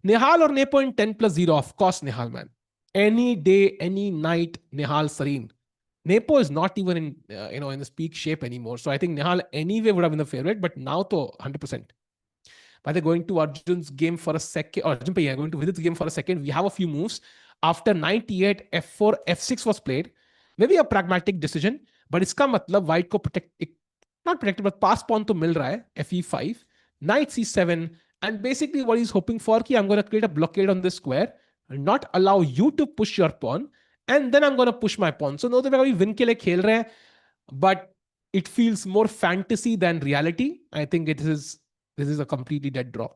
A: Nihal or Nepo in 10+0, of course Nihal, man. Any day, any night, Nihal serene. Nepo is not even in his peak shape anymore. So I think Nihal anyway would have been the favorite, but now to 100%. By the going to Arjun's game for a second, or Arjun going to Vidit's game for a second, we have a few moves. After 98, F4, F6 was played. Maybe a pragmatic decision, but इसका मतलब white को protect, not protected, but pass pawn तो मिल रहा है, FE5, knight C7, and basically what he's hoping for कि I'm going to create a blockade on this square, not allow you to push your pawn, and then I'm going to push my pawn. So Nodirbek अभी win के लिए खेल रहे हैं, but it feels more fantasy than reality. I think this is a completely dead draw.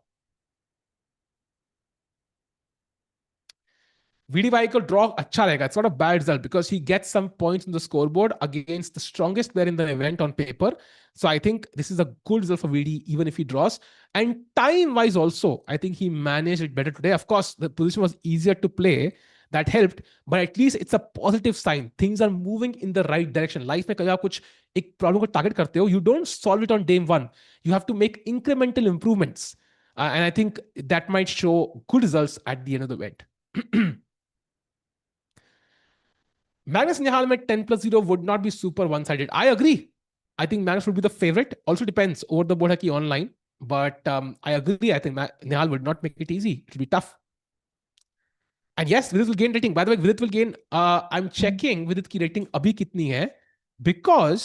A: VDY को draw अच्छा रहेगा. It's not a bad result because he gets some points on the scoreboard against the strongest player in the event on paper. So I think this is a good result for VD even if he draws. And time-wise also, I think he managed it better today. Of course, the position was easier to play. That helped, but at least it's a positive sign. Things are moving in the right direction. Life में कभी आप कुछ एक problem को target करते हो, you don't solve it on day one. You have to make incremental improvements. And I think that might show good results at the end of the event. Magnus Nihal में 10+0 would not be super one-sided. I agree. I think Magnus would be the favorite. Also depends over the board है कि online. But I agree. I think Nihal would not make it easy. It will be tough. And yes, Vidit will gain rating. By the way, Vidit will gain. I'm checking Vidit की rating अभी कितनी है, because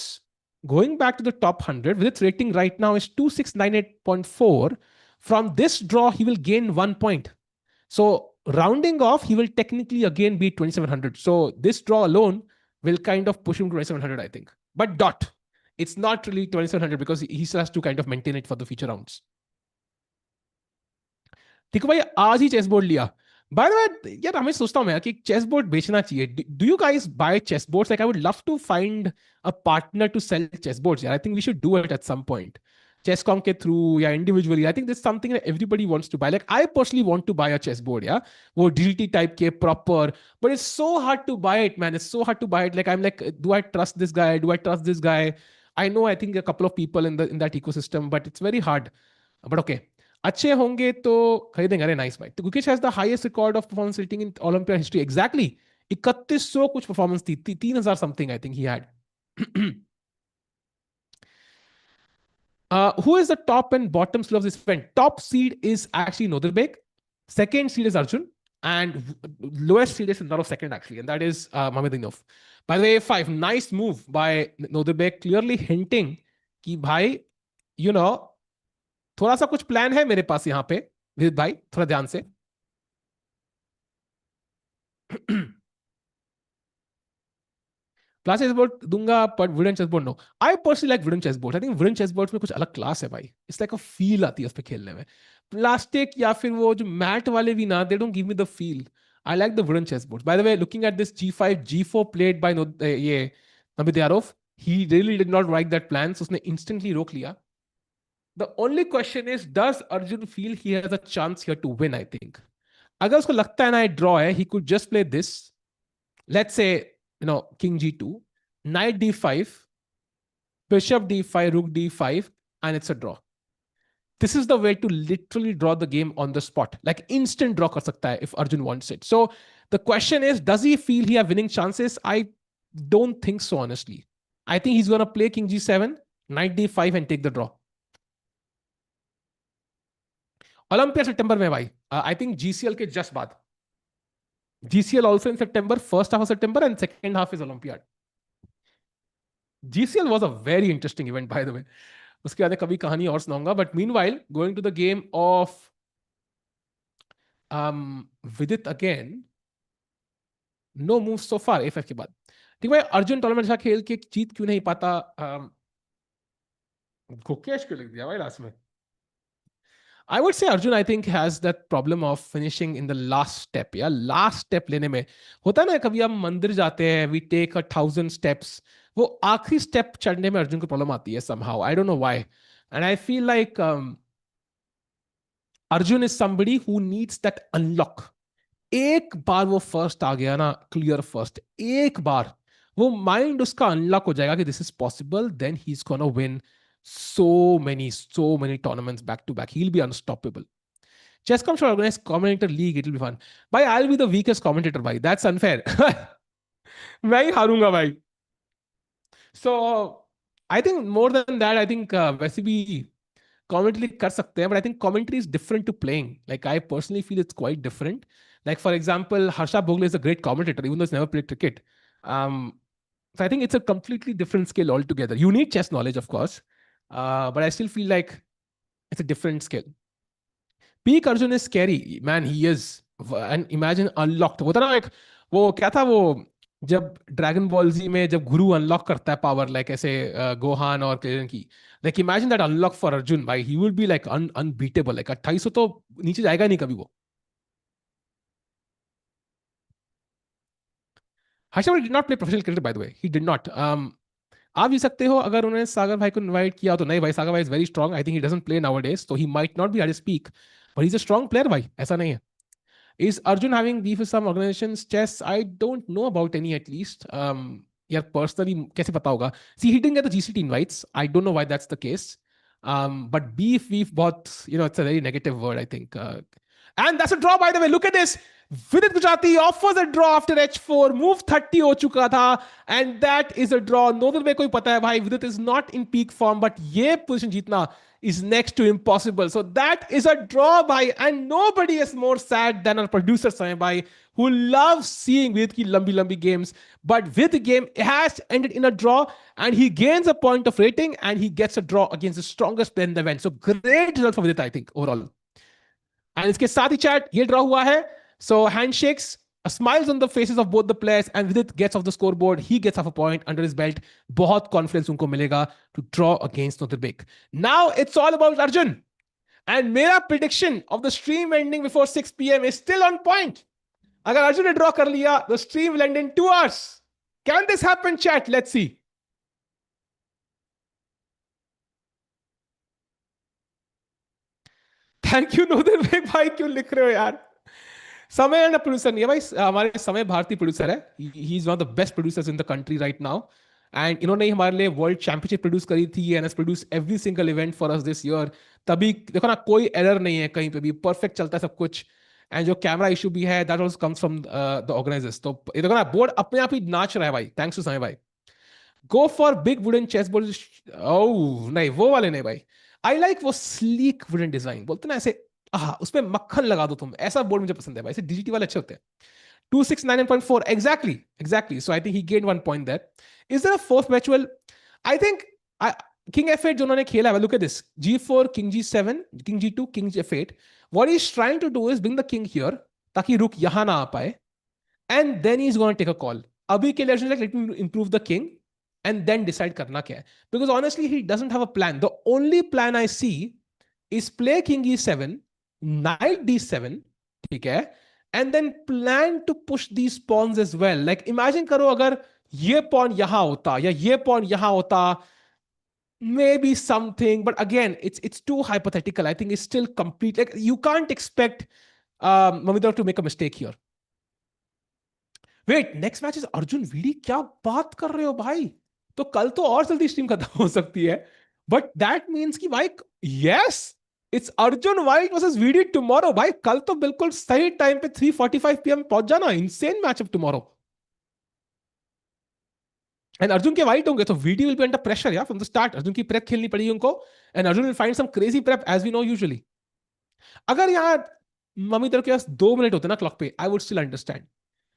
A: going back to the top 100, Vidit's rating right now is 2698.4. From this draw, he will gain 1 point. So rounding off, he will technically again be 2700. So this draw alone will kind of push him to 2700, I think. But dot. It's not really 2700 because he still has to kind of maintain it for the future rounds. ठीक है भाई, आज ही chess board लिया. Bye the वे यार, हमें सोचता हूँ मैं कि चेस बोर्ड बेचना चाहिए. Do you guys buy chess boards? Like I would love to find a partner to sell chess boards. यार I think we should do it at some point. Chesscom के through या individually. I think this is something that everybody wants to buy. Like I personally want to buy a chessboard, yeah, वो DLT type के proper, but it's so hard to buy it, man. It's so hard to buy it. Like I'm like, do I trust this guy? Do I trust this guy? I know, I think a couple of people in that ecosystem, but it's very hard. But okay, अच्छे होंगे तो खरीदेंगे. अरे nice भाई. तो Gukesh has the highest record of performance rating in olympiad history. Exactly 3100 कुछ performance थी, 3000 something I think he had. Who is the top and bottom seed of this event? Top seed is actually Nodirbek. Second seed is Arjun. And lowest seed is another second, actually. And that is Mamedinov. By the way, 5. Nice move by Nodirbek. Clearly hinting कि भाई, you know, थोड़ा सा कुछ plan है मेरे पास यहाँ पे. विदित भाई, थोड़ा ध्यान से. क्लास चेसबोर्ड दूंगा, पर wooden chessboard no. I personally like wooden chessboard. I think wooden chessboard में कुछ अलग क्लास है भाई. इट्स लाइक अ फील आती है उस पे खेलने में. प्लास्टिक या फिर वो जो मैट वाले भी ना, they don't give me the feel. I like the wooden chessboard. By the way, looking at this G5 G4 played by ये Mamedyarov, he really did not like that plan. उसने instantly रोक लिया. The only question is, does Arjun feel he has a chance here to win? I think. अगर उसको लगता है ना ये draw है, he could just play this. Let's say, King G2, Knight D5, Bishop D5, Rook D5, and it's a draw. This is the way to literally draw the game on the spot. Like instant draw कर सकता है if Arjun wants it. So the question is, does he feel he have winning chances? I don't think so, honestly. I think he's going to play King G7, Knight D5, and take the draw. Olympia सितंबर में भाई. I think GCL के just after. GCL also in September, first half of September and second half is Olympiad. GCL was a very interesting event by the way. उसके बाद कभी कहानी और सुनाऊंगा. But meanwhile, going to the game of Vidit again. No move so far FF के बाद. ठीक है, अर्जुन टूर्नामेंट अच्छा खेल के जीत क्यों नहीं पाता? गुकेश को लिख दिया भाई लास्ट में. I would say Arjun, I think, has that problem of finishing in the last step. या last step लेने में होता है ना, कभी हम मंदिर जाते हैं, we take 1,000 steps. वो आखिरी step चढ़ने में अर्जुन को प्रॉब्लम आती है somehow. I don't know why. And I feel like Arjun is somebody who needs that unlock. एक बार वो फर्स्ट आ गया ना, क्लियर फर्स्ट, एक बार वो माइंड उसका अनलॉक हो जाएगा कि this is possible, then he is gonna win so many tournaments back to back. He'll be unstoppable. Chesscom should organize commentator league. It'll be fun. Bhai, I'll be the weakest commentator. Bhai, that's unfair. मैं ही हारूंगा भाई. So I think more than that, I think वैसे भी commentary कर सकते हैं, but I think commentary is different to playing. Like I personally feel it's quite different. Like for example, Harsha Bhogle is a great commentator, even though he's never played cricket. So I think it's a completely different skill altogether. You need chess knowledge, of course, but I still feel like it's a different skill. Peak Arjun is scary, man. He is, and imagine unlocked. वो था ना एक, वो क्या था वो, जब dragon ball जी में जब गुरु अनलॉक करता है पावर, लाइक ऐसे गोहान और क्लेरन की, like imagine that unlock for Arjun भाई, he will be like unbeatable. Like 2800 तो नीचे जाएगा नहीं कभी वो. Harshvardhan did not play professional cricket by the way, he did not. आप भी सकते हो अगर उन्होंने सागर भाई को इनवाइट किया तो. नहीं भाई, सागर भाई is very strong. I think he doesn't play nowadays, so he might not be at his peak, but he's a strong player भाई, ऐसा नहीं है. Is Arjun having beef with some organizations? Chess, I don't know about any at least. Yeah, personally, कैसे पता होगा? See, he didn't get the GCT invites. I don't know why that's the case. But beef, बहुत, it's a very negative word, I think. And that's a draw, by the way. Look at this. Vidit Gujrati offers a draw after h4. Move 30 हो चुका था, and that is a draw. Nodirbek को भी पता है भाई, Vidit is not in peak form, but ये position जीतना is next to impossible. So that is a draw, bhai. And nobody is more sad than our producer, Samay bhai, who loves seeing Vidit ki lambi games. But Vidit game has ended in a draw, and he gains a point of rating, and he gets a draw against the strongest player in the event. So great result for Vidit, I think, overall. And इसके साथ ही chat, ये draw हुआ है. So handshakes, smiles on the faces of both the players, and Vidit gets off the scoreboard. He gets half a point under his belt. बहुत confidence उनको मिलेगा to draw against Nodirbek. Now it's all about Arjun. And मेरा prediction of the stream ending before 6 p.m. is still on point. अगर अर्जुन ने draw कर लिया, the stream will end in 2 hours. Can this happen, chat? Let's see. Thank you, Nodirbek भाई, क्यों लिख रहे हो यार? समय एंड प्रोड्यूसर नहीं है भाई, हमारे समय भारती प्रोड्यूसर है. He is one of the best producers in the country right now. And इन्होंने ही हमारे लिए वर्ल्ड चैंपियनशिप प्रोड्यूस करी थी, and has produce every single event for us this year. तभी देखो ना, कोई एरर नहीं है कहीं पे भी, परफेक्ट चलता है सब कुछ. एंड जो कैमरा इशू भी है, that also comes from the organisers. तो ये देखो ना, बोर्ड अपने आप ही नाच रहा है भाई, थैंक्स टू समय भाई. Go for big wooden chess board. Oh नहीं, वो वाले नहीं भाई. आई लाइक वो स्लीक वुडन डिजाइन, बोलते ना ऐसे, उसमें मक्खन लगा दो तुम, ऐसा बोर्ड मुझे पसंद है भाई. ऐसे डिजिटी वाले अच्छे होते हैं. 2699.4, exactly. So I think he gained 1 point there. Is there a fourth virtual? I think King F8 जो उन्होंने खेला है, look at this. G4, King G7, King G2, King F8. What he's trying to do is bring the king here, ताकि रुक यहाँ ना आ पाए, and then he's going to take a call. अभी के लिए like, let me improve the king and then decide करना क्या है. Because honestly, he doesn't have a plan. The only plan I see is play King E7, Knight D7, ठीक है, and then plan to push these pawns as well. Like imagine करो अगर ये pawn यहाँ होता या ये pawn यहाँ होता, maybe something, but again it's too hypothetical. I think it's still complete. Like you can't expect Mamidov to make a mistake here. Wait, next match is Arjun VD. क्या बात कर रहे हो भाई? तो कल तो और जल्दी स्ट्रीम खत्म हो सकती है, but that means कि भाई, yes, it's Arjun White versus VD tomorrow भाई. कल तो बिल्कुल सही टाइम पे 3:45 PM पहुंच जाना. Insane matchup tomorrow. And Arjun के white होंगे तो VD will be under pressure, yeah, from the start. Arjun की prep खेलनी पड़ेगी उनको, and Arjun will find some crazy prep as we know usually. अगर यहाँ मम्मी के पास 2 मिनट होते ना क्लॉक पे, I would still understand.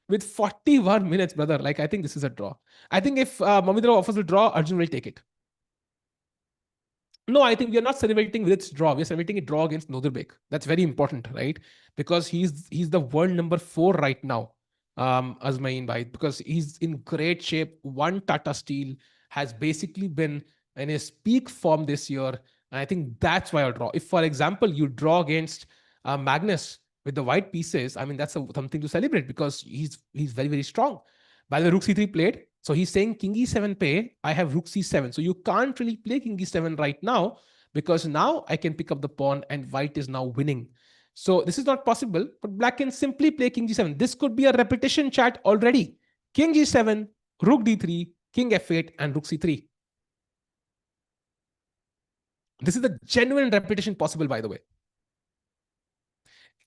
A: With 41 minutes, brother, like I think this is a draw. I think if Mamidra offers a draw, Arjun will take it. No, I think we are not celebrating with its draw. We are celebrating a draw against Nodirbek. That's very important, right? Because he's the world number 4 right now, Azmain bhai, because he's in great shape. One Tata Steel has basically been in his peak form this year. And I think that's why I draw. If, for example, you draw against Magnus with the white pieces, I mean, that's something to celebrate because he's very, very strong. By the way, Rook C3 played. So he's saying King E7 pay, I have Rook C7. So you can't really play King E7 right now because now I can pick up the pawn and white is now winning. So this is not possible, but black can simply play King G7. This could be a repetition chat already. King G7, Rook D3, King F8, and Rook C3. This is a genuine repetition possible, by the way.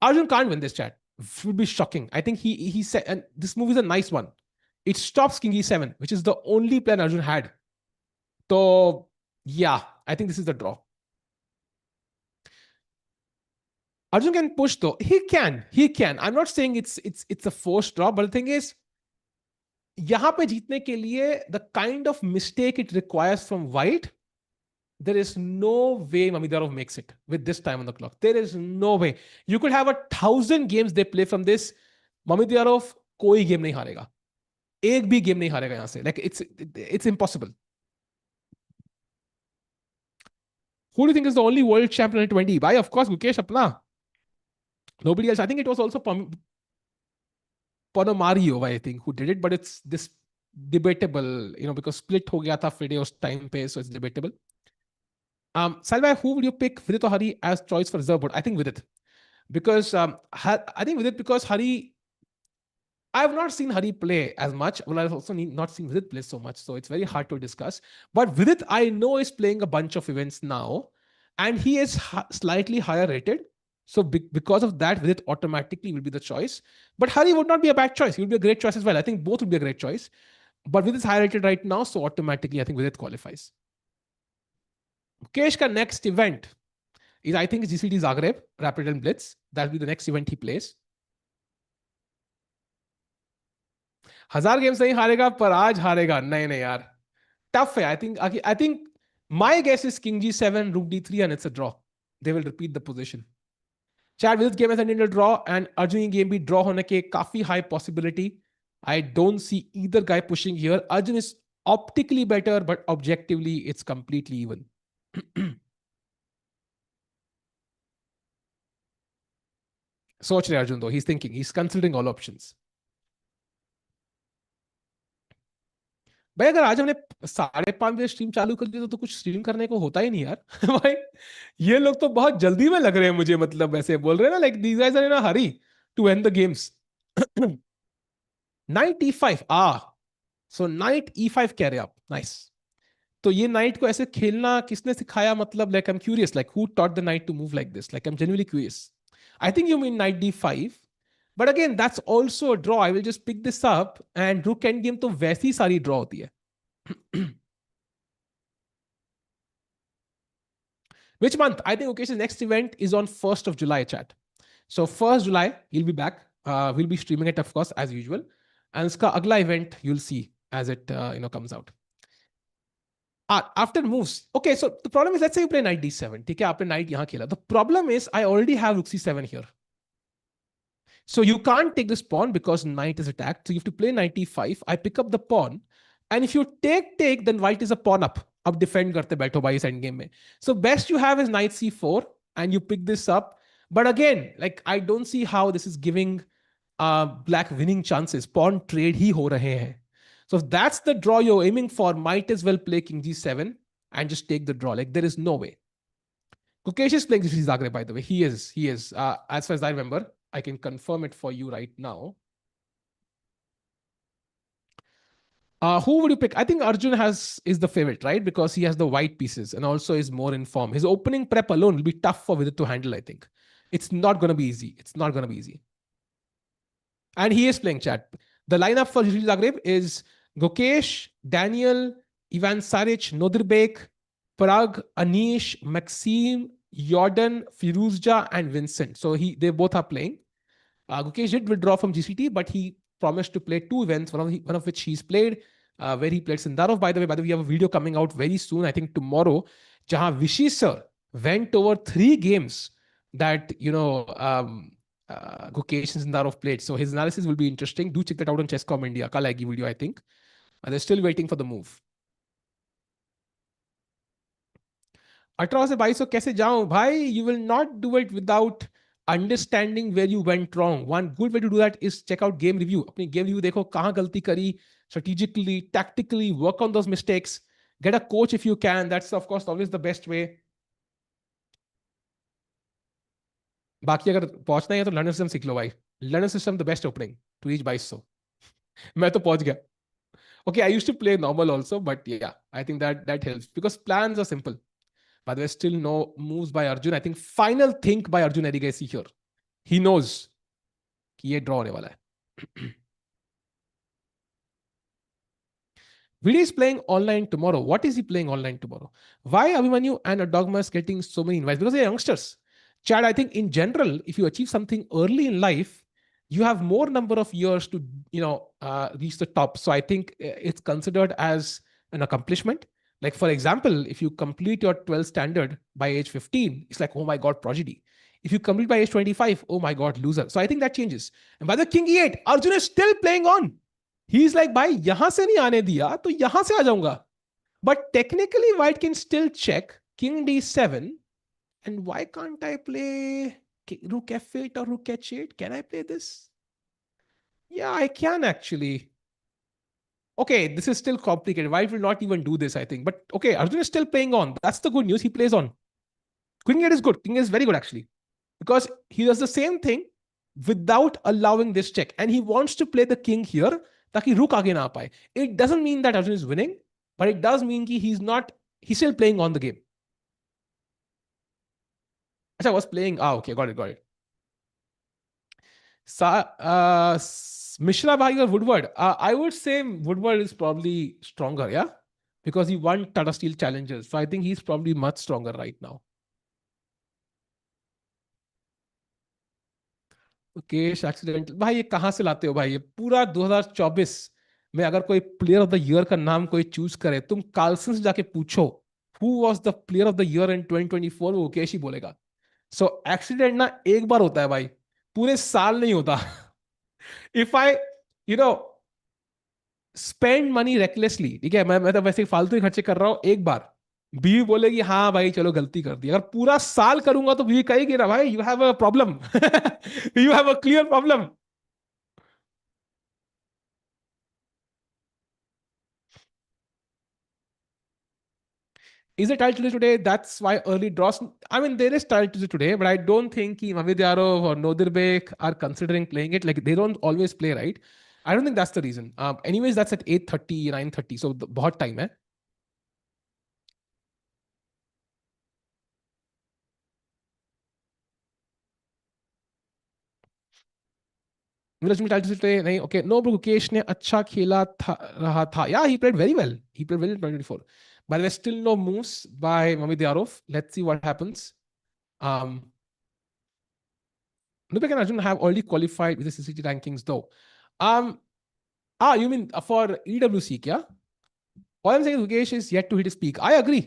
A: Arjun can't win this chat. It would be shocking. I think he said, and this move is a nice one. It stops King E7, which is the only plan Arjun had. So yeah, I think this is the draw. Arjun can push though. He can. I'm not saying it's a forced draw, but the thing is, यहाँ पे जीतने के लिए the kind of mistake it requires from white, there is no way Mamedov makes it with this time on the clock. There is no way. You could have 1,000 games they play from this. Mamedov कोई game नहीं हारेगा. एक भी game नहीं हारेगा यहाँ से. Like it's impossible. Who do you think is the only world champion in 20? Bhai, of course, Mukesh Apna. Nobody else. I think it was also Ponomario, I think, who did it, but it's this debatable, because split ho gaya tha Fideo's time pe, so it's debatable. Salva, who would you pick, Vidit or Hari, as choice for reserve board? I think Vidit. Because I think Vidit because Hari, I have not seen Hari play as much. Well, I've also not seen Vidit play so much, so it's very hard to discuss. But Vidit, I know, is playing a bunch of events now, and he is slightly higher rated. So because of that, Vidit automatically will be the choice. But Hari would not be a bad choice. He would be a great choice as well. I think both would be a great choice. But Vidit is higher rated right now, so automatically I think Vidit qualifies. Mukesh ka next event is, I think, GCT Zagreb, Rapid and Blitz. That'll be the next event he plays. 1000 games नहीं हारेगा पर आज हारेगा. नहीं यार, tough है. I think my guess is King G7, Rook D3, and it's a draw. They will repeat the position. Chad, with this game as an Indian draw and Arjun game be draw होने के काफी high possibility. I don't see either guy pushing here. Arjun is optically better, but objectively it's completely even. सोच रहे Arjun though. He's thinking. He's considering all options. भाई अगर आज हमने 5:30 stream चालू कर दी तो कुछ स्ट्रीम करने को होता ही नहीं यार. भाई ये लोग तो बहुत जल्दी में लग रहे हैं मुझे, मतलब ऐसे बोल रहे हैं ना, like these guys are in a hurry to end the games. Knight E5 so knight E5 कह रहे आप. नाइस. तो ये नाइट को ऐसे खेलना किसने सिखाया, मतलब like I am curious, like who taught the knight to move like this, like I am genuinely curious. I think you mean knight D5. But again that's also a draw. I will just pick this up and रुक and game तो वैसी सारी draw होती है. Which month? I think Mukesh's next event is on 1st of July, chat. So 1st July, he'll be back. We'll be streaming it, of course, as usual. And uska agla event, you'll see as it comes out. After moves. Okay, so the problem is, let's say you play knight D7. Okay, aapne knight yahan khela. The problem is, I already have Rook C7 here. So you can't take this pawn because knight is attacked. So you have to play knight E5. I pick up the pawn. And if you take, then white is a pawn up. Ab defend karte baitho bhai is endgame mein. So best you have is knight C4 and you pick this up. But again, like I don't see how this is giving black winning chances. Pawn trade hi ho rahe hain. So if that's the draw you're aiming for, might as well play King G7 and just take the draw. Like there is no way. Kukesh is playing GCT Zagreb, by the way. He is. As far as I remember, I can confirm it for you right now. Who would you pick? I think Arjun is the favorite, right? Because he has the white pieces and also is more in form. His opening prep alone will be tough for Vidit to handle, I think. It's not going to be easy. And he is playing, chat. The lineup for GCT Zagreb is Gukesh, Daniel, Ivan Saric, Nodirbek, Parag, Anish, Maxime, Jordan, Firuzja, and Vincent. So they both are playing. Gukesh did withdraw from GCT, but he promised to play 2 events, one of which he's played, where he played Sindarov. By the way, we have a video coming out very soon, I think tomorrow, jahan Vishy sir went over 3 games that, Gukesh and Sindarov played. So his analysis will be interesting. Do check that out on Chesscom India. Kal aayegi video, I think. They're still waiting for the move. 18 से 22 कैसे जाऊं भाई? You will not do it without understanding where you went wrong. One good way to do that is check out game review. अपनी game review देखो कहाँ गलती करी, strategically, tactically, work on those mistakes. Get a coach if you can. That's of course always the best way. बाकी अगर पहुंचना ही है तो लर्नर सिस्टम सीख लो भाई. Learner system the best opening to reach 2200. मैं तो पहुंच गया. Okay, I used to play normal also, but yeah, I think that helps because plans are simple. But there's still no moves by Arjun. I think final think by Arjun Erigesi here. He knows कि ये draw होने वाला है. Vidit is playing online tomorrow. What is he playing online tomorrow? Why Abhimanyu and Adogmas getting so many invites? Because they're youngsters. Chad, I think in general, if you achieve something early in life, you have more number of years to reach the top. So I think it's considered as an accomplishment. Like for example, if you complete your 12th standard by age 15, it's like, oh my God, prodigy. If you complete by age 25, oh my God, loser. So I think that changes. And by the King E8, Arjun is still playing on. He is like भाई यहां से नहीं आने दिया तो यहां से आ जाऊंगा. But technically white can still check king D7 and why can't I play rook F8 or rook H8? Can I play this? Yeah, I can actually. Okay, this is still complicated. White will not even do this, I think. But okay, Arjun is still playing on. That's the good news. He plays on. King 8 is good. King 8 is very good actually. Because he does the same thing without allowing this check. And he wants to play the king here ताकि रुक आगे ना पाए. It doesn't mean that Arjun is winning, but it does mean कि he's still playing on the game. अच्छा, was playing. Okay, got it. Mishra Bhai or Woodward? I would say Woodward is probably stronger, yeah? Because he won Tata Steel Challengers. So I think he's probably much stronger right now. Cash accidental भाई, ये कहां से लाते हो भाई? ये पूरा 2024 में अगर कोई प्लेयर ऑफ द ईयर का नाम कोई चूज करे, तुम कार्लसन से जाके पूछो who was the player of the year in 2024, वो केश ही बोलेगा. सो एक्सीडेंट ना एक बार होता है भाई, पूरे साल नहीं होता. If I you know spend money recklessly, ठीक है, मैं तो वैसे फालतू ही खर्चे कर रहा हूं, एक बार बीवी बोलेगी हाँ भाई चलो गलती कर दी. अगर पूरा साल करूंगा तो बीवी कहेगी ना भाई you have a problem. You have a clear problem. Is it title today? That's why early draws. I mean, there is title today, but I don't think Mavidyarov or Nodirbek are considering playing it. Like they don't always play, right? I don't think that's the reason. Anyways, that's at 8:30, 9:30. So बहुत time है. Lakshmi title today नहीं. Okay, no, bro. Mukesh ने अच्छा खेला रहा था. Yeah, he played very well. He played well in 2024. But there's still no moves by Mavidyarov. Let's see what happens. Nubek and Arjun have already qualified with the CCT rankings though. You mean for EWC, yeah? All I'm saying is Mukesh is yet to hit his peak. I agree.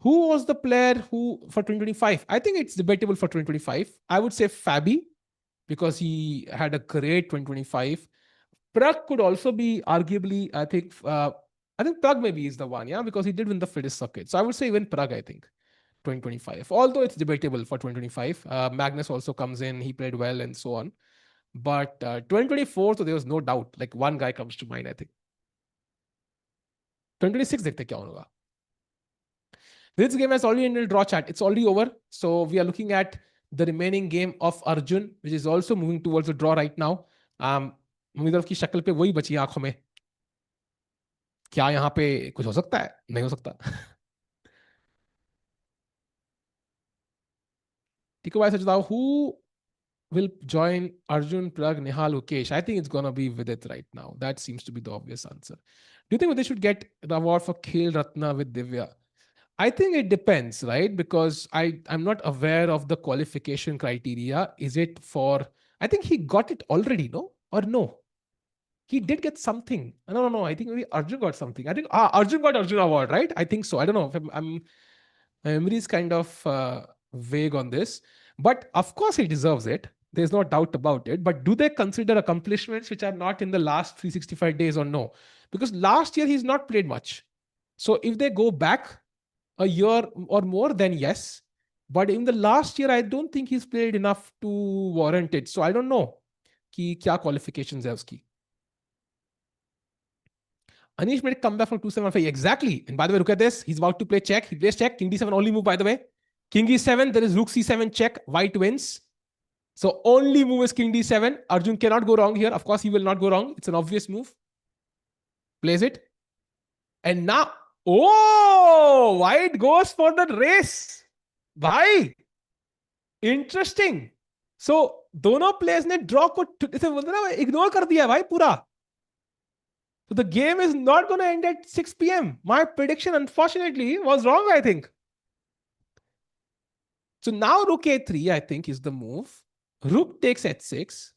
A: Who was the player who for 2025? I think it's debatable for 2025. I would say Fabi because he had a great 2025. Prag could also be arguably, I think Prag maybe is the one, yeah, because he did win the fittest circuit. So I would say even Prag, I think. 2025. Although it's debatable for 2025. Magnus also comes in, he played well and so on. But 2024, so there was no doubt. Like one guy comes to mind, I think. 2026 देखते क्या होगा. This game has already ended draw chat. It's already over. So we are looking at the remaining game of Arjun, which is also moving towards the draw right now. मुनीरव की शक्ल पे वही बची आंखों में. क्या यहाँ पे कुछ हो सकता है? नहीं हो सकता. Tiko Bhai Sajidao, who will join Arjun, Prag, Nihal, Ukesh? I think it's going to be Vidit right now. That seems to be the obvious answer. Do you think they should get the award for Khel Ratna with Divya? I think it depends, right? Because I'm not aware of the qualification criteria. Is it for, I think he got it already, no? Or no? He did get something. No. I think maybe Arjun got something. I think Arjun got Arjun award, right? I think so. I don't know. My memory is kind of vague on this. But of course he deserves it. There's no doubt about it. But do they consider accomplishments which are not in the last 365 days or no? Because last year he's not played much. So if they go back, a year or more, then yes. But in the last year, I don't think he's played enough to warrant it. So I don't know कि क्या qualifications है उसकी. Anish made a comeback from 275. Exactly. And by the way, look at this. He's about to play check. He plays check. King d7 only move, by the way. King e7. There is rook c7 check. White wins. So only move is king d7. Arjun cannot go wrong here. Of course, he will not go wrong. It's an obvious move. Plays it. And now, oh, white goes for the race. Bhai. Interesting. So दोनों players ने draw को इसे बोलते ना ignore कर दिया भाई पूरा. So the game is not going to end at 6 p.m. My prediction, unfortunately, was wrong, I think. So now rook a3, I think, is the move. Rook takes h6.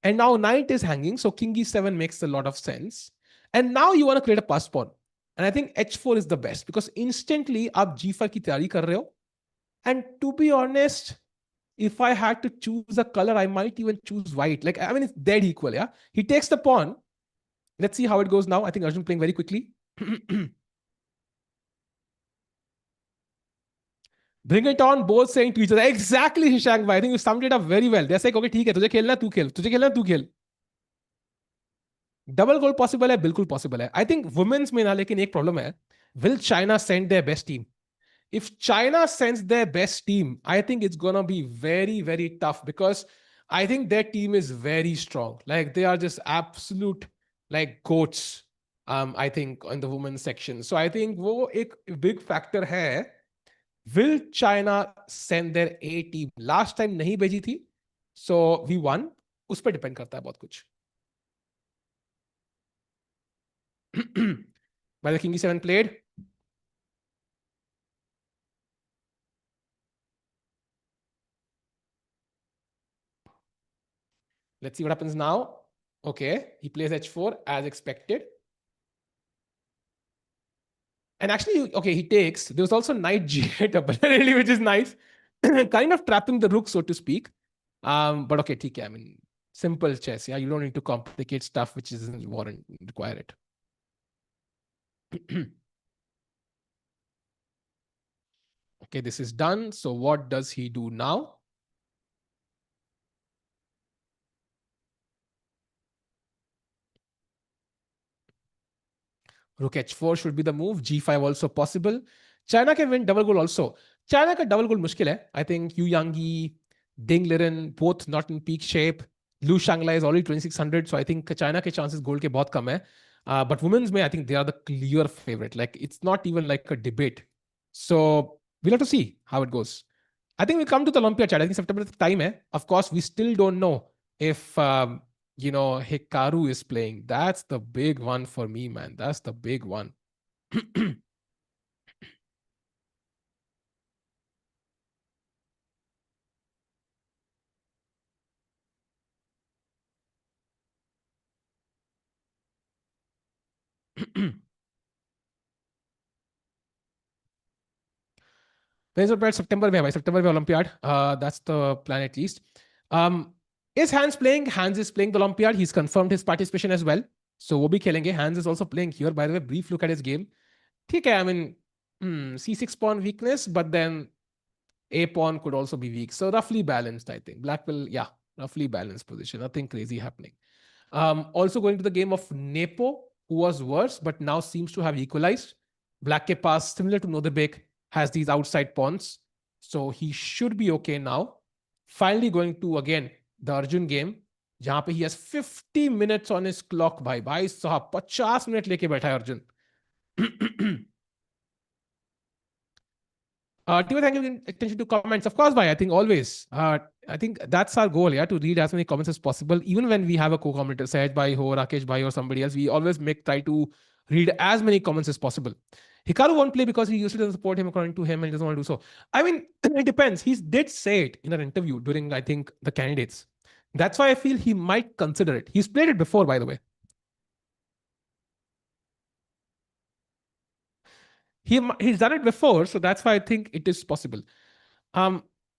A: And now knight is hanging. So king e7 makes a lot of sense. And now you want to create a pass pawn. And I think h4 is the best because instantly आप g5 की तैयारी कर रहे हो. And to be honest, if I had to choose a color, I might even choose white. Like, I mean, it's dead equal, yeah? He takes the pawn. Let's see how it goes now. I think Arjun playing very quickly. Bring it on, both saying to each other. Exactly, Shashank bhai. I think you summed it up very well. They're like, okay, ठीक है, तुझे खेलना तू खेल, तुझे खेलना तू खेल. Double goal possible है, बिल्कुल possible है. I think women's में ना, लेकिन एक problem है. Will China send their best team? If China sends their best team, I think it's gonna be very, very tough because I think their team is very strong. Like they are just absolute like goats. I think on the women's section. So I think वो एक big factor है. Will China send their A team? Last time नहीं भेजी थी. So we won. उस पर depend करता है बहुत कुछ. By the king e7 played. Let's see what happens now. Okay, he plays h4 as expected. And actually, okay, he takes. There was also knight g8 apparently, which is nice. Kind of trapping the rook, so to speak. But okay, TK, I mean, simple chess. Yeah, you don't need to complicate stuff which doesn't require it. Okay, this is done. So what does he do now? Rook h4 should be the move. G5 also possible. China can win double goal also. China का double goal मुश्किल है. I think Yu Yangyi, Ding Liren, both not in peak shape. Lu Shanglai is already 2600. So I think China के chances goal के बहुत कम है. But women's में, I think they are the clear favorite. Like it's not even like a debate. So we'll have to see how it goes. I think we come to the Olympiad chat. I think September time hai. Of course, we still don't know if Hikaru is playing. That's the big one for me, man. That's the big one. September में September में Olympiad. That's the plan at least. Is Hans playing? Hans is playing the Olympiad. He's confirmed his participation as well. So वो भी खेलेंगे. Hans is also playing here. By the way, brief look at his game. ठीक है, I mean, C6 pawn weakness, but then A pawn could also be weak. So roughly balanced, I think. Black will, yeah, roughly balanced position. Nothing crazy happening. Also going to the game of Nepo, who was worse, but now seems to have equalized. Black ke pass, similar to Nodirbek, has these outside pawns. So he should be okay now. Finally going to, again, the Arjun game, जहां पे he has 50 minutes on his clock. भाई साहब 50 minute लेके बैठा है Arjun. Tima, thank you attention to comments. Of course, bhai, I think always. I think that's our goal, yeah, to read as many comments as possible. Even when we have a co-commentator, Sahaj bhai ho, Rakesh bhai or somebody else, we always try to read as many comments as possible. Hikaru won't play because he usually doesn't support him according to him and he doesn't want to do so. I mean, it depends. He did say it in an interview during, I think, the candidates. That's why I feel he might consider it. He's played it before, by the way. He's done it before, so that's why I think it is possible.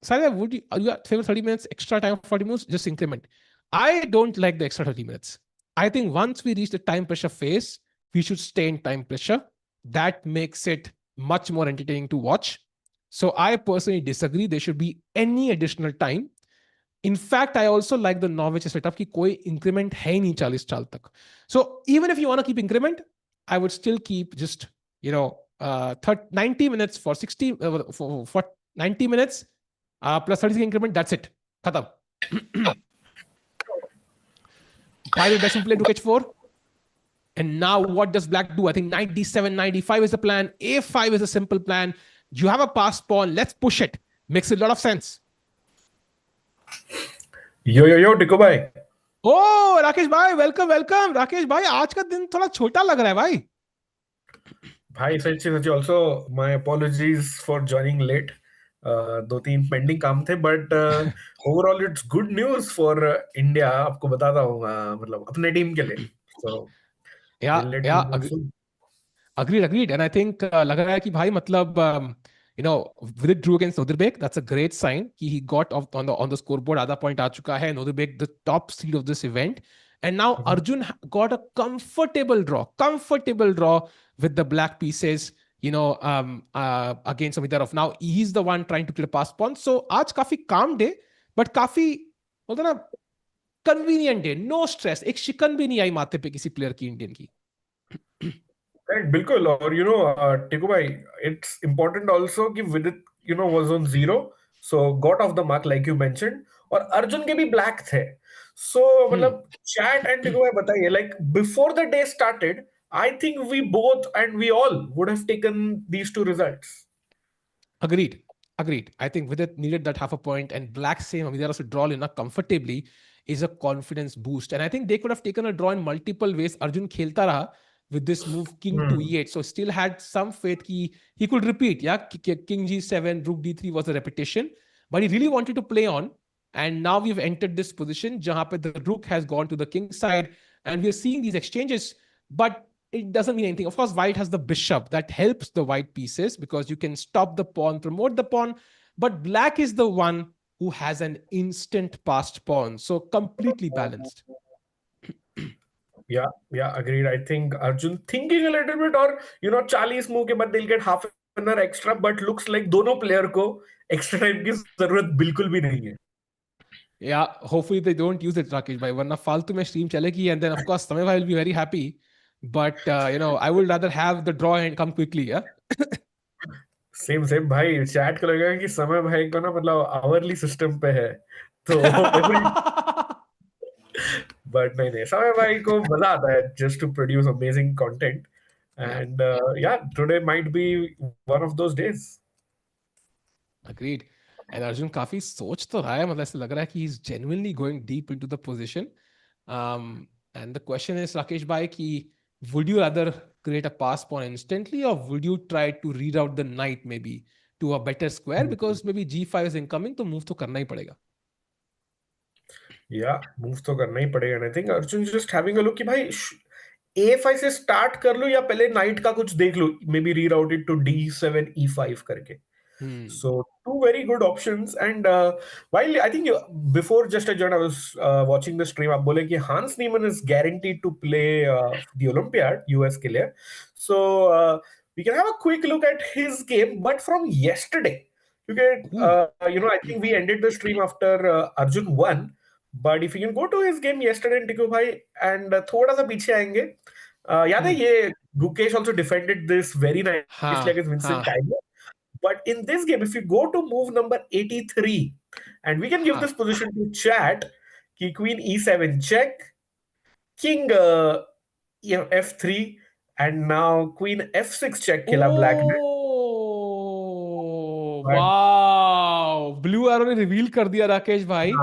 A: Saria, would you favor 30 minutes extra time for 40 moves? Just increment. I don't like the extra 30 minutes. I think once we reach the time pressure phase, we should stay in time pressure. That makes it much more entertaining to watch. So I personally disagree. There should be any additional time. In fact, I also like the Norwich setup कि कोई increment है ही नहीं 40 चाल तक. So even if you want to keep increment, I would still keep just, 90 minutes for 60, for 90 minutes plus 30 increment. That's it. Khatam. Pie with best in play to h4. And now what does black do? I think 97, 95 is the plan. A5 is a simple plan. You have a passed pawn. Let's push it. Makes a lot of sense.
B: यो टिको भाई.
A: Oh, Rakesh भाई, welcome. Rakesh भाई, आज का दिन थोड़ा छोटा लग रहा है भाई.
B: भाई सच्ची also my apologies for joining late. 2-3 pending काम थे, but overall it's good news for India. आपको बताता हूँ, मतलब अपने टीम के लिए. So we'll let you know soon.
A: Agreed. And I think लग रहा है कि भाई मतलब Vidit drew against Nodirbek. That's a great sign. He got off on the scoreboard. आधा point आ चुका है. Nodirbek, the top seed of this event. And now Arjun got a comfortable draw with the black pieces, against Amitarov. Now he's the one trying to kill a pass pawn. So आज काफी calm day, but काफी बोलते ना convenient day, no stress. एक शिकन भी नहीं आई माथे पे किसी प्लेयर की इंडियन की.
B: Right, बिल्कुल. और टिको भाई, it's important also कि Vidit was on 0, so got off the mark like you mentioned. और अर्जुन के भी black थे. So मतलब chat and टिको भाई बताइए, like before the day started, I think we both and we all would have taken these two results.
A: Agreed. I think Vidit needed that half a point, and black same Amidara to draw enough comfortably is a confidence boost. And I think they could have taken a draw in multiple ways. Arjun khelta raha with this move king to e8, so still had some faith he could repeat. Yeah, king g7, rook d3 was a repetition, but he really wanted to play on. And now we've entered this position jahan pe the rook has gone to the king side, and we're seeing these exchanges, but it doesn't mean anything. Of course, white has the bishop that helps the white pieces because you can stop the pawn, promote the pawn, but black is the one who has an instant passed pawn, so completely balanced.
B: Yeah, agreed. I think Arjun thinking a little bit, or 40 move के बाद they'll get half an hour extra, but looks like दोनों player को extra time की जरूरत बिल्कुल भी नहीं है.
A: Yeah, hopefully they don't use it, Rakesh bhai, वरना फालतू में stream चलेगी, and then of course Samay bhai will be very happy, but I would rather have the draw and come quickly. Yeah.
B: Same भाई, chat को लगेगा कि समय भाई को ना मतलब आवरली सिस्टम पे है, तो बट नहीं, समय भाई को मजा आता है just to produce amazing content. And yeah, today might be one of those days.
A: Agreed. And Arjun काफी सोच तो रहा है, मतलब ऐसा लग रहा है कि he's genuinely going deep into the position. And the question is, Rakesh bhai, ki would you rather create a pass pawn instantly, or would you try to read out the knight maybe to a better square, because maybe g5 is incoming, तो move तो करना ही पड़ेगा.
B: या, move तो करना ही पड़ेगा. आई think Arjun just having a look कि भाई a5 से स्टार्ट कर लो या पहले नाइट का कुछ देख लो, maybe reroute it to d7 e5 करके. So two very good options. And while I think before just a journey, I was watching the stream. आप बोले कि Hans Niemann is guaranteed to play the Olympiad US के लिए. So we can have a quick look at his game, but from yesterday. Because I think we ended the stream after Arjun won. But if you can go to his game yesterday, टिको भाई, and थोड़ा सा पीछे आएंगे. याद है ये Gukesh also defended this very nicely against Vincent Tiger. But in this game, if you go to move number 83, and we can give this position to chat, ki queen e7 check, king f3, and now queen f6 check khela black ne.
A: Oh, wow. Blue arrow ने reveal कर दिया राकेश भाई.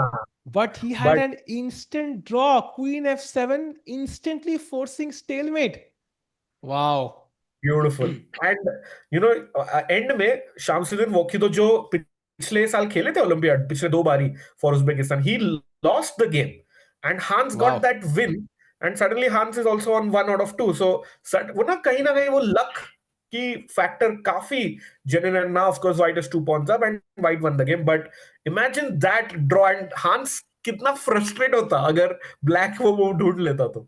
A: But he had an instant draw. Queen f7 instantly forcing stalemate. Wow.
B: Beautiful. And and में शामसुद्दीन वोकिदो जो पिछले साल खेले थे ओलंपियाड, पिछले 2 बारी for Uzbekistan, he lost the game and Hans got that win. And suddenly Hans is also on 1 out of 2. सो वो ना कहीं वो लक की फैक्टर काफी जेन्युइन है. Now of course white is 2 pawns up and white won the game, but imagine that draw. And Hans कितना frustrate होता अगर ब्लैक वो ढूंढ लेता तो.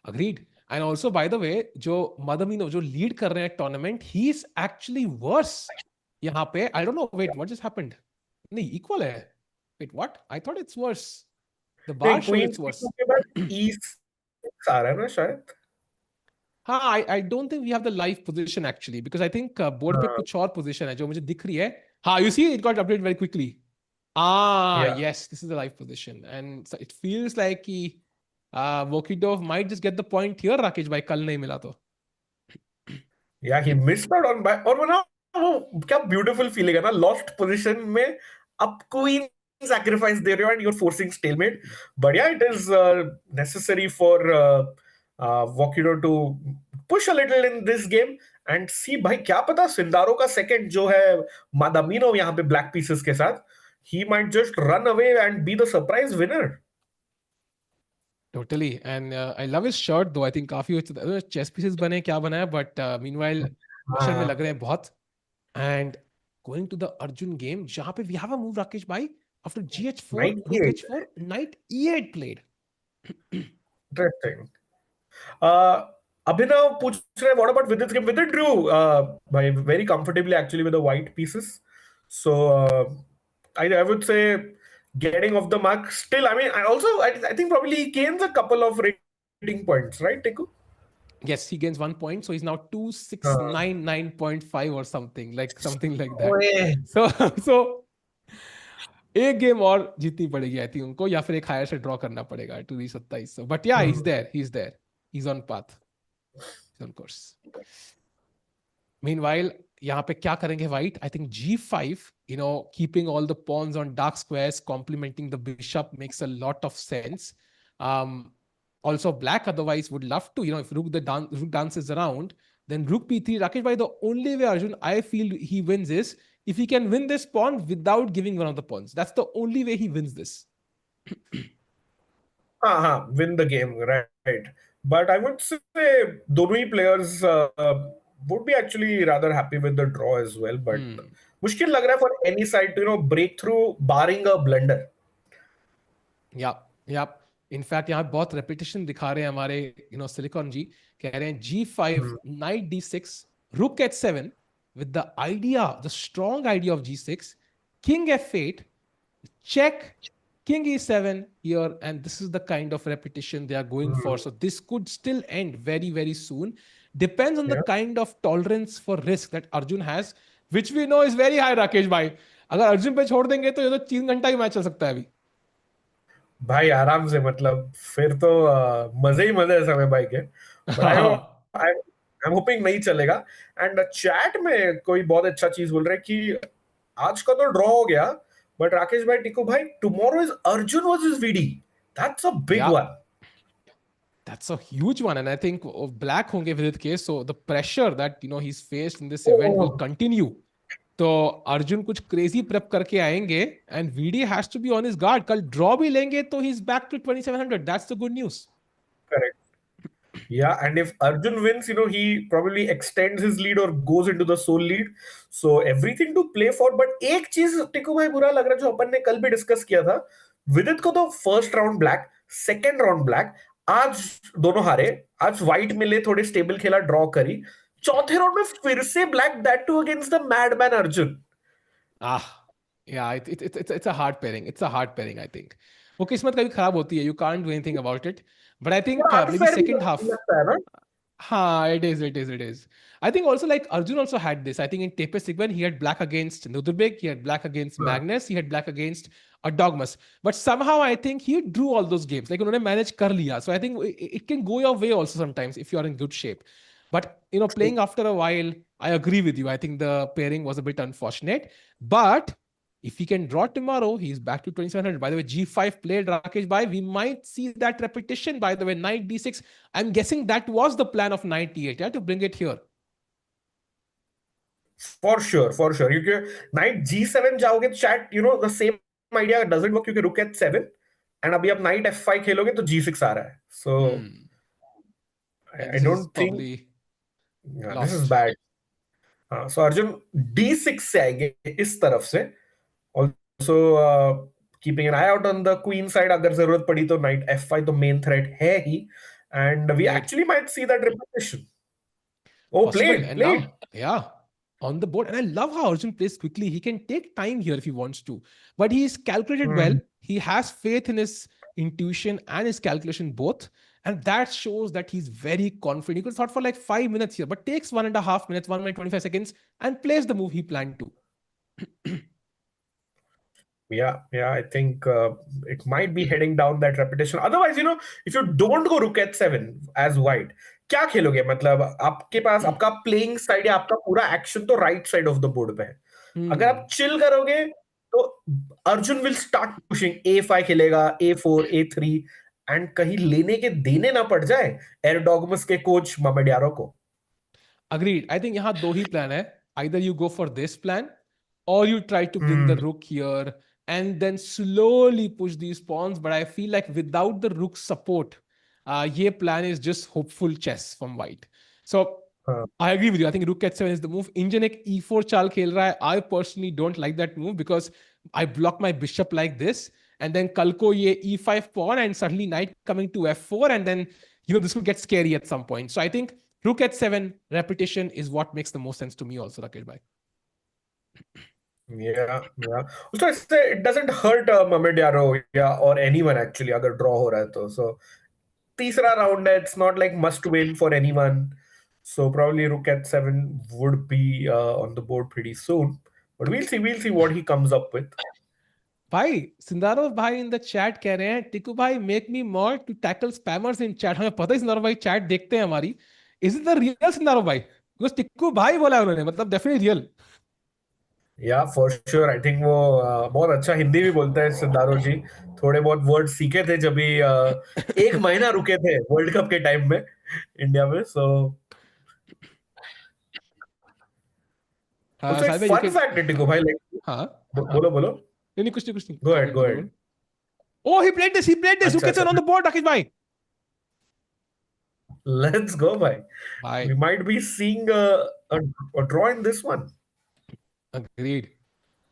A: Agreed. And also by the way जो मदमीनो जो लीड कर रहे हैं tournament, he is actually worse यहाँ पे. I don't know, wait, what just happened? नहीं, इक्वल है. Wait, what? I thought it's worse. The
B: नहीं,
A: bar shows
B: queen
A: it's worse.
B: के बाद E6 आ रहा है ना शायद.
A: हाँ, I don't think we have the live position actually, because I think board पे
B: हाँ,
A: कुछ और पोजीशन है जो मुझे दिख रही है. हाँ, you see it got update very quickly. Ah,
B: या
A: yes, this is the live position. And so it feels like he, Vokidov might just get the point here, Rakesh भाई, कल नहीं मिला तो.
B: Yeah he missed out on bye. और वो ना, वो क्या ब्यूटीफुल फीलिंग है ना, लॉस्ट पोजीशन में अब क्वीन sacrifice दे रहे हो and you're forcing stalemate. But yeah, it is necessary for Vokido to push a little in this game and see. भाई क्या पता सिंदारो का सेकंड जो है मादामिनो यहाँ पे ब्लैक पीसेस के साथ, he might just run away and be the surprise winner.
A: Totally. And I love his shirt though. I think काफी chess pieces बने, क्या बना है, but meanwhile pressure में
B: हाँ,
A: लग रहे हैं बहुत. And going to the Arjun game, जहाँ पे we have a move, Rakesh bhai, after GH4, rook
B: 98.
A: H4, knight E8 played.
B: Interesting. Abhinav पूछ रहे what about Vidit's game? Vidit drew by very comfortably actually with the white pieces. So I would say getting off the mark. Still, I mean, I think probably he gains a couple of rating points, right, Teku?
A: Yes, he gains 1 point, so he's now
B: Uh,
A: 2699.5 or something like that.
B: ओए,
A: So so एक game और जीतनी पड़ेगी I think उनको, या फिर एक higher से draw करना पड़ेगा to reach 2700. But yeah, he is
B: hmm,
A: there, he is there, he is on path, on course. Meanwhile यहाँ पे क्या करेंगे white? I think G5, keeping all the pawns on dark squares, complementing the bishop makes a lot of sense. Also black otherwise would love to, if rook dances around, then rook p3. Rakesh bhai, the only way Arjun I feel he wins is if he can win this pawn without giving one of the pawns. That's the only way he wins this.
B: हाँ, win the game, right? But I would say दोनों ही players would be actually rather happy with the draw as well. But मुश्किल लग रहा है for any side to break through barring a blunder.
A: या या in fact यहाँ बहुत रेपिटेशन दिखा रहे हैं हमारे सिलिकॉन जी. कह रहे हैं G5, knight D6, rook H7 with the idea, the strong idea of G6, king F8, check, king E7 here, and this is the kind of repetition they are going for. So this could still end very very soon. Depends on the
B: Yeah.
A: kind of tolerance for risk that Arjun has, which we know is very high, Rakesh bhai. अगर अर्जुन पे छोड़ देंगे तो ये तो 3 घंटा ही match चल सकता है अभी.
B: भाई आराम से, मतलब फिर तो मजे ही मजे है समय भाई के. बट आई एम होपिंग नहीं चलेगा. एंड चैट में कोई बहुत अच्छा चीज बोल रहा है कि आज का तो ड्रॉ हो गया, बट राकेश भाई, टिकू भाई, tomorrow is Arjun versus VD. That's a big
A: Yeah,
B: one.
A: that's a huge one, and I think black होंगे Vidit के, so the pressure that he's faced in this event will continue. तो अर्जुन कुछ crazy prep करके आएंगे and VD has to be on his guard. कल draw भी लेंगे तो he is back to 2700. That's the good news.
B: Correct. Yeah, and if Arjun wins, he probably extends his lead or goes into the sole lead. So everything to play for. But एक चीज टिकू भाई बुरा लग रहा है जो अपन ने कल भी डिस्कस किया था. विदित को तो first round black, second round black, आज दोनों हारे. आज व्हाइट मिले, थोड़े स्टेबल खेला, ड्रॉ करी. चौथे राउंड में फिर से black, that too against the madman Arjun.
A: Yeah, it's a hard pairing. It's a hard pairing, I think. वो किस्मत कभी खराब होती है. You can't do anything about it. But I think maybe
B: unfair
A: second half.
B: लगता है ना.
A: हाँ, it is. I think also like Arjun also had this. I think in Tape Sigban, he had black against Nodirbek, he had black against Magnus, he had black against a Dogmas. But somehow I think he drew all those games. Like उन्होंने manage कर लिया. So I think it can go your way also sometimes if you are in good shape. But playing after a while, I agree with you. I think the pairing was a bit unfortunate. But if he can draw tomorrow, he's back to 2700. By the way, G5 played Rakesh Bhai. We might see that repetition. By the way, knight D6. I'm guessing that was the plan of knight E8, yeah, to bring it here.
B: For sure. क्योंकि night G7 जाओगे तो chat the same idea doesn't work, क्योंकि रुक eight 7 and अभी आप night F5 खेलोगे तो G6 आ रहा है. सो
A: And
B: I
A: this is
B: don't think
A: probably
B: this is
A: lost.
B: Bad. हाँ, सो अर्जुन D6 से आएंगे इस तरफ से. Also keeping an I out on the queen side, अगर जरूरत पड़ी तो नाइट F5 तो मेन थ्रेट है ही. and we
A: Played.
B: actually might see that repetition. Oh,
A: Possible.
B: played,
A: And
B: played.
A: now, yeah, on the board. And I love how Arjun plays quickly. He can take time here if he wants to, but he's calculated well.
B: Hmm.
A: He has faith in his intuition and his calculation both. And that shows that he's very confident. He could thought for like 5 minutes here, but takes 1.5 minutes, 1 minute, 25 seconds, and plays the move he planned to.
B: Yeah, I think it might be heading down that repetition. Otherwise, if you don't go rook h7 as white, क्या खेलोगे? मतलब आपके पास आपका playing side या आपका पूरा action तो right side of the board पे है. अगर आप
A: Hmm.
B: चिल करोगे तो Arjun will start pushing. A5 खेलेगा, A4, A3, एंड कहीं लेने के देने ना पड़ जाए एरोडॉगमस के कोच मामेडियारो को.
A: Agreed. I think यहाँ दो ही plan है. Either you go for this plan or you try to bring the
B: Hmm.
A: rook here and then slowly push these pawns. But I feel like without the rook support, ये plan is just hopeful chess from white. So
B: हाँ.
A: I agree with you. I think rook h7 is the move. Indian एक e4 चाल खेल रहा है. I personally don't like that move because I block my bishop like this, and then कल को ये e5 pawn and suddenly knight coming to f4, and then this will get scary at some point. So I think rook h7 repetition is what makes the most sense to me also, Rakesh bhai.
B: Yeah. So it doesn't hurt Mamedyaro, yeah, or anyone actually अगर draw हो रहा है तो. So तीसरा round है, it's not like must win for anyone. So probably rook h7 would be on the board pretty soon. But we'll see what he comes up with.
A: भाई Sindarov भाई in the chat कह रहे हैं टिकू भाई make me more to tackle spammers in chat. हमें पता है Sindarov भाई चैट देखते हैं हमारी. Is it the real Sindarov भाई? बिकॉज टिकू भाई बोला है उन्होंने, मतलब definitely real.
B: Yeah for sure. I think वो बहुत अच्छा हिंदी भी बोलते हैं सिद्धारो जी. थोड़े बहुत वर्ड सीखे थे जब भी एक महीना रुके थे वर्ल्ड कप के टाइम में इंडिया में. सो
A: हाँ
B: ऑल्सो एक
A: साहिब भाई यू
B: फन
A: कैन.
B: फैक्ट है टिको भाई, लाइक.
A: हाँ
B: बोलो बोलो.
A: नहीं नहीं, कुछ नहीं
B: गो
A: हाँ
B: अहेड,
A: भाई
B: गो
A: बोलो
B: अहेड.
A: बोलो. Oh, he played this. Who
B: अच्छा
A: gets
B: अच्छा,
A: on the board, Rakesh bhai?
B: Let's go भाई.
A: Bye.
B: We might be seeing a draw in this one.
A: Agreed.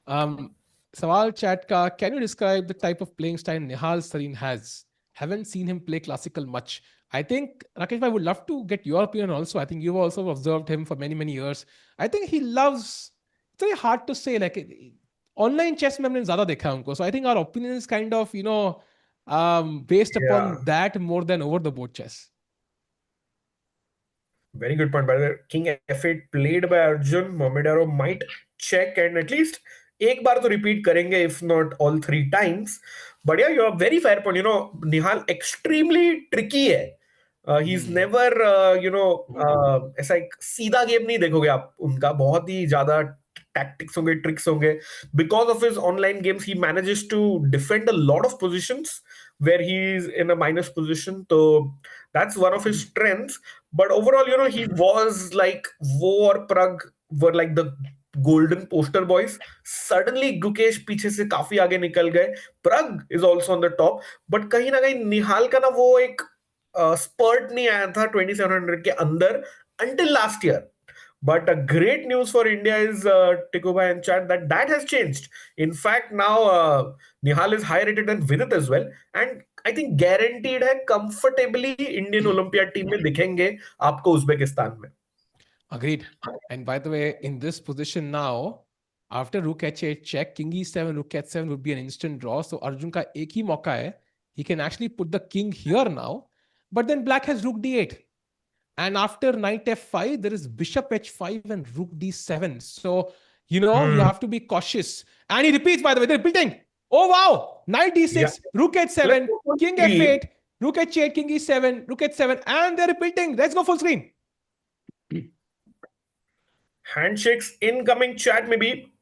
A: Um, Sawal chat ka, can you describe the type of playing style Nihal Sarin has? Haven't seen him play classical much. I think, Rakesh bhai, would love to get your opinion also. I think you've also observed him for many, many years. I think he loves, it's very hard to say, like, online chess में हमने ज़्यादा देखा है उनको. So I think our opinion is kind of, based
B: Yeah.
A: upon that more than over the board chess.
B: Very good point. By the way, King F8 played by Arjun. Momedaro might check and at least एक बार तो repeat करेंगे, if not all three times. But yeah, you have very fair point. Nihal extremely tricky है. He's never, ऐसा एक सीधा game नहीं देखोगे आप उनका. बहुत ही ज्यादा tactics होंगे, tricks होंगे. Because of his online games, he manages to defend a lot of positions where he's in a minus position. So that's one of his strengths. But overall, he was like Vo or Prag were like the golden poster boys. Suddenly Gukesh पीछे से काफी आगे निकल गए. Prag is also on the top. But कहीं ना कहीं निहाल का ना वो एक spurt नहीं आया था 2700 के अंदर until last year. But a great news for India is Tikuba and chat that has changed. In fact, now Nihal is higher rated than Vidit as well, and I think guaranteed है comfortably Indian Olympiad team में दिखेंगे आपको Uzbekistan में.
A: Agreed. And by the way, in this position now, after rook h8 check, king e7, rook h7 would be an instant draw. So Arjun ka ek hi mauka hai. He can actually put the king here now. But then black has rook d8. And after knight f5, there is bishop h5 and rook d7. So, you have to be cautious. And he repeats, by the way, they're repeating. Oh, wow. Knight d6,
B: Yeah.
A: rook
B: Let's
A: h7,
B: go full
A: king
B: screen.
A: f8, rook h8, king e7, rook h7. And they're repeating. Let's go full screen.
B: Handshakes incoming chat maybe.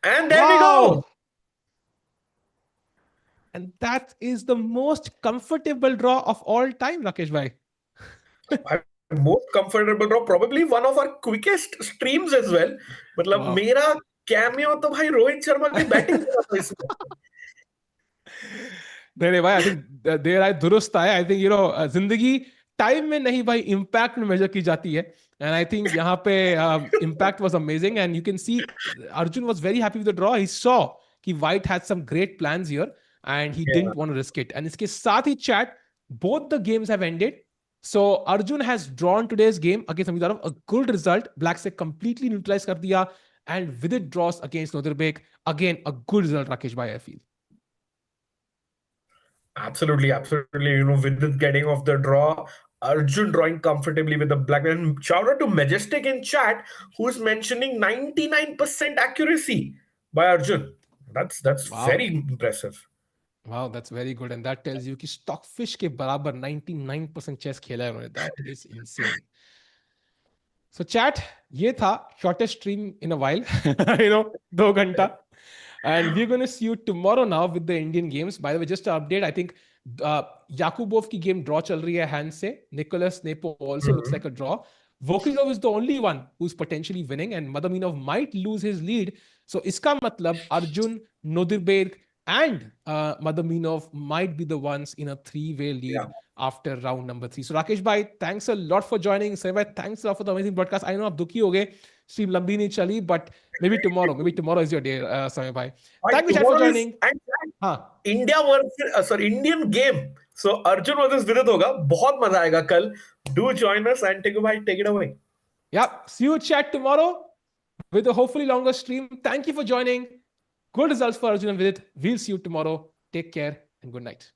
B: And there we
A: Wow.
B: go.
A: And that is the most comfortable draw of all time, Rakesh bhai.
B: Most comfortable draw, probably one of our quickest streams as well. मतलब
A: Wow.
B: मेरा cameo तो भाई रोहित शर्मा की batting था इसमें.
A: नहीं भाई, I think there आए दुरुस्त आए. आई थिंक जिंदगी टाइम में नहीं भाई इम्पैक्ट में मेजर की जाती है. एंड आई थिंक यहाँ पे impact was amazing and you can see Arjun was very happy with the draw. He saw कि white had some great plans here and he didn't want to risk it. And इसके साथ ही chat both the games have ended. So Arjun has drawn today's game against Amitabh. A good result. Black se completely neutralized kar diya. And Vidit draws against Nodirbek. Again, a good result, Rakesh bhai, I feel.
B: Absolutely, absolutely. Vidit getting off the draw, Arjun drawing comfortably with the black man. And shout out to Majestic in chat, who's mentioning 99% accuracy by Arjun. That's very
A: Wow.
B: impressive.
A: Wow, that's very good. And that tells you कि stockfish के बराबर 99% chess खेला है उन्होंने. That is insane. So chat, ये था shortest stream in a while. 2 घंटा. And we're going to see you tomorrow now with the Indian games. By the way, just to update, I think uh, Yakubov की game draw चल रही है hand से. Nicholas Nepo also looks like a draw. Vokizov is the only one who's potentially winning, and Madaminov might lose his lead. So iska matlab Arjun, Nodirbek, and Madaminov might be the ones in a three-way lead
B: Yeah.
A: after round number 3. So Rakesh bhai, thanks a lot for joining. Sai bhai, thanks a lot for the amazing broadcast. I know आप दुखी हो गए, stream लंबी नहीं चली, but maybe tomorrow. Maybe tomorrow is your day, Samay bhai.
B: Right,
A: Thank you, chat, for
B: tomorrow is
A: joining.
B: and
A: हाँ,
B: India versus sorry, Indian game. So Arjun versus Vidit होगा. बहुत मजा आएगा कल. Do join us and take it away.
A: yeah. See you chat tomorrow with a hopefully longer stream. Thank you for joining. Good results for Arjun and Vidit. We'll see you tomorrow. Take care and good night.